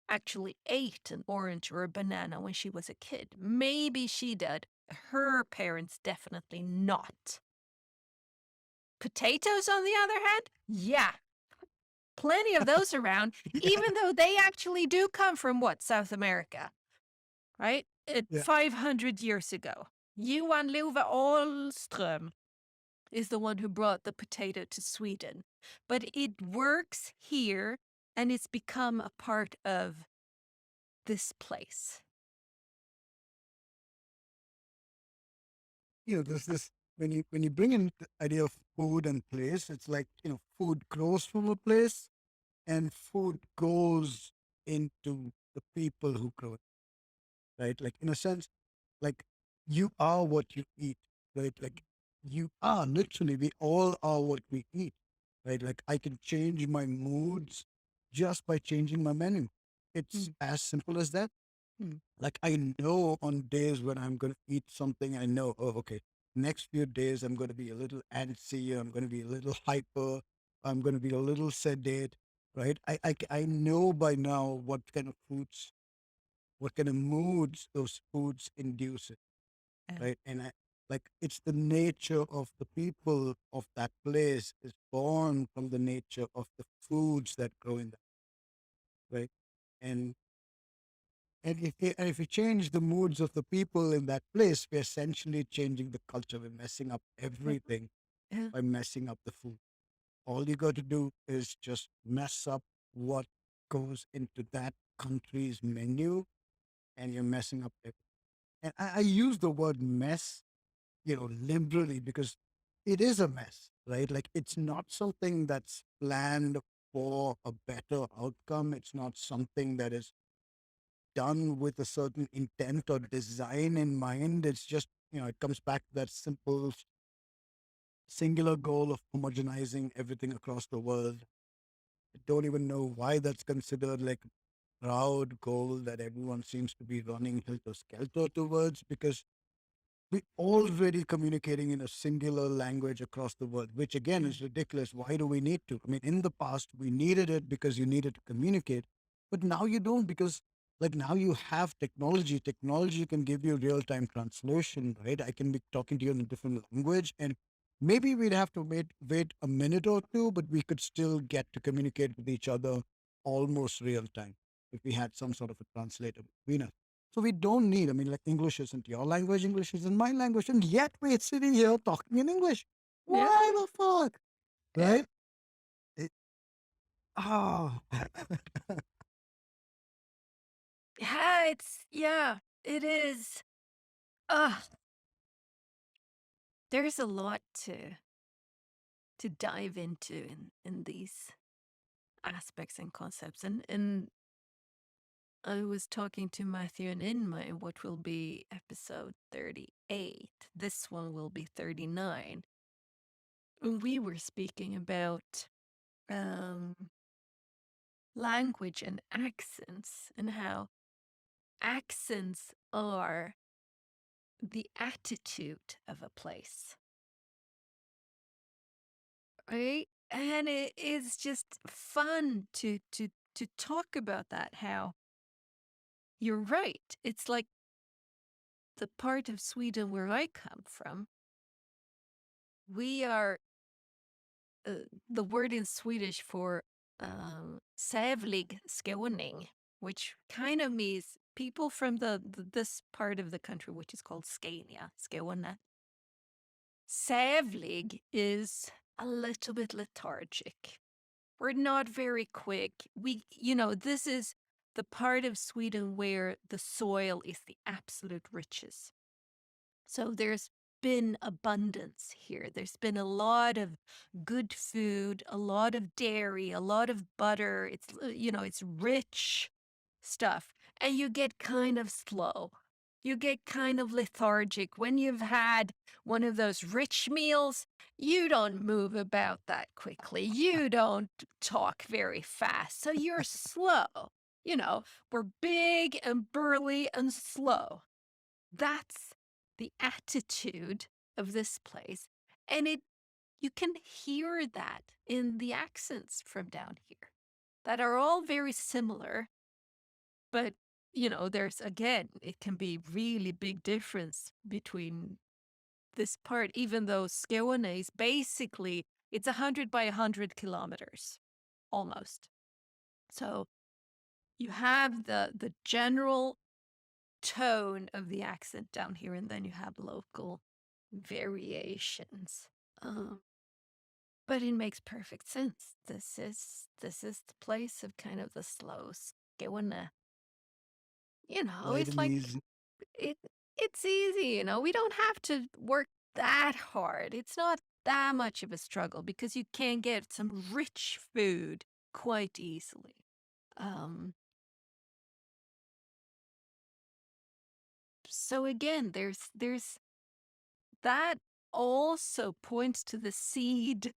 [SPEAKER 1] actually ate an orange or a banana when she was a kid. Maybe she did. Her parents definitely not. Potatoes, on the other hand, yeah, plenty of those around,
[SPEAKER 2] Yeah,
[SPEAKER 1] even though they actually do come from what, South America, right?
[SPEAKER 2] yeah.
[SPEAKER 1] 500 years ago. Johan Love Ahlström is the one who brought the potato to Sweden. But it works here and it's become a part of this place.
[SPEAKER 2] There's this when you bring in the idea of food and place, it's like food grows from a place, and food goes into the people who grow it, right? Like in a sense, like you are what you eat, right? Like you are literally, we all are what we eat, right? Like I can change my moods just by changing my menu. It's
[SPEAKER 1] Mm,
[SPEAKER 2] as simple as that.
[SPEAKER 1] mm,
[SPEAKER 2] Like I know on days when I'm going to eat something, I know, oh, okay, next few days I'm going to be a little antsy, I'm going to be a little hyper, I'm going to be a little sedate, right? I know by now what kind of moods those foods induce,
[SPEAKER 1] yeah,
[SPEAKER 2] right? And like it's the nature of the people of that place is born from the nature of the foods that grow in that, right? And and if we change the moods of the people in that place, we're essentially changing the culture. We're messing up
[SPEAKER 1] yeah,
[SPEAKER 2] everything
[SPEAKER 1] yeah,
[SPEAKER 2] by messing up the food. All you got to do is just mess up what goes into that country's menu, and you're messing up everything. And I use the word mess, liberally, because it is a mess, right? Like it's not something that's planned for a better outcome. It's not something that is done with a certain intent or design in mind. It's just, it comes back to that simple, singular goal of homogenizing everything across the world. I don't even know why that's considered like a proud goal that everyone seems to be running helter skelter towards, because we already communicating in a singular language across the world, which again
[SPEAKER 1] yeah,
[SPEAKER 2] is ridiculous. Why do we need to? I mean, in the past, we needed it because you needed to communicate, but now you don't, because like now you have technology. Technology can give you real time translation, right? I can be talking to you in a different language, and maybe we'd have to wait a minute or two, but we could still get to communicate with each other almost real time if we had some sort of a translator between us. So we don't need, I mean, like English isn't your language, English isn't my language, and yet we're sitting here talking in English.
[SPEAKER 1] yeah,
[SPEAKER 2] Why the fuck?
[SPEAKER 1] yeah.
[SPEAKER 2] Right? It, oh,
[SPEAKER 1] Yeah, yeah, it is. Ah, there's a lot to dive into in these aspects and concepts. And I was talking to Matthew and Inma in what will be episode 38. This one will be 39. And we were speaking about um, language and accents and how accents are the attitude of a place, right? And it is just fun to talk about that. How you're right. It's like the part of Sweden where I come from. We are the word in Swedish for sävlig skåning, which kind of means people from this part of the country, which is called Scania, Skåne. Sävlig is a little bit lethargic. We're not very quick. This is the part of Sweden where the soil is the absolute richest. So there's been abundance here. There's been a lot of good food, a lot of dairy, a lot of butter. It's rich stuff. And you get kind of slow. You get kind of lethargic. When you've had one of those rich meals, you don't move about that quickly. You don't talk very fast. So you're slow. You know, we're big and burly and slow. That's the attitude of this place. And you can hear that in the accents from down here that are all very similar, but there's again, it can be really big difference between this part, even though Skåne is basically it's 100 by 100 kilometers almost. So you have the general tone of the accent down here, and then you have local variations. Um, but it makes perfect sense. This is the place of kind of the slow Skåne.
[SPEAKER 2] Light
[SPEAKER 1] It's
[SPEAKER 2] and
[SPEAKER 1] like
[SPEAKER 2] easy.
[SPEAKER 1] it it's easy. We don't have to work that hard. It's not that much of a struggle because you can get some rich food quite easily. Um, so again, there's that also points to the seed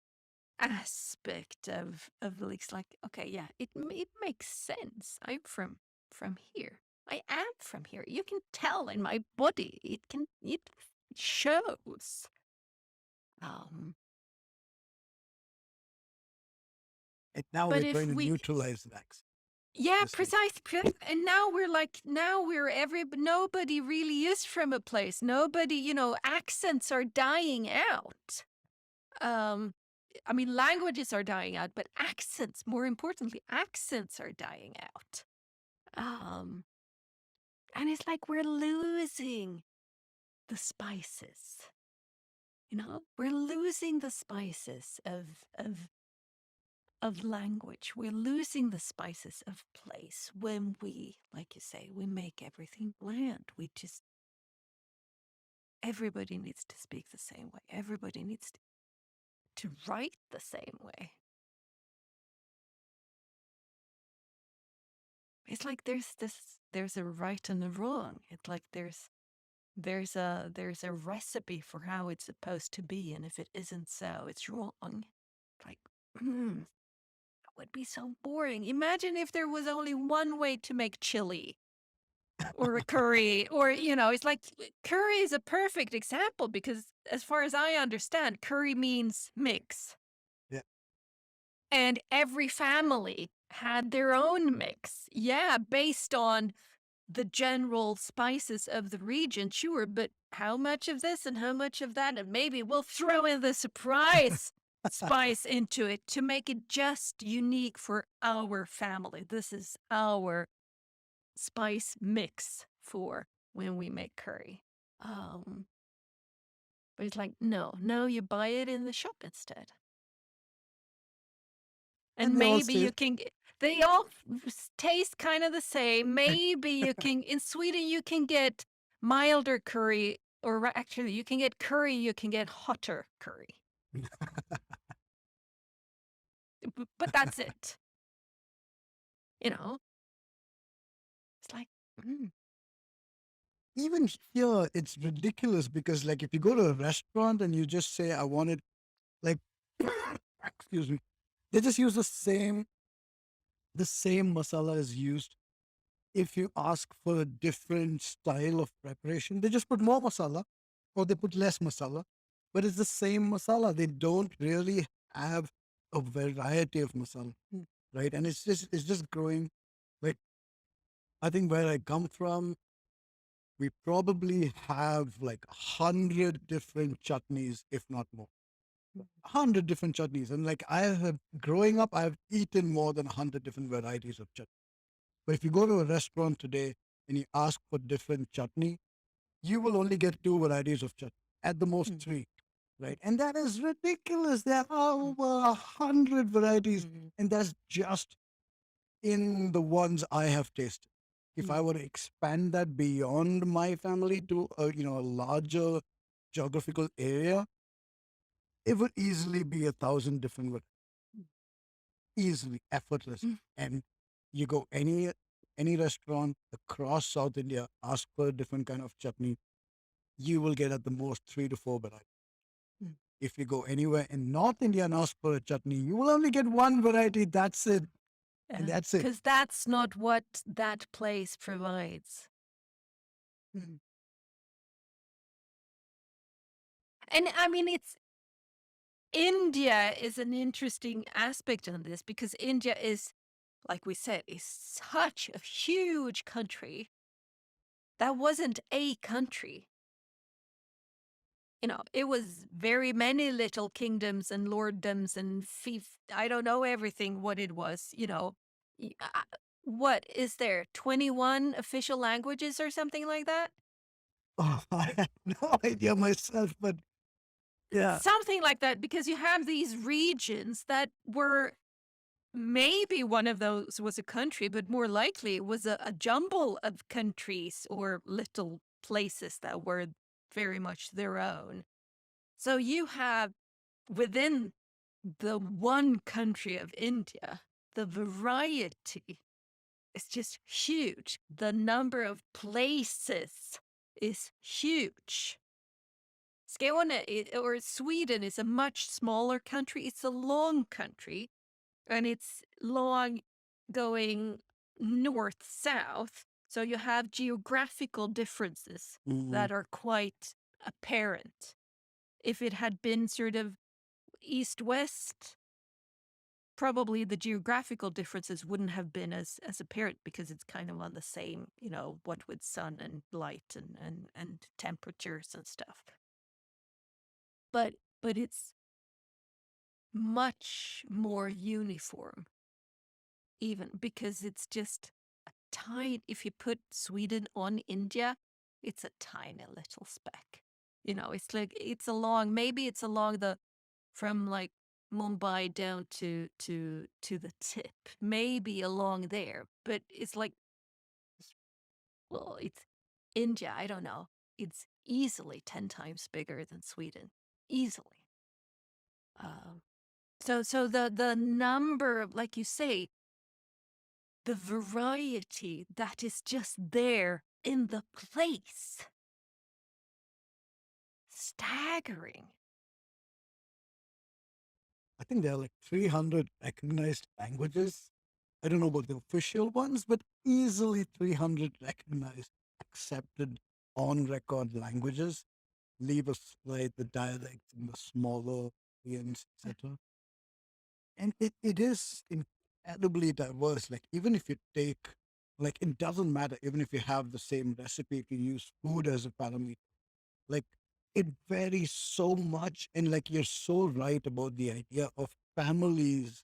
[SPEAKER 1] aspect of like okay, yeah, it makes sense. I'm from here. I am from here. You can tell in my body. It shows. Um,
[SPEAKER 2] And now
[SPEAKER 1] but
[SPEAKER 2] we're
[SPEAKER 1] if
[SPEAKER 2] trying to
[SPEAKER 1] we
[SPEAKER 2] neutralize the accent.
[SPEAKER 1] yeah,
[SPEAKER 2] This way.
[SPEAKER 1] and now we're every nobody really is from a place. Nobody, accents are dying out. Um, I mean, languages are dying out, but accents, more importantly, accents are dying out. Um, and it's like we're losing the spices. We're losing the spices of language. We're losing the spices of place when we, like you say, we make everything bland. Everybody needs to speak the same way. Everybody needs to write the same way. It's like there's a right and a wrong. It's like there's a recipe for how it's supposed to be, and if it isn't so, it's wrong. Like, that would be so boring. Imagine if there was only one way to make chili or a curry, or it's like curry is a perfect example because, as far as I understand, curry means mix,
[SPEAKER 2] Yeah.
[SPEAKER 1] and every family had their own mix. Yeah, based on the general spices of the region, sure, but how much of this and how much of that, and maybe we'll throw in the surprise spice into it to make it just unique for our family. This is our spice mix for when we make curry. Um, but it's like, no, you buy it in the shop instead. And
[SPEAKER 2] And they all
[SPEAKER 1] maybe
[SPEAKER 2] say,
[SPEAKER 1] you can get, they all taste kind of the same. Maybe you can, in Sweden, you can get milder curry, or actually, you can get curry, you can get hotter curry. But that's it. You know, it's like, mm,
[SPEAKER 2] even here, it's ridiculous because, like, if you go to a restaurant and you just say, I want it, like, excuse me, they just use the same masala is used. If you ask for a different style of preparation, they just put more masala or they put less masala, but it's the same masala. They don't really have a variety of masala, right? And it's just growing. Like, I think where I come from, we probably have like 100 different chutneys, if not more. 100 different chutneys. And like I have growing up, I've eaten more than 100 different varieties of chutney. But if you go to a restaurant today and you ask for different chutney, you will only get two varieties of chutney, at the most
[SPEAKER 1] mm,
[SPEAKER 2] three, right? And that is ridiculous. There are
[SPEAKER 1] mm,
[SPEAKER 2] over 100 varieties,
[SPEAKER 1] mm,
[SPEAKER 2] and that's just in the ones I have tasted. If I
[SPEAKER 1] mm,
[SPEAKER 2] were to expand that beyond my family to a larger geographical area, it would easily be 1,000 different varieties, easily, effortless.
[SPEAKER 1] mm,
[SPEAKER 2] And you go any. any restaurant across South India, ask for a different kind of chutney, you will get at the most 3 to 4 varieties.
[SPEAKER 1] Mm.
[SPEAKER 2] If you go anywhere in North India and ask for a chutney, you will only get one variety. That's it. And that's it.
[SPEAKER 1] Because that's not what that place provides. Mm. And I mean, India is an interesting aspect on this because India is, like we said, is such a huge country. That wasn't a country. It was very many little kingdoms and lorddoms and fief. I don't know everything what it was. What is there? 21 official languages or something like that?
[SPEAKER 2] Oh, I have no idea myself, but yeah.
[SPEAKER 1] Something like that, because you have these regions that were maybe one of those was a country, but more likely it was a jumble of countries or little places that were very much their own. So you have within the one country of India, the variety is just huge. The number of places is huge. Skåne or Sweden is a much smaller country. It's a long country and it's long going north south. So you have geographical differences
[SPEAKER 2] Mm,
[SPEAKER 1] that are quite apparent. If it had been sort of east west, probably the geographical differences wouldn't have been as apparent because it's kind of on the same, what with sun and light and temperatures and stuff. But it's much more uniform, even because it's just a tiny. If you put Sweden on India, it's a tiny little speck. It's like maybe it's along the from like Mumbai down to the tip, maybe along there, but it's like, well, it's India. I don't know. It's easily 10 times bigger than Sweden, easily. Um, so the number of, like you say, the variety that is just there in the place, staggering.
[SPEAKER 2] I think there are like 300 recognized languages. I don't know about the official ones, but easily 300 recognized, accepted, on record languages. Leave aside the dialects and the smaller variants, etc. And it is incredibly diverse. Like, even if you take, like, it doesn't matter, even if you have the same recipe, if you use food as a parameter, like, it varies so much. And, like, you're so right about the idea of families.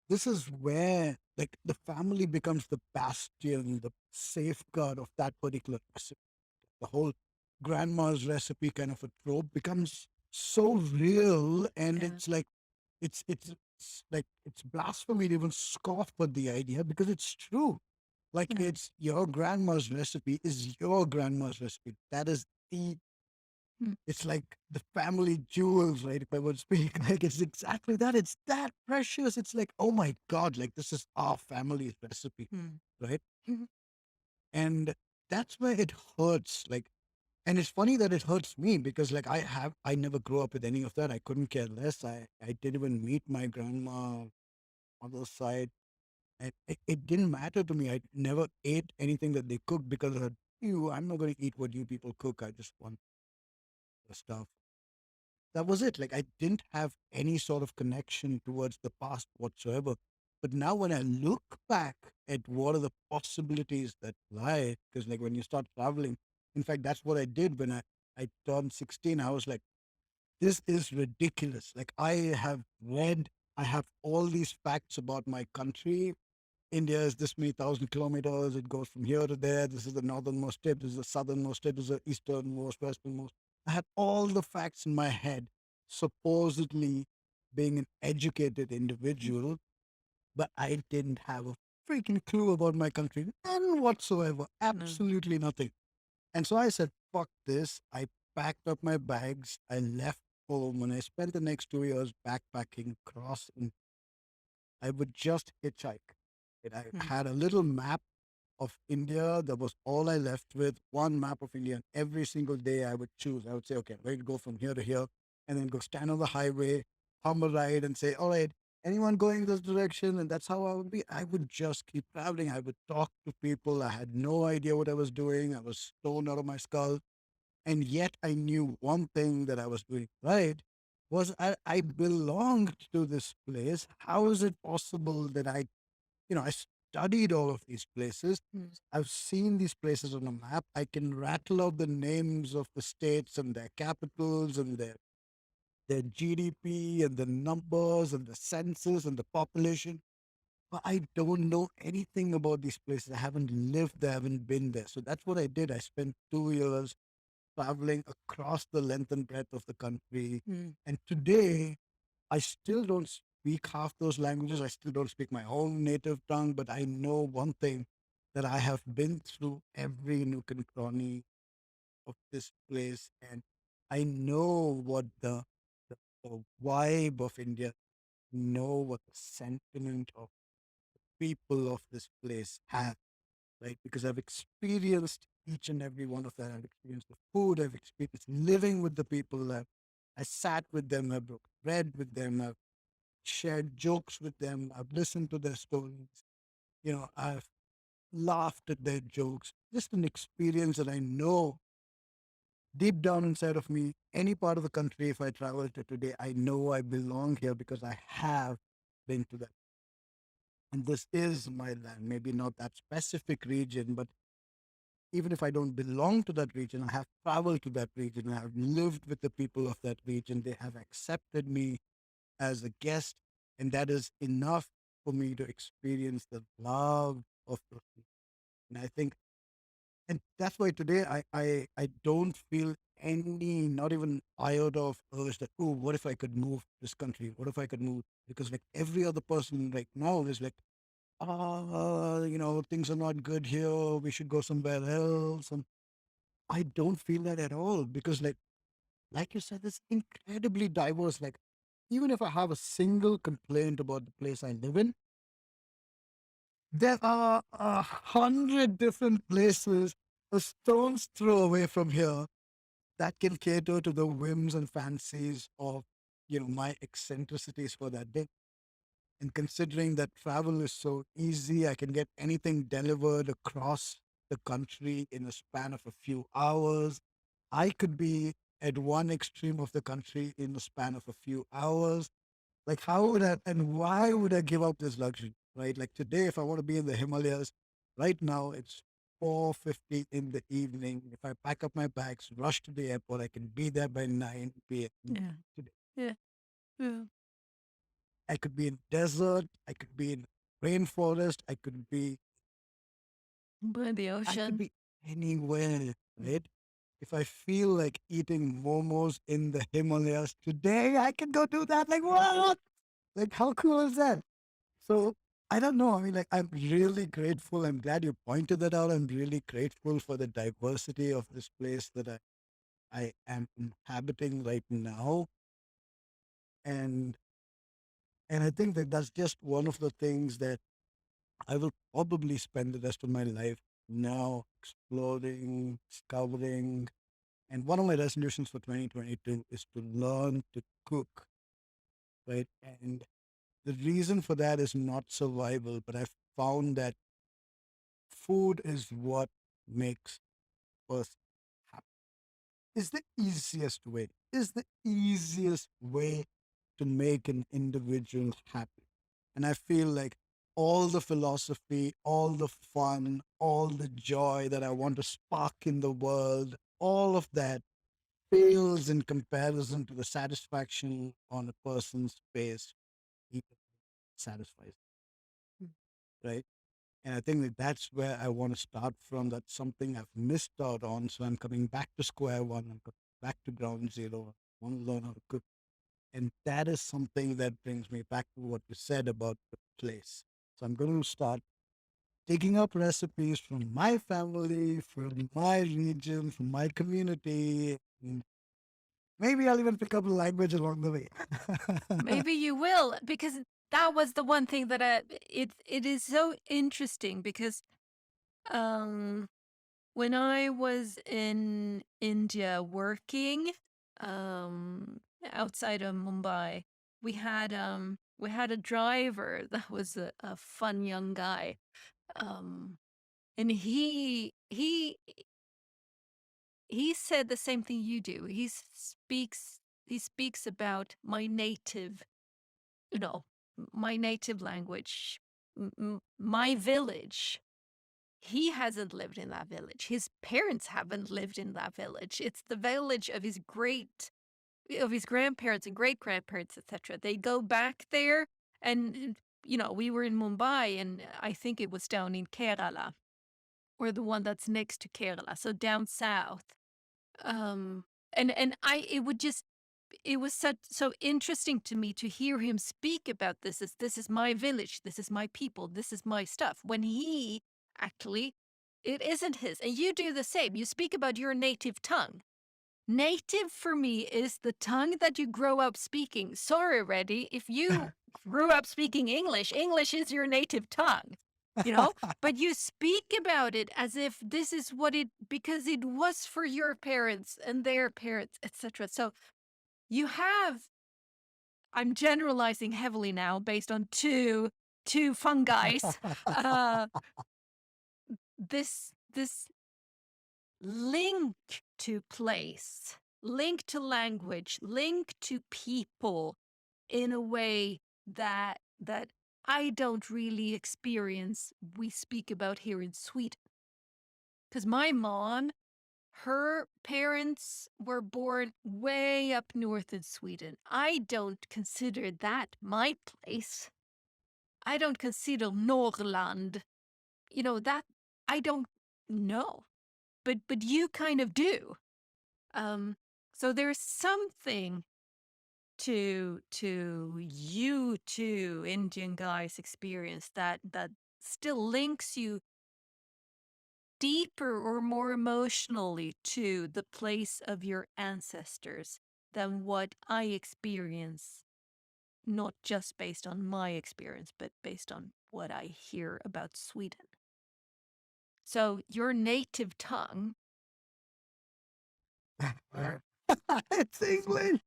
[SPEAKER 2] This is where, like, the family becomes the bastion, the safeguard of that particular recipe. The whole grandma's recipe kind of a trope becomes so real, and
[SPEAKER 1] Yeah.
[SPEAKER 2] it's like it's like it's blasphemy to even scoff at the idea, because it's true. Like,
[SPEAKER 1] Yeah.
[SPEAKER 2] it's your grandma's recipe is your grandma's recipe. That is the
[SPEAKER 1] Mm.
[SPEAKER 2] it's like the family jewels, right? If I would speak, like, it's exactly that. It's that precious. It's like, oh my God, like, this is our family's recipe,
[SPEAKER 1] Mm.
[SPEAKER 2] right?
[SPEAKER 1] Mhm.
[SPEAKER 2] And that's where it hurts. Like, and it's funny that it hurts me, because, like, I never grew up with any of that. I couldn't care less. I didn't even meet my grandma on the side. And it didn't matter to me. I never ate anything that they cooked, because I said, I'm not going to eat what you people cook. I just want the stuff. That was it. Like, I didn't have any sort of connection towards the past whatsoever. But now when I look back at what are the possibilities that lie, because, like, when you start traveling, in fact, that's what I did when I turned 16. I was like, this is ridiculous. Like, I have all these facts about my country. India is this many thousand kilometers. It goes from here to there. This is the northernmost tip. This is the southernmost tip. This is the easternmost, westernmost. I had all the facts in my head, supposedly being an educated individual, but I didn't have a freaking clue about my country. None whatsoever.
[SPEAKER 1] No.
[SPEAKER 2] Absolutely nothing. And so I said, fuck this. I packed up my bags. I left home, and I spent the next 2 years backpacking across, and I would just hitchhike. And I
[SPEAKER 1] Mm.
[SPEAKER 2] had a little map. of India. That was all I left with, one map of India. And every single day I would choose. I would say, okay, I'm going to go from here to here, and then go stand on the highway, hum a ride, and say, all right, anyone going this direction? And that's how I would be. I would just keep traveling. I would talk to people. I had no idea what I was doing. I was stoned out of my skull. And yet I knew one thing that I was doing right was I belonged to this place. How is it possible that I studied all of these places.
[SPEAKER 1] Mm.
[SPEAKER 2] I've seen these places on a map. I can rattle out the names of the states and their capitals and their GDP and the numbers and the census and the population. But I don't know anything about these places. I haven't lived there, I haven't been there. So that's what I did. I spent 2 years traveling across the length and breadth of the country.
[SPEAKER 1] Mm.
[SPEAKER 2] And today, I still don't speak half those languages. I still don't speak my own native tongue, but I know one thing, that I have been through every nook and cranny of this place, and I know what the vibe of India, know what the sentiment of people of this place have, right? Because I've experienced each and every one of that. I've experienced the food, I've experienced living with the people. I sat with them, I've broke bread with them, I've shared jokes with them, I've listened to their stories, I've laughed at their jokes. Just an experience that I know deep down inside of me, any part of the country, if I travel to today, I know I belong here because I have been to that. And this is my land, maybe not that specific region, but even if I don't belong to that region, I have traveled to that region. I have lived with the people of that region. They have accepted me as a guest, and that is enough for me to experience the love of those people. And I think, and that's why today I don't feel any, not even iota of urge that, oh, what if I could move this country? What if I could move? Because like every other person right now is like, things are not good here. We should go somewhere else. And I don't feel that at all because, like you said, it's incredibly diverse. Like, even if I have a single complaint about the place I live in, there are 100 different places a stone's throw away from here that can cater to the whims and fancies of, my eccentricities for that day. And considering that travel is so easy, I can get anything delivered across the country in a span of a few hours. I could be at one extreme of the country in the span of a few hours. Like, how would I, and why would I give up this luxury, right? Like today, if I want to be in the Himalayas, right now it's 4:50 in the evening. If I pack up my bags, rush to the airport, I can be there by 9 p.m.
[SPEAKER 1] Yeah.
[SPEAKER 2] today.
[SPEAKER 1] Yeah. Yeah.
[SPEAKER 2] I could be in desert, I could be in rainforest,
[SPEAKER 1] By the
[SPEAKER 2] I could
[SPEAKER 1] ocean.
[SPEAKER 2] be anywhere,
[SPEAKER 1] Mm.
[SPEAKER 2] right? If I feel like eating momos in the Himalayas today, I can go do that. Like, what? Like, how cool is that? So, I don't know. I mean, like, I'm really grateful. I'm glad you pointed that out. I'm really grateful for the diversity of this place that I am inhabiting right now. And and I think that that's just one of the things that I will probably spend the rest of my life now exploring, discovering. And one of my resolutions for 2022 is to learn to cook, right? And the reason for that is not survival, but I've found that food is what makes us happy. Is the easiest way, is the easiest way to make an individual happy. And I feel like all the philosophy, all the fun, all the joy that I want to spark in the world, all of that pales in comparison to the satisfaction on a person's face. It satisfies,
[SPEAKER 1] Mm.
[SPEAKER 2] right? And I think that that's where I want to start from. That's something I've missed out on. So I'm coming back to square one. I'm coming back to ground zero. I want to learn how to cook. And that is something that brings me back to what you said about the place. So I'm going to start taking up recipes from my family, from my region, from my community. And maybe I'll even pick up a language along the way.
[SPEAKER 1] Maybe you will, because that was the one thing that it is so interesting because Um, when I was in India working, outside of Mumbai, we had a driver that was a fun young guy. Um, and he said the same thing you do. He speaks about my native, you know, my native language, my village. He hasn't lived in that village. His parents haven't lived in that village. It's the village of his grandparents and great grandparents, etc. They go back there, and we were in Mumbai, and I think it was down in Kerala, or the one that's next to Kerala, so down south. Um, and I it would just it was so interesting to me to hear him speak about this is my village, this is my people, this is my stuff. When he actually it isn't his. And you do the same. You speak about your native tongue. Native for me is the tongue that you grow up speaking. Sorry, Reddy, if you grew up speaking English, English is your native tongue, you know? But you speak about it as if this is what it, because it was for your parents and their parents, etc. So you have, I'm generalizing heavily now based on two fungis. Uh, this link to place, link to language, link to people in a way that I don't really experience we speak about here in Sweden. Because my mom, her parents were born way up north in Sweden. I don't consider that my place. I don't consider Norrland, that I don't know. But you kind of do. Um, so there's something to you two Indian guys experience that still links you deeper or more emotionally to the place of your ancestors than what I experience, not just based on my experience, but based on what I hear about Sweden. So your native tongue,
[SPEAKER 2] It's English.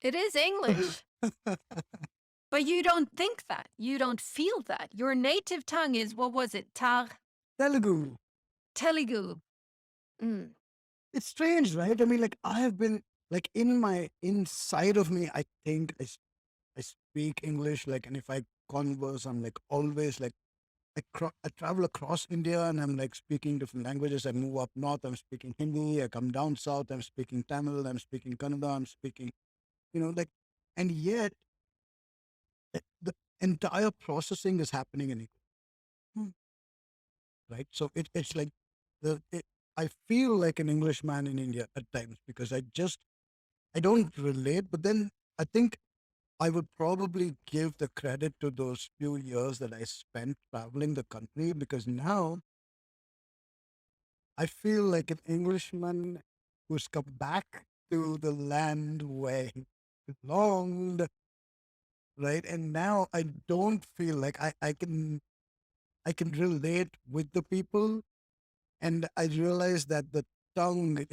[SPEAKER 1] it is English. But you don't think that. You don't feel that. Your native tongue is, what was it?
[SPEAKER 2] Telugu.
[SPEAKER 1] Telugu. Mm.
[SPEAKER 2] It's strange, right? I mean, like I have been like in my inside of me, I think I speak English, like, and if I converse, I'm like always like I travel across India and I'm like speaking different languages. I move up north, I'm speaking Hindi. I come down south, I'm speaking Tamil. I'm speaking Kannada. I'm speaking, like, and yet the entire processing is happening in English,
[SPEAKER 1] Mm.
[SPEAKER 2] right? So it's like I feel like an Englishman in India at times because I don't relate, but then I think I would probably give the credit to those few years that I spent traveling the country because now I feel like an Englishman who's come back to the land where he belonged, right? And now I don't feel like I can relate with the people, and I realize that the tongue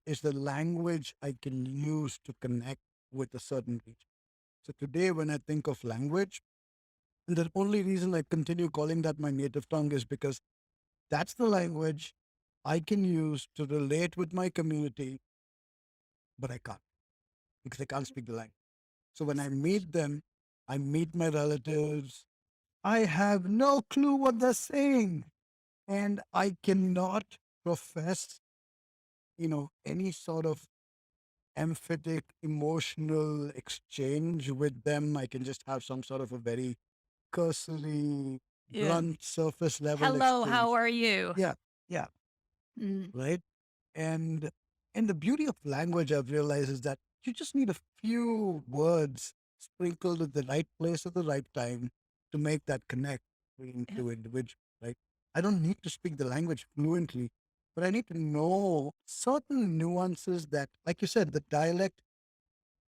[SPEAKER 2] is the language I can use to connect with a certain region. So today, when I think of language, and the only reason I continue calling that my native tongue is because that's the language I can use to relate with my community, but I can't because I can't speak the language. So when I meet them, I meet my relatives, I have no clue what they're saying. And I cannot profess, any sort of emphatic, emotional exchange with them. I can just have some sort of a very cursory,
[SPEAKER 1] Yeah.
[SPEAKER 2] blunt, surface level
[SPEAKER 1] Hello, how
[SPEAKER 2] exchange.
[SPEAKER 1] are you?
[SPEAKER 2] Yeah, yeah,
[SPEAKER 1] Mm.
[SPEAKER 2] right. And and the beauty of language I've realized is that you just need a few words sprinkled at the right place at the right time to make that connect between
[SPEAKER 1] Yeah.
[SPEAKER 2] two individuals, right? I don't need to speak the language fluently, but I need to know certain nuances that, like you said, the dialect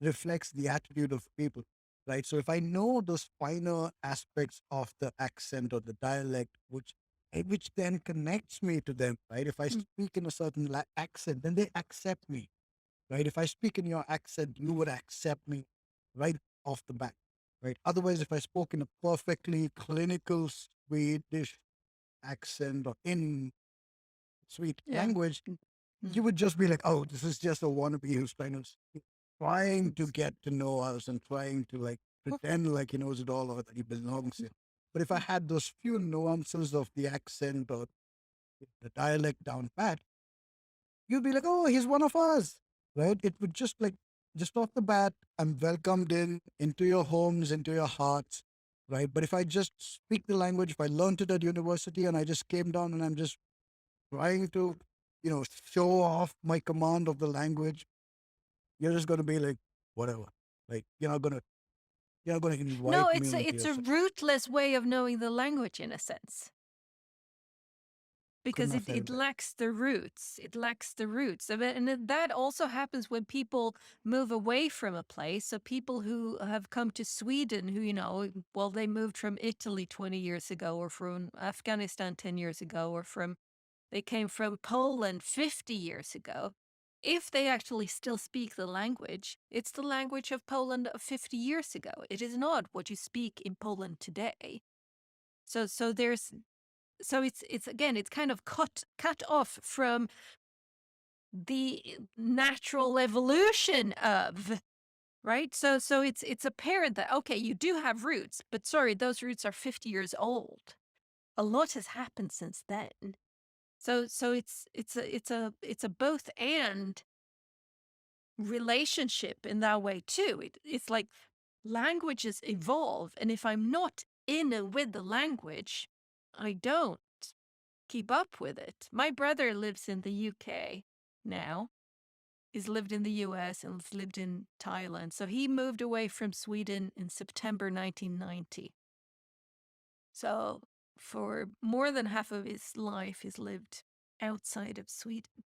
[SPEAKER 2] reflects the attitude of people, right? So if I know those finer aspects of the accent or the dialect, which which then connects me to them, right? If I
[SPEAKER 1] Mm.
[SPEAKER 2] speak in a certain accent, then they accept me, right? If I speak in your accent, you would accept me right off the bat, right? Otherwise, if I spoke in a perfectly clinical Swedish accent or in sweet
[SPEAKER 1] Yeah.
[SPEAKER 2] language,
[SPEAKER 1] Mm. Mm.
[SPEAKER 2] you would just be like, oh, this is just a wannabe who's trying to get to know us and trying to like pretend like he knows it all or that he belongs here. But if I had those few nuances of the accent or the dialect down pat, you'd be like, oh, he's one of us, right? It would just like, just off the bat, I'm welcomed in into your homes, into your hearts, right? But if I just speak the language, if I learned it at university and I just came down and I'm just trying to, show off my command of the language, you're just going to be like, whatever. Like, you're not going to
[SPEAKER 1] No,
[SPEAKER 2] invite me into
[SPEAKER 1] it's
[SPEAKER 2] your
[SPEAKER 1] a rootless way of knowing the language in a sense.
[SPEAKER 2] couldn't
[SPEAKER 1] Because
[SPEAKER 2] have said
[SPEAKER 1] it
[SPEAKER 2] it better.
[SPEAKER 1] lacks the roots. It lacks the roots. That also happens when people move away from a place. So people who have come to Sweden, who, well, they moved from Italy 20 years ago or from Afghanistan 10 years ago or they came from Poland 50 years ago. If they actually still speak the language, it's the language of Poland of 50 years ago. It is not what you speak in Poland today. So it's again, it's kind of cut off from the natural evolution of, right. So it's apparent that, okay, you do have roots, but sorry, those roots are 50 years old. A lot has happened since then. So it's a both and relationship in that way too. It's like languages evolve, and if I'm not in with the language, I don't keep up with it. My brother lives in the UK now. He's lived in the US and he's lived in Thailand. So he moved away from Sweden in September 1990. So for more than half of his life, he's lived outside of Sweden.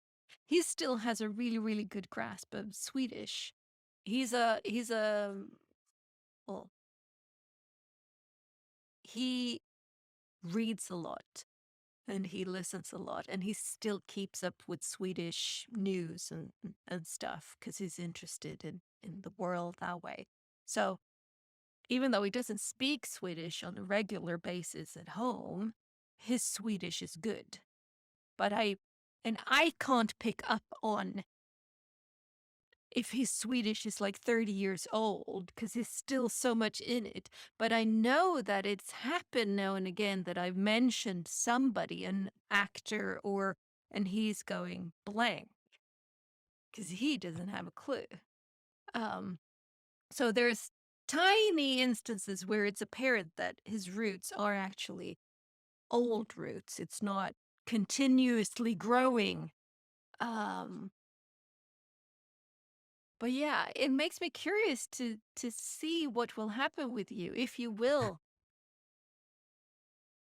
[SPEAKER 1] He still has a really, really good grasp of Swedish. He's a well, he reads a lot and he listens a lot and he still keeps up with Swedish news and stuff because he's interested in the world that way. So even though he doesn't speak Swedish on a regular basis at home, his Swedish is good. But I can't pick up on if his Swedish is like 30 years old because he's still so much in it. But I know that it's happened now and again that I've mentioned somebody, an actor, and he's going blank because he doesn't have a clue. Um, so there's tiny instances where it's apparent that his roots are actually old roots. It's not continuously growing. Um, But yeah, it makes me curious to see what will happen with you, if you will,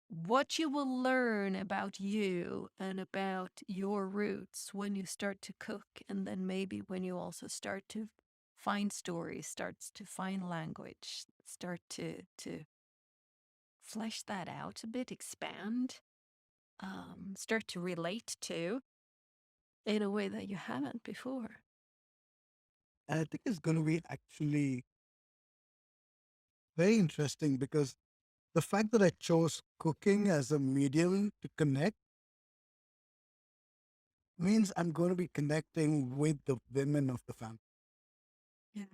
[SPEAKER 1] what you will learn about you and about your roots when you start to cook, and then maybe when you also start to find stories, starts to find language, start to flesh that out a bit, expand, start to relate to in a way that you haven't before.
[SPEAKER 2] And I think it's going to be actually very interesting because the fact that I chose cooking as a medium to connect means I'm going to be connecting with the women of the family,
[SPEAKER 1] Yeah.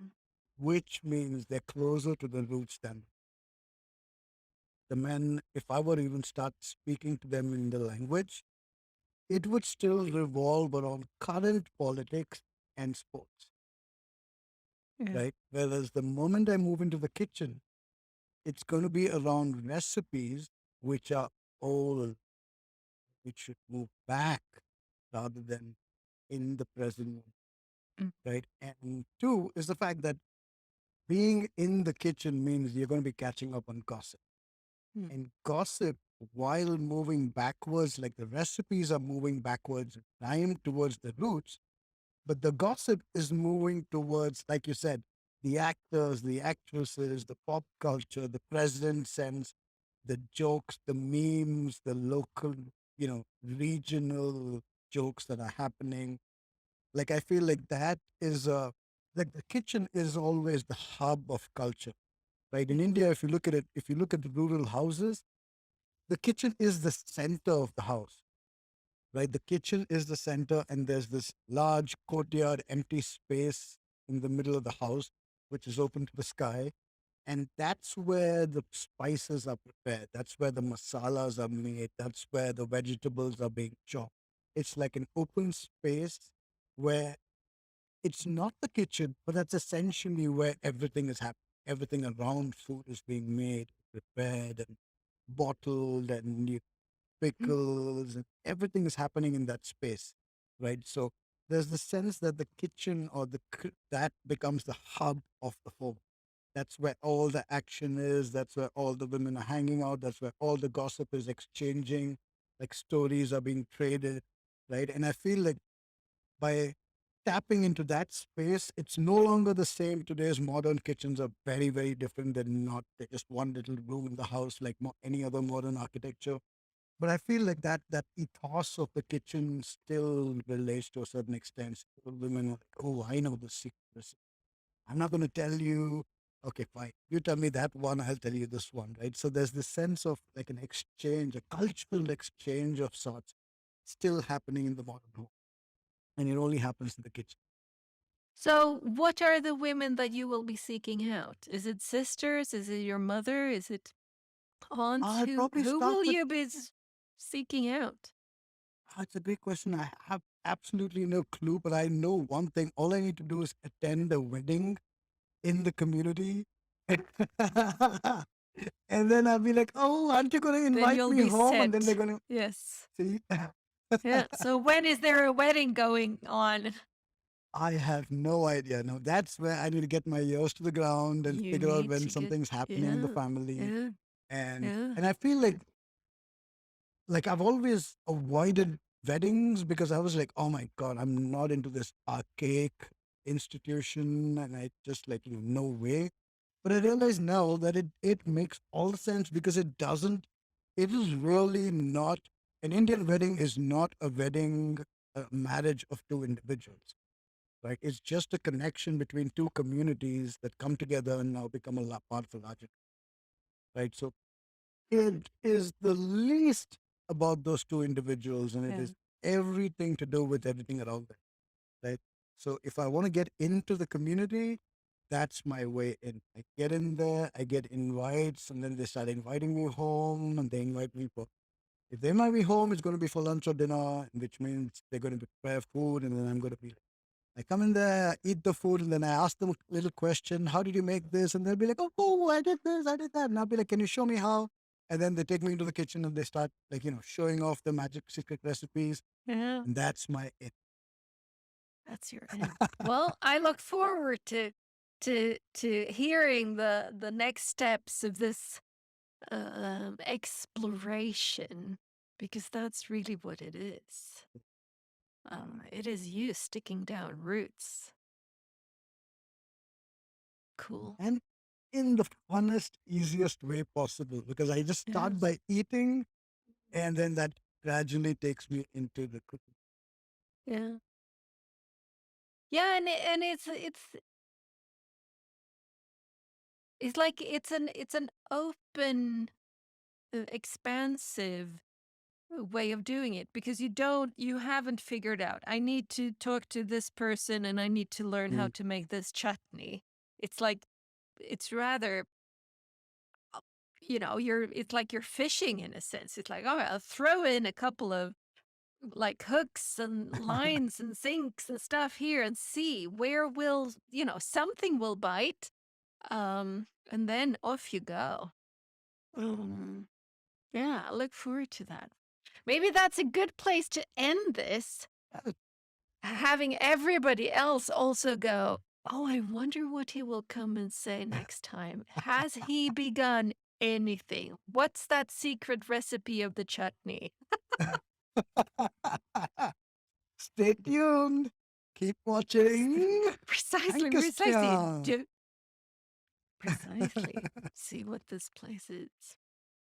[SPEAKER 2] which means they're closer to the roots than the men. If I were to even start speaking to them in the language, it would still revolve around current politics and sports,
[SPEAKER 1] Yeah.
[SPEAKER 2] right? Whereas the moment I move into the kitchen, it's going to be around recipes which are old, which should move back rather than in the present,
[SPEAKER 1] Mm.
[SPEAKER 2] right? And two is the fact that being in the kitchen means you're going to be catching up on gossip.
[SPEAKER 1] Mm.
[SPEAKER 2] And gossip, while moving backwards, like the recipes are moving backwards in time towards the roots, but the gossip is moving towards, like you said, the actors, the actresses, the pop culture, the present sense, the jokes, the memes, the local, regional jokes that are happening. Like I feel like that is like the kitchen is always the hub of culture, right? In India, if you look at it, if you look at the rural houses, the kitchen is the center of the house, right? The kitchen is the center, and there's this large courtyard, empty space in the middle of the house, which is open to the sky. And that's where the spices are prepared. That's where the masalas are made. That's where the vegetables are being chopped. It's like an open space where it's not the kitchen, but that's essentially where everything is happening. Everything around food is being made, prepared, and bottled, and pickles, and everything is happening in that space, right? So there's the sense that the kitchen or that becomes the hub of the home. That's where all the action is. That's where all the women are hanging out. That's where all the gossip is exchanging, like stories are being traded, right? And I feel like by tapping into that space, it's no longer the same. Today's modern kitchens are very, very different. They're just one little room in the house like any other modern architecture. But I feel like that ethos of the kitchen still relates to a certain extent. Still women are like, oh, I know the secret. I'm not going to tell you. Okay, fine. You tell me that one, I'll tell you this one, right? So there's this sense of like an exchange, a cultural exchange of sorts still happening in the modern home. And it only happens in the kitchen.
[SPEAKER 1] So, what are the women that you will be seeking out? Is it sisters? Is it your mother? Is it aunts?
[SPEAKER 2] I'll probably
[SPEAKER 1] Who
[SPEAKER 2] start
[SPEAKER 1] will
[SPEAKER 2] with,
[SPEAKER 1] you be seeking out?
[SPEAKER 2] it's a great question. I have absolutely no clue, but I know one thing. All I need to do is attend a wedding in the community. And then I'll be like, oh, aren't you going to
[SPEAKER 1] Then
[SPEAKER 2] invite
[SPEAKER 1] you'll
[SPEAKER 2] me
[SPEAKER 1] be
[SPEAKER 2] home? And then they're
[SPEAKER 1] set.
[SPEAKER 2] going to
[SPEAKER 1] Yes.
[SPEAKER 2] see.
[SPEAKER 1] Yeah. So, when is there a wedding going on?
[SPEAKER 2] I have no idea. No, that's where I need to get my ears to the ground and
[SPEAKER 1] You
[SPEAKER 2] figure out
[SPEAKER 1] need
[SPEAKER 2] when
[SPEAKER 1] to get,
[SPEAKER 2] something's happening in the
[SPEAKER 1] yeah,
[SPEAKER 2] family.
[SPEAKER 1] yeah,
[SPEAKER 2] And
[SPEAKER 1] yeah.
[SPEAKER 2] and I feel like I've always avoided weddings because I was like, oh my God, I'm not into this archaic institution. And I just like, no way. But I realize now that it makes all the sense because it is really not, an Indian wedding is not a wedding, a marriage of two individuals, right? It's just a connection between two communities that come together and now become part of a larger, right? So it is the least about those two individuals, and it
[SPEAKER 1] Yeah.
[SPEAKER 2] is everything to do with everything around them, right? So if I want to get into the community, that's my way in. I get in there, I get invites, and then they start inviting me home, and they invite me for. If they invite me home, it's going to be for lunch or dinner, which means they're going to prepare food, and then I'm going to be. I come in there, I eat the food, and then I ask them a little question. How did you make this? And they'll be like, oh, I did this, I did that. And I'll be like, can you show me how? And then they take me into the kitchen and they start like, showing off the magic secret recipes.
[SPEAKER 1] Yeah.
[SPEAKER 2] And that's my it.
[SPEAKER 1] That's your end. Well, I look forward to hearing the next steps of this exploration because that's really what it is. It is you sticking down roots. Cool.
[SPEAKER 2] And in the funnest, easiest way possible, because I just start
[SPEAKER 1] Yes.
[SPEAKER 2] by eating and then that gradually takes me into the cooking.
[SPEAKER 1] Yeah. Yeah, and it's like it's an open, expansive way of doing it because you haven't figured out. I need to talk to this person and I need to learn how
[SPEAKER 2] Mm.
[SPEAKER 1] to make this chutney. It's like it's rather it's like you're fishing in a sense. It's like, oh, I'll throw in a couple of like hooks and lines and sinks and stuff here and see where will, something will bite. And then off you go. Um, yeah, I look forward to that. Maybe that's a good place to end this,
[SPEAKER 2] Uh,
[SPEAKER 1] having everybody else also go, oh, I wonder what he will come and say next time. Has he begun anything? What's that secret recipe of the chutney?
[SPEAKER 2] Stay tuned. Keep watching.
[SPEAKER 1] Precisely,
[SPEAKER 2] Thank you,
[SPEAKER 1] precisely.
[SPEAKER 2] Stan.
[SPEAKER 1] Precisely. See what this place is.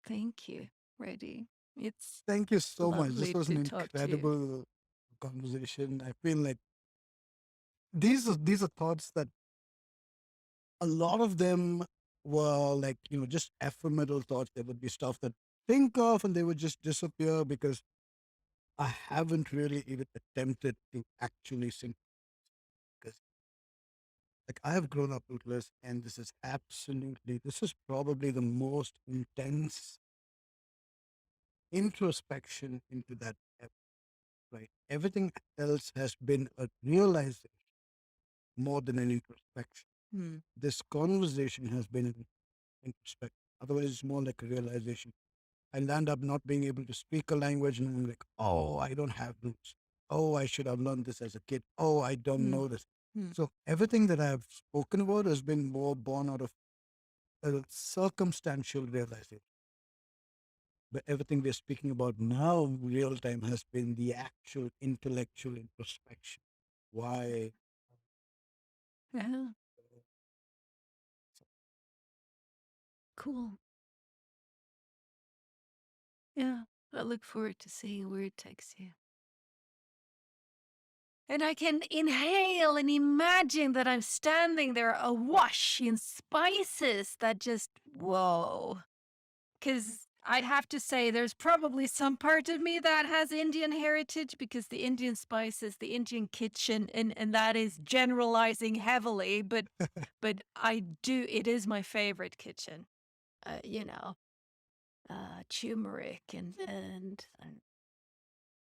[SPEAKER 1] Thank you, Reddy. It's
[SPEAKER 2] Thank you so much. This
[SPEAKER 1] lovely
[SPEAKER 2] was
[SPEAKER 1] to
[SPEAKER 2] an
[SPEAKER 1] talk to you.
[SPEAKER 2] incredible conversation. I feel like these are thoughts that a lot of them were like, just ephemeral thoughts. There would be stuff that think of and they would just disappear because I haven't really even attempted to actually sing. Because like I have grown up rootless, and this is probably the most intense introspection into that depth, right? Everything else has been a realization more than an introspection.
[SPEAKER 1] Hmm.
[SPEAKER 2] This conversation has been an introspection. Otherwise, it's more like a realization. I land up not being able to speak a language, and I'm like, oh, I don't have roots. Oh, I should have learned this as a kid. Oh, I don't
[SPEAKER 1] Hmm.
[SPEAKER 2] know this.
[SPEAKER 1] Hmm.
[SPEAKER 2] So everything that I've spoken about has been more born out of a circumstantial realization. But everything we're speaking about now, real time, has been the actual intellectual introspection. Why?
[SPEAKER 1] Yeah, cool. Yeah, I look forward to seeing where it takes you. And I can inhale and imagine that I'm standing there awash in spices that just, whoa. Because I have to say, there's probably some part of me that has Indian heritage because the Indian spices, the Indian kitchen, and that is generalizing heavily, but I do, it is my favorite kitchen. You know, turmeric and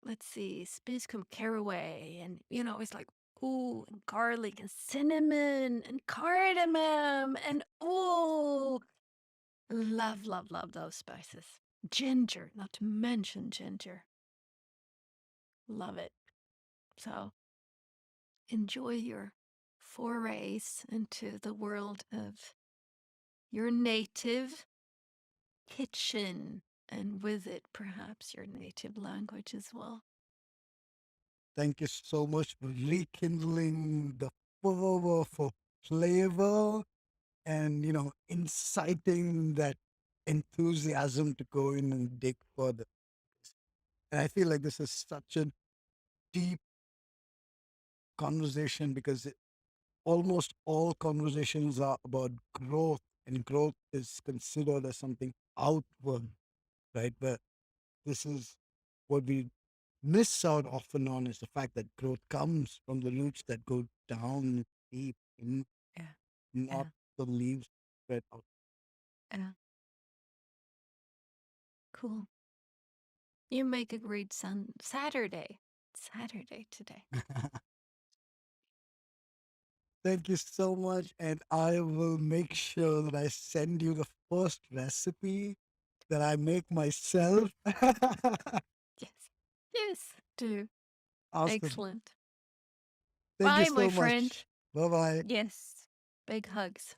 [SPEAKER 1] let's see, Spicum caraway, and it's like ooh, and garlic and cinnamon and cardamom and ooh, love, love, love those spices. Ginger, not to mention ginger. Love it. So enjoy your forays into the world of your native kitchen and with it perhaps your native language as well.
[SPEAKER 2] Thank you so much for rekindling the fervor for flavor and, inciting that enthusiasm to go in and dig further. And I feel like this is such a deep conversation because almost all conversations are about growth, and growth is considered as something outward, right? But this is what we miss out often on is the fact that growth comes from the roots that go down deep in,
[SPEAKER 1] Yeah.
[SPEAKER 2] not
[SPEAKER 1] Yeah.
[SPEAKER 2] the leaves spread out.
[SPEAKER 1] Yeah. Cool. You make a great Saturday. Saturday today.
[SPEAKER 2] Thank you so much. And I will make sure that I send you the first recipe that I make myself.
[SPEAKER 1] Yes. Yes. Do.
[SPEAKER 2] Awesome.
[SPEAKER 1] Excellent.
[SPEAKER 2] Thank you
[SPEAKER 1] Bye, my
[SPEAKER 2] so
[SPEAKER 1] friend.
[SPEAKER 2] much. Bye bye.
[SPEAKER 1] Yes. Big hugs.